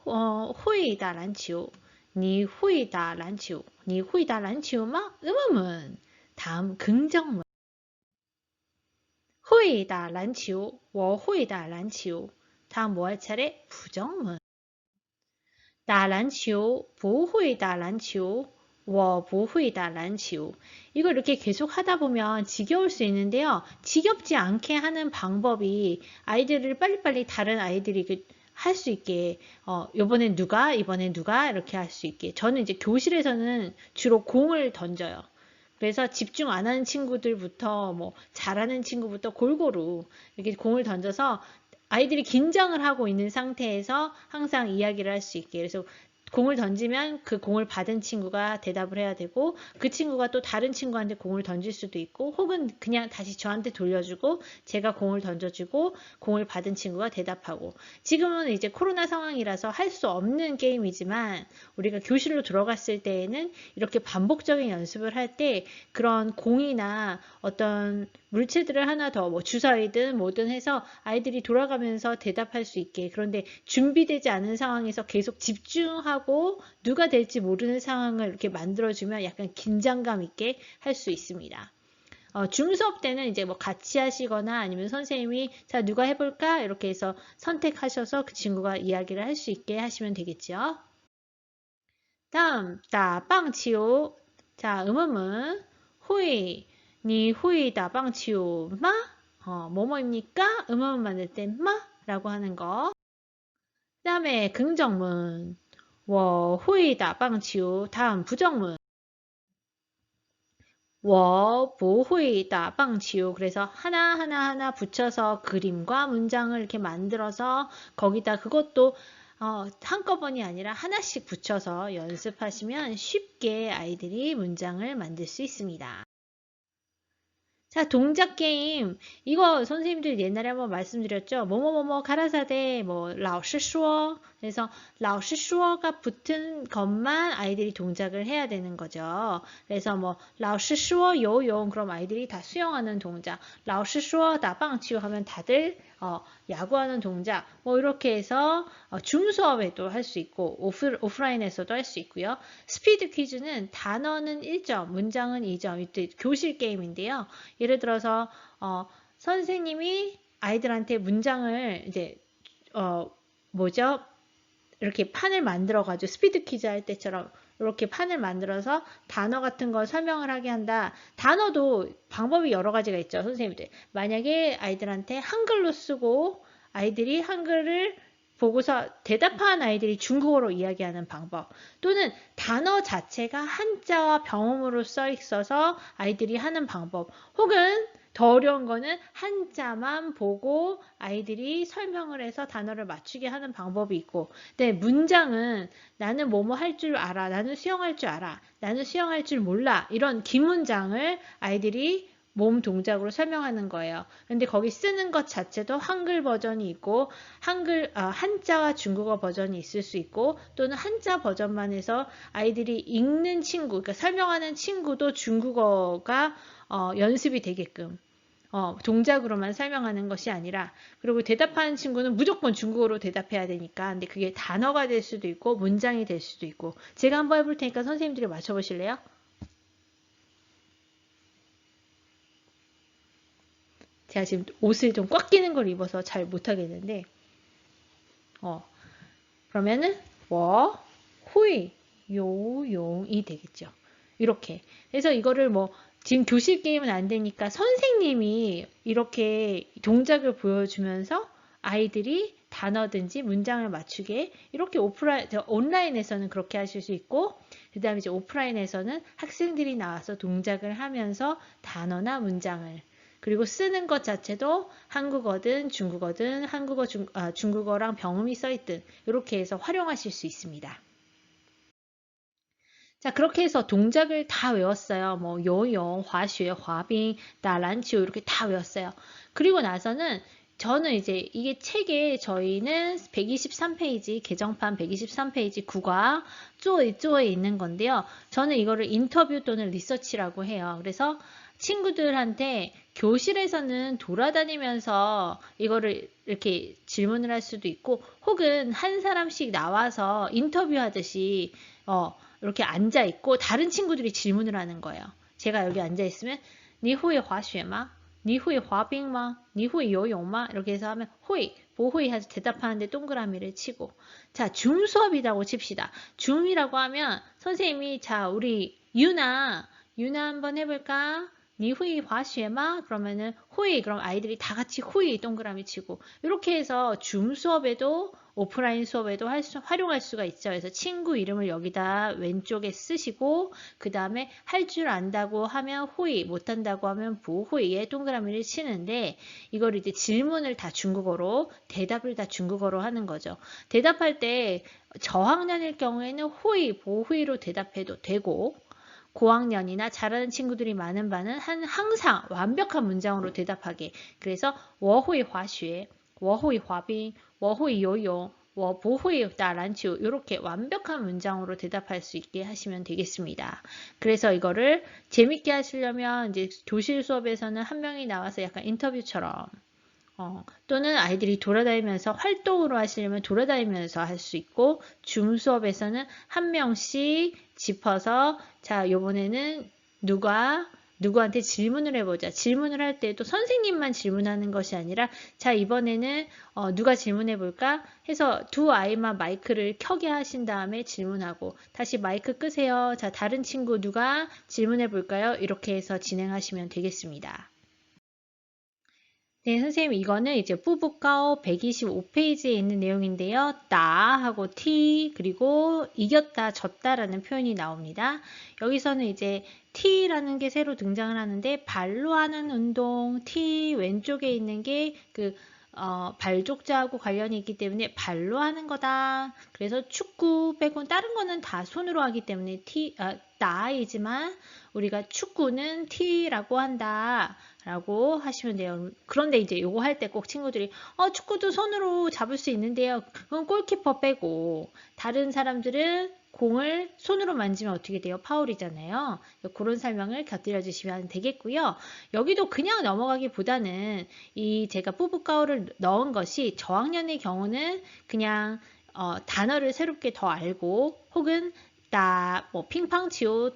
Speaker 1: 会打篮球. 你会打篮球. 你会打篮球吗? 의문문. 다음 긍정문. 会打篮球,我会打篮球. 다음 뭐 할 차례? 부정문. 打篮球,不会打篮球,我不会打篮球. 이걸 이렇게 계속 하다 보면 지겨울 수 있는데요. 지겹지 않게 하는 방법이 아이들을 빨리빨리 다른 아이들이 할 수 있게 이번엔 누가 이번엔 누가 이렇게 할 수 있게 저는 이제 교실에서는 주로 공을 던져요. 그래서 집중 안 하는 친구들부터 뭐 잘하는 친구부터 골고루 이렇게 공을 던져서 아이들이 긴장을 하고 있는 상태에서 항상 이야기를 할 수 있게 그래서 공을 던지면 그 공을 받은 친구가 대답을 해야 되고 그 친구가 또 다른 친구한테 공을 던질 수도 있고 혹은 그냥 다시 저한테 돌려주고 제가 공을 던져주고 공을 받은 친구가 대답하고 지금은 이제 코로나 상황이라서 할 수 없는 게임이지만 우리가 교실로 들어갔을 때에는 이렇게 반복적인 연습을 할 때 그런 공이나 어떤 물체들을 하나 더 뭐 주사위든 뭐든 해서 아이들이 돌아가면서 대답할 수 있게 그런데 준비되지 않은 상황에서 계속 집중하고 누가 될지 모르는 상황을 이렇게 만들어주면 약간 긴장감 있게 할 수 있습니다. 중수업 때는 이제 뭐 같이 하시거나 아니면 선생님이 자 누가 해볼까 이렇게 해서 선택하셔서 그 친구가 이야기를 할 수 있게 하시면 되겠죠. 다음 따빵치오 자 의문문 후이 니 후이 따빵치오 마 뭐뭐입니까? 의문문 만들 때 마? 라고 하는 거. 그 다음에 긍정문 我会打棒球 다음 부정문 我不会打棒球 그래서 하나 붙여서 그림과 문장을 이렇게 만들어서 거기다 그것도 한꺼번이 아니라 하나씩 붙여서 연습하시면 쉽게 아이들이 문장을 만들 수 있습니다. 자, 동작 게임. 이거 선생님들 옛날에 한번 말씀드렸죠. 뭐뭐뭐뭐 가라사대, 뭐, 老师说. 그래서 老师说가 붙은 것만 아이들이 동작을 해야 되는 거죠. 그래서 뭐, 老师说 游泳, 그럼 아이들이 다 수영하는 동작. 老师说 打棒球 하면 다들 야구하는 동작. 뭐, 이렇게 해서 줌수업에도 할 수 있고, 오프라인에서도 할 수 있고요. 스피드 퀴즈는 단어는 1점, 문장은 2점. 이때 교실 게임인데요. 예를 들어서 선생님이 아이들한테 문장을 이제 뭐죠? 이렇게 판을 만들어가지고 스피드 퀴즈 할 때처럼 이렇게 판을 만들어서 단어 같은 걸 설명을 하게 한다. 단어도 방법이 여러 가지가 있죠, 선생님들. 만약에 아이들한테 한글로 쓰고 아이들이 한글을 보고서 대답한 아이들이 중국어로 이야기하는 방법, 또는 단어 자체가 한자와 병음으로 써 있어서 아이들이 하는 방법, 혹은 더 어려운 거는 한자만 보고 아이들이 설명을 해서 단어를 맞추게 하는 방법이 있고, 네, 문장은 나는 뭐뭐 할 줄 알아, 나는 수영할 줄 알아, 나는 수영할 줄 몰라, 이런 기문장을 아이들이 몸 동작으로 설명하는 거예요. 근데 거기 쓰는 것 자체도 한글 버전이 있고 한자와 중국어 버전이 있을 수 있고, 또는 한자 버전만 해서 아이들이 읽는 친구, 그러니까 설명하는 친구도 중국어가 연습이 되게끔 동작으로만 설명하는 것이 아니라, 그리고 대답하는 친구는 무조건 중국어로 대답해야 되니까, 근데 그게 단어가 될 수도 있고 문장이 될 수도 있고. 제가 한번 해볼 테니까 선생님들이 맞춰보실래요? 제가 지금 옷을 좀 꽉 끼는 걸 입어서 잘 못하겠는데, 그러면은 워, 후이, 요용이 되겠죠. 이렇게. 그래서 이거를 뭐 지금 교실 게임은 안 되니까 선생님이 이렇게 동작을 보여주면서 아이들이 단어든지 문장을 맞추게, 이렇게 온라인에서는 그렇게 하실 수 있고, 그 다음에 이제 오프라인에서는 학생들이 나와서 동작을 하면서 단어나 문장을, 그리고 쓰는 것 자체도 한국어든 중국어든 중국어랑 병음이 써있든 이렇게 해서 활용하실 수 있습니다. 자, 그렇게 해서 동작을 다 외웠어요. 뭐 요용, 화쉐, 화빙, 나란치오 이렇게 다 외웠어요. 그리고 나서는 저는 이제 이게 책에 저희는 123페이지, 개정판 123페이지 국어 쪼에 있는 건데요. 저는 이거를 인터뷰 또는 리서치라고 해요. 그래서 친구들한테 교실에서는 돌아다니면서 이거를 이렇게 질문을 할 수도 있고, 혹은 한 사람씩 나와서 인터뷰하듯이 이렇게 앉아 있고 다른 친구들이 질문을 하는 거예요. 제가 여기 앉아 있으면 你会滑雪吗?你会滑冰吗?你会游泳吗? 이렇게 해서 하면 호이, 보호이 해서 대답하는데 동그라미를 치고. 자, 줌 수업이라고 칩시다. 줌이라고 하면 선생님이, 자, 우리 유나 한번 해볼까? 你会滑雪吗? 그러면은 호이, 그럼 아이들이 다 같이 호이 동그라미 치고. 이렇게 해서 줌 수업에도 오프라인 수업에도 활용할 수가 있죠. 그래서 친구 이름을 여기다 왼쪽에 쓰시고, 그 다음에 할 줄 안다고 하면 호이, 못한다고 하면 부호이에 동그라미를 치는데, 이걸 이제 질문을 다 중국어로, 대답을 다 중국어로 하는 거죠. 대답할 때 저학년일 경우에는 호이, 보호이로 대답해도 되고, 고학년이나 잘하는 친구들이 많은 반은 항상 완벽한 문장으로 대답하게. 그래서 我会滑雪, 我会滑冰, 我会游泳, 我不会打篮球 이렇게 완벽한 문장으로 대답할 수 있게 하시면 되겠습니다. 그래서 이거를 재밌게 하시려면 이제 교실 수업에서는 한 명이 나와서 약간 인터뷰처럼, 또는 아이들이 돌아다니면서 활동으로 하시려면 돌아다니면서 할 수 있고, 줌 수업에서는 한 명씩 짚어서, 자, 요번에는 누구한테 질문을 해보자. 질문을 할 때도 선생님만 질문하는 것이 아니라, 자, 이번에는 누가 질문해 볼까 해서 두 아이만 마이크를 켜게 하신 다음에 질문하고, 다시 마이크 끄세요. 자, 다른 친구 누가 질문해 볼까요? 이렇게 해서 진행하시면 되겠습니다. 네, 선생님, 이거는 이제 뿌부가오 125페이지에 있는 내용인데요. 따 하고 티, 그리고 이겼다, 졌다라는 표현이 나옵니다. 여기서는 이제 티라는 게 새로 등장을 하는데, 발로 하는 운동, 티 왼쪽에 있는 게 발족자하고 관련이 있기 때문에 발로 하는 거다. 그래서 축구 빼고 다른 거는 다 손으로 하기 때문에 따이지만 우리가 축구는 티라고 한다. 라고 하시면 돼요. 그런데 이제 요거 할 때 꼭 친구들이 축구도 손으로 잡을 수 있는데요. 그건 골키퍼 빼고 다른 사람들은 공을 손으로 만지면 어떻게 돼요? 파울이잖아요. 그런 설명을 곁들여 주시면 되겠고요. 여기도 그냥 넘어가기보다는 이 제가 뿌뿌가오를 넣은 것이 저학년의 경우는 그냥 단어를 새롭게 더 알고, 혹은 뭐 핑팡치오,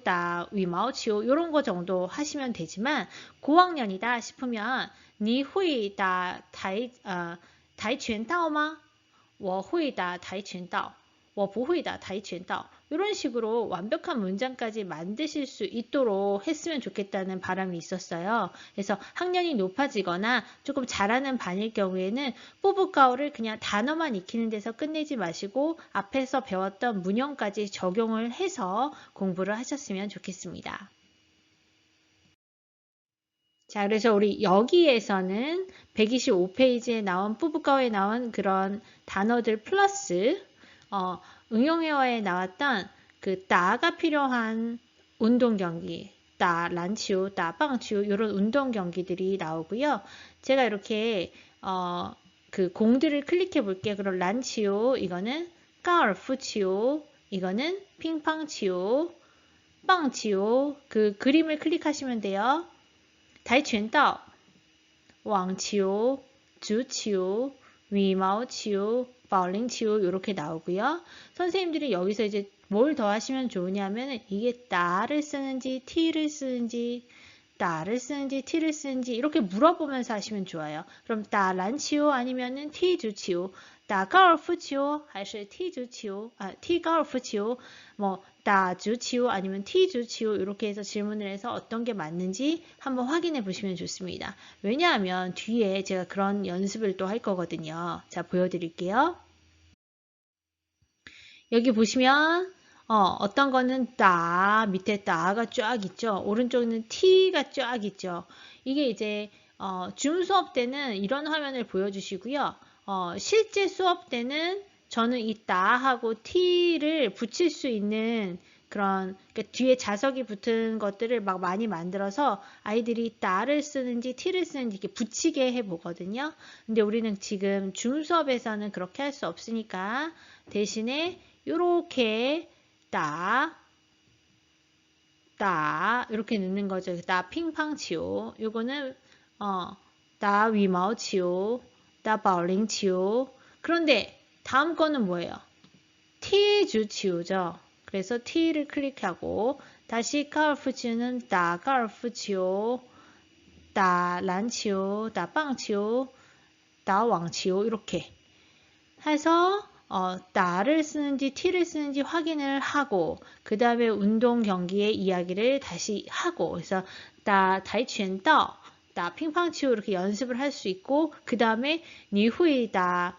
Speaker 1: 위마오치오 이런 거 정도 하시면 되지만, 고학년이다 싶으면 你会打跆拳道吗?我会打跆拳道.我不会的跆拳道 이런 식으로 완벽한 문장까지 만드실 수 있도록 했으면 좋겠다는 바람이 있었어요. 그래서 학년이 높아지거나 조금 잘하는 반일 경우에는 뽀부가오를 그냥 단어만 익히는 데서 끝내지 마시고 앞에서 배웠던 문형까지 적용을 해서 공부를 하셨으면 좋겠습니다. 자, 그래서 우리 여기에서는 125페이지에 나온 뽀부가오에 나온 그런 단어들 플러스 응용회화에 나왔던 그 따가 필요한 운동 경기, 따 란치오, 따 빵치오 이런 운동 경기들이 나오고요. 제가 이렇게 그 공들을 클릭해 볼게요. 그럼 란치오 이거는 까얼푸치오 이거는 핑팡치오, 빵치오 그 그림을 클릭하시면 돼요. 跆拳道, 网球, 足球, 羽毛球, 保龄球 이렇게 나오고요. 선생님들이 여기서 이제 뭘 더 하시면 좋으냐면 이게 따를 쓰는지 t를 쓰는지 따를 쓰는지 t를 쓰는지 이렇게 물어보면서 하시면 좋아요. 그럼 따 란치오 아니면은 t 주치오, 따 가오르푸치오 还是 t 주치오, t 가오르푸치오 뭐 따 주치오 아니면 t 주치오 이렇게 해서 질문을 해서 어떤 게 맞는지 한번 확인해 보시면 좋습니다. 왜냐하면 뒤에 제가 그런 연습을 또 할 거거든요. 자, 보여드릴게요. 여기 보시면 어떤 거는 따 밑에 따가 쫙 있죠. 오른쪽에는 t가 쫙 있죠. 이게 이제 줌 수업 때는 이런 화면을 보여주시고요. 실제 수업 때는 저는 이 따하고 t를 붙일 수 있는 그런 그러니까 뒤에 자석이 붙은 것들을 막 많이 만들어서 아이들이 따를 쓰는지 t를 쓰는지 이렇게 붙이게 해보거든요. 근데 우리는 지금 줌 수업에서는 그렇게 할 수 없으니까 대신에 요렇게 따 이렇게 넣는 거죠. 따 핑팡치오 요거는 따 위마오치오 따 바오링치오 그런데 다음 거는 뭐예요? 티 주치오죠. 그래서 T를 클릭하고 다시 가르프치오는 따 가르프치오 따 란치오 따 빵치오 따 왕치오 이렇게 해서 따를 쓰는지 t를 쓰는지 확인을 하고 그 다음에 운동 경기의 이야기를 다시 하고 그래서 따 타이拳道, 따 乒乓球 이렇게 연습을 할 수 있고 그 다음에 你会打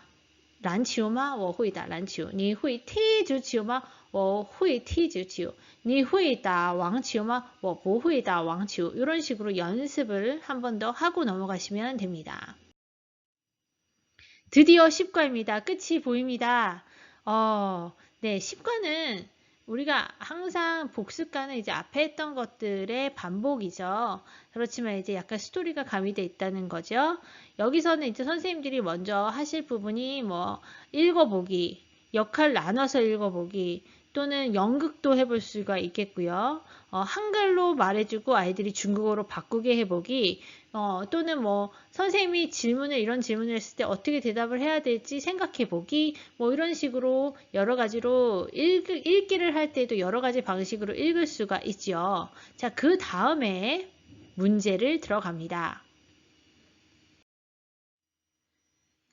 Speaker 1: 篮球吗我会打篮球你会踢足球吗我会踢足球你会打网球吗我不会打网球 이런 식으로 연습을 한 번 더 하고 넘어가시면 됩니다. 드디어 10과입니다. 끝이 보입니다. 네, 10과는 우리가 항상 복습과는 이제 앞에 했던 것들의 반복이죠. 그렇지만 이제 약간 스토리가 가미되어 있다는 거죠. 여기서는 이제 선생님들이 먼저 하실 부분이 뭐 읽어보기, 역할 나눠서 읽어보기, 또는 연극도 해볼 수가 있겠고요. 한글로 말해주고 아이들이 중국어로 바꾸게 해보기, 또는 뭐 선생님이 이런 질문을 했을 때 어떻게 대답을 해야 될지 생각해 보기 뭐 이런 식으로 여러 가지로 읽기를 할 때도 여러 가지 방식으로 읽을 수가 있죠. 자, 그 다음에 문제를 들어갑니다.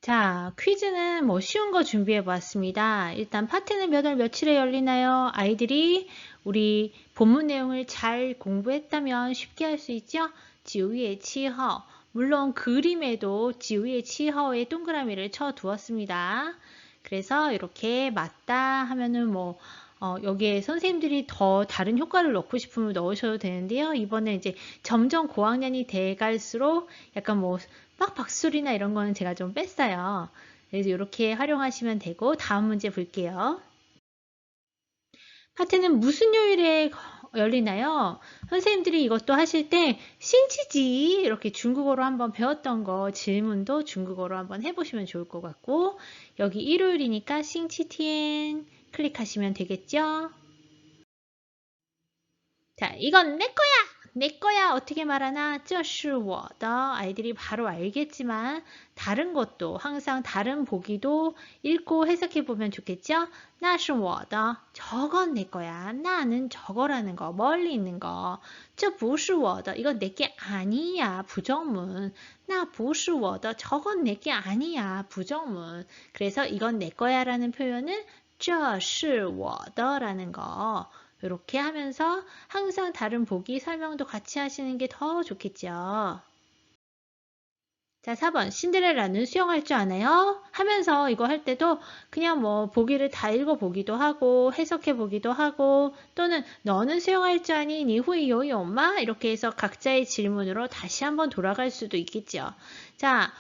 Speaker 1: 자, 퀴즈는 뭐 쉬운 거 준비해 보았습니다. 일단 파트는 몇 월 며칠에 열리나요? 아이들이 우리 본문 내용을 잘 공부했다면 쉽게 할 수 있죠? 9月 7일 물론 그림에도 9月 7일에 동그라미를 쳐 두었습니다. 그래서 이렇게 맞다 하면은 뭐 여기에 선생님들이 더 다른 효과를 넣고 싶으면 넣으셔도 되는데요. 이번에 이제 점점 고학년이 돼갈수록 약간 뭐 막 박수리나 이런 거는 제가 좀 뺐어요. 그래서 이렇게 활용하시면 되고 다음 문제 볼게요. 파트는 무슨 요일에 열리나요? 선생님들이 이것도 하실 때 신치지 이렇게 중국어로 한번 배웠던 거 질문도 중국어로 한번 해보시면 좋을 것 같고 여기 일요일이니까 싱치티엔 클릭하시면 되겠죠? 자, 이건 내 거야! 내 거야! 어떻게 말하나? 这是我的 아이들이 바로 알겠지만 다른 것도 항상 다른 보기도 읽고 해석해 보면 좋겠죠? 那是我的 저건 내 거야. 나는 저거라는 거, 멀리 있는 거. 这不是我的 이건 내게 아니야. 부정문. 那不是我的 저건 내게 아니야. 부정문. 그래서 이건 내 거야 라는 표현은 这是我的라는 거. 이렇게 하면서 항상 다른 보기 설명도 같이 하시는 게 더 좋겠죠. 자, 4번. 신데렐라는 수영할 줄 아나요? 하면서 이거 할 때도 그냥 뭐 보기를 다 읽어보기도 하고 해석해 보기도 하고 또는 너는 수영할 줄 아니? 니 후이 요이 엄마? 이렇게 해서 각자의 질문으로 다시 한번 돌아갈 수도 있겠죠. 자,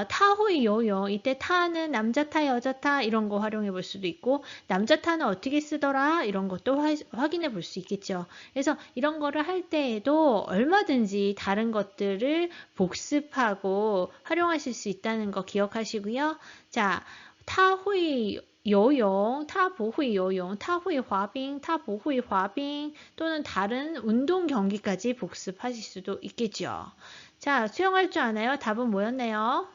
Speaker 1: 타 후이 요요. 이때 타는 남자 타, 여자 타 이런 거 활용해 볼 수도 있고 남자 타는 어떻게 쓰더라? 이런 것도 확인해 볼 수 있겠죠. 그래서 이런 거를 할 때에도 얼마든지 다른 것들을 복습하고 활용하실 수 있다는 거 기억하시고요. 자, 他会游泳, 他不会游泳, 他会滑冰, 他不会滑冰 또는 다른 운동 경기까지 복습하실 수도 있겠죠. 자, 수영할 줄 아나요? 답은 뭐였나요?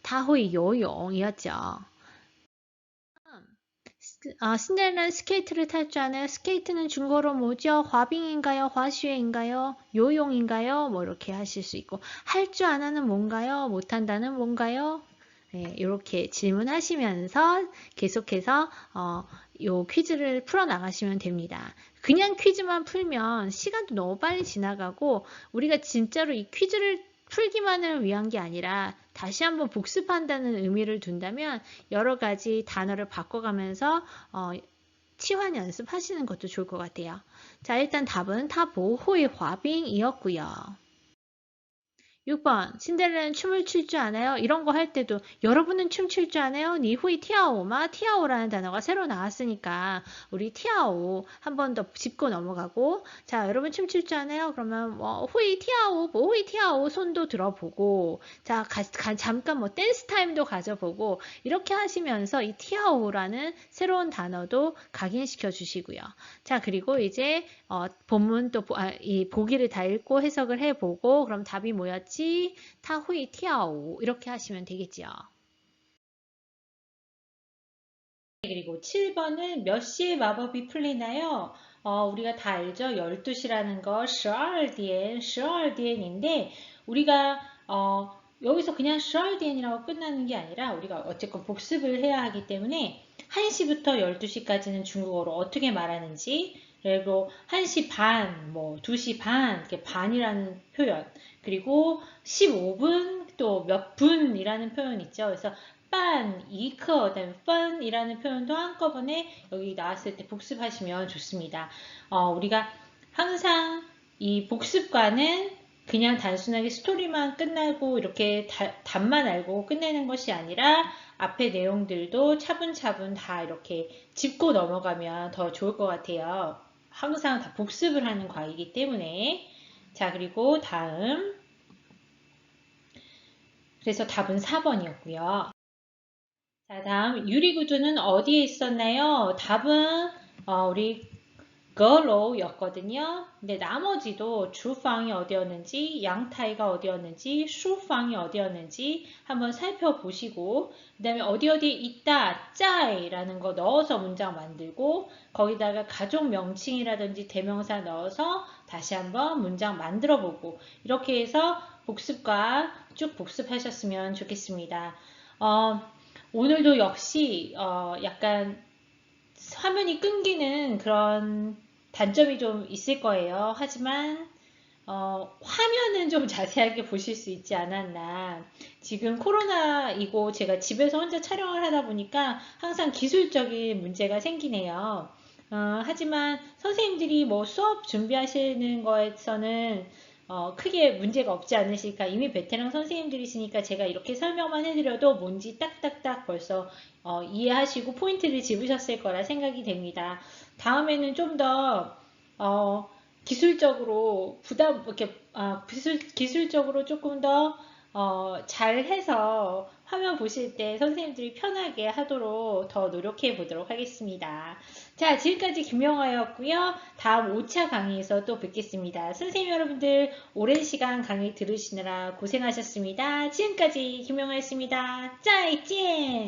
Speaker 1: 他会游泳이었죠. 신데렐라는 스케이트를 탈 줄 아나요? 스케이트는 중국어로 뭐죠? 화빙인가요? 화슈에인가요? 요용인가요? 뭐 이렇게 하실 수 있고 할 줄 아나는 뭔가요? 못한다는 뭔가요? 네, 이렇게 질문하시면서 계속해서 요 퀴즈를 풀어 나가시면 됩니다. 그냥 퀴즈만 풀면 시간도 너무 빨리 지나가고 우리가 진짜로 이 퀴즈를 풀기만을 위한 게 아니라 다시 한번 복습한다는 의미를 둔다면 여러 가지 단어를 바꿔가면서 치환 연습하시는 것도 좋을 것 같아요. 자, 일단 답은 타보호의 화빙이었고요. 6번. 신데렐라는 춤을 출 줄 아나요? 이런 거 할 때도 여러분은 춤 출 줄 아나요? 니후이 티아오마? 티아오라는 단어가 새로 나왔으니까 우리 티아오 한 번 더 짚고 넘어가고 자, 여러분 춤 출 줄 아나요? 그러면 뭐 후이 티아오, 뭐 후이 티아오 손도 들어보고 자, 잠깐 뭐 댄스 타임도 가져보고 이렇게 하시면서 이 티아오라는 새로운 단어도 각인시켜 주시고요. 자, 그리고 이제 본문 또 이 보기를 다 읽고 해석을 해보고 그럼 답이 뭐였지? 타후이 티아오 이렇게 하시면 되겠죠. 그리고 7번은 몇 시에 마법이 풀리나요? 우리가 다 알죠? 12시라는 거 12点, 12点인데 우리가 여기서 그냥 12点이라고 끝나는 게 아니라 우리가 어쨌건 복습을 해야 하기 때문에 1시부터 12시까지는 중국어로 어떻게 말하는지 그리고 1시 반, 뭐 2시 반, 이렇게 반이라는 표현 그리고 15분 또 몇 분이라는 표현 있죠. 그래서 반, 이커, 펀이라는 표현도 한꺼번에 여기 나왔을 때 복습하시면 좋습니다. 우리가 항상 이 복습과는 그냥 단순하게 스토리만 끝나고 이렇게 답만 알고 끝내는 것이 아니라 앞에 내용들도 차분차분 다 이렇게 짚고 넘어가면 더 좋을 것 같아요. 항상 다 복습을 하는 과이기 때문에 자 그리고 다음 그래서 답은 4번이었고요. 자, 다음 유리구두는 어디에 있었나요? 답은 우리 거로였거든요. 근데 나머지도 주방이 어디였는지, 양타이가 어디였는지, 슈방이 어디였는지 한번 살펴보시고 그 다음에 어디 어디에 있다, 짜이라는 거 넣어서 문장 만들고 거기다가 가족 명칭이라든지 대명사 넣어서 다시 한번 문장 만들어 보고 이렇게 해서 복습과 쭉 복습하셨으면 좋겠습니다. 오늘도 역시 약간 화면이 끊기는 그런 단점이 좀 있을 거예요. 하지만 화면은 좀 자세하게 보실 수 있지 않았나. 지금 코로나이고 제가 집에서 혼자 촬영을 하다 보니까 항상 기술적인 문제가 생기네요. 하지만 선생님들이 뭐 수업 준비하시는 거에서는 크게 문제가 없지 않으실까. 이미 베테랑 선생님들이시니까 제가 이렇게 설명만 해드려도 뭔지 딱딱딱 벌써 이해하시고 포인트를 집으셨을 거라 생각이 됩니다. 다음에는 좀 더 기술적으로 이렇게 기술적으로 조금 더 잘해서 화면 보실 때 선생님들이 편하게 하도록 더 노력해 보도록 하겠습니다. 자, 지금까지 김영화였고요. 다음 5차 강의에서 또 뵙겠습니다. 선생님 여러분들 오랜 시간 강의 들으시느라 고생하셨습니다. 지금까지 김영화였습니다. 짜이찐!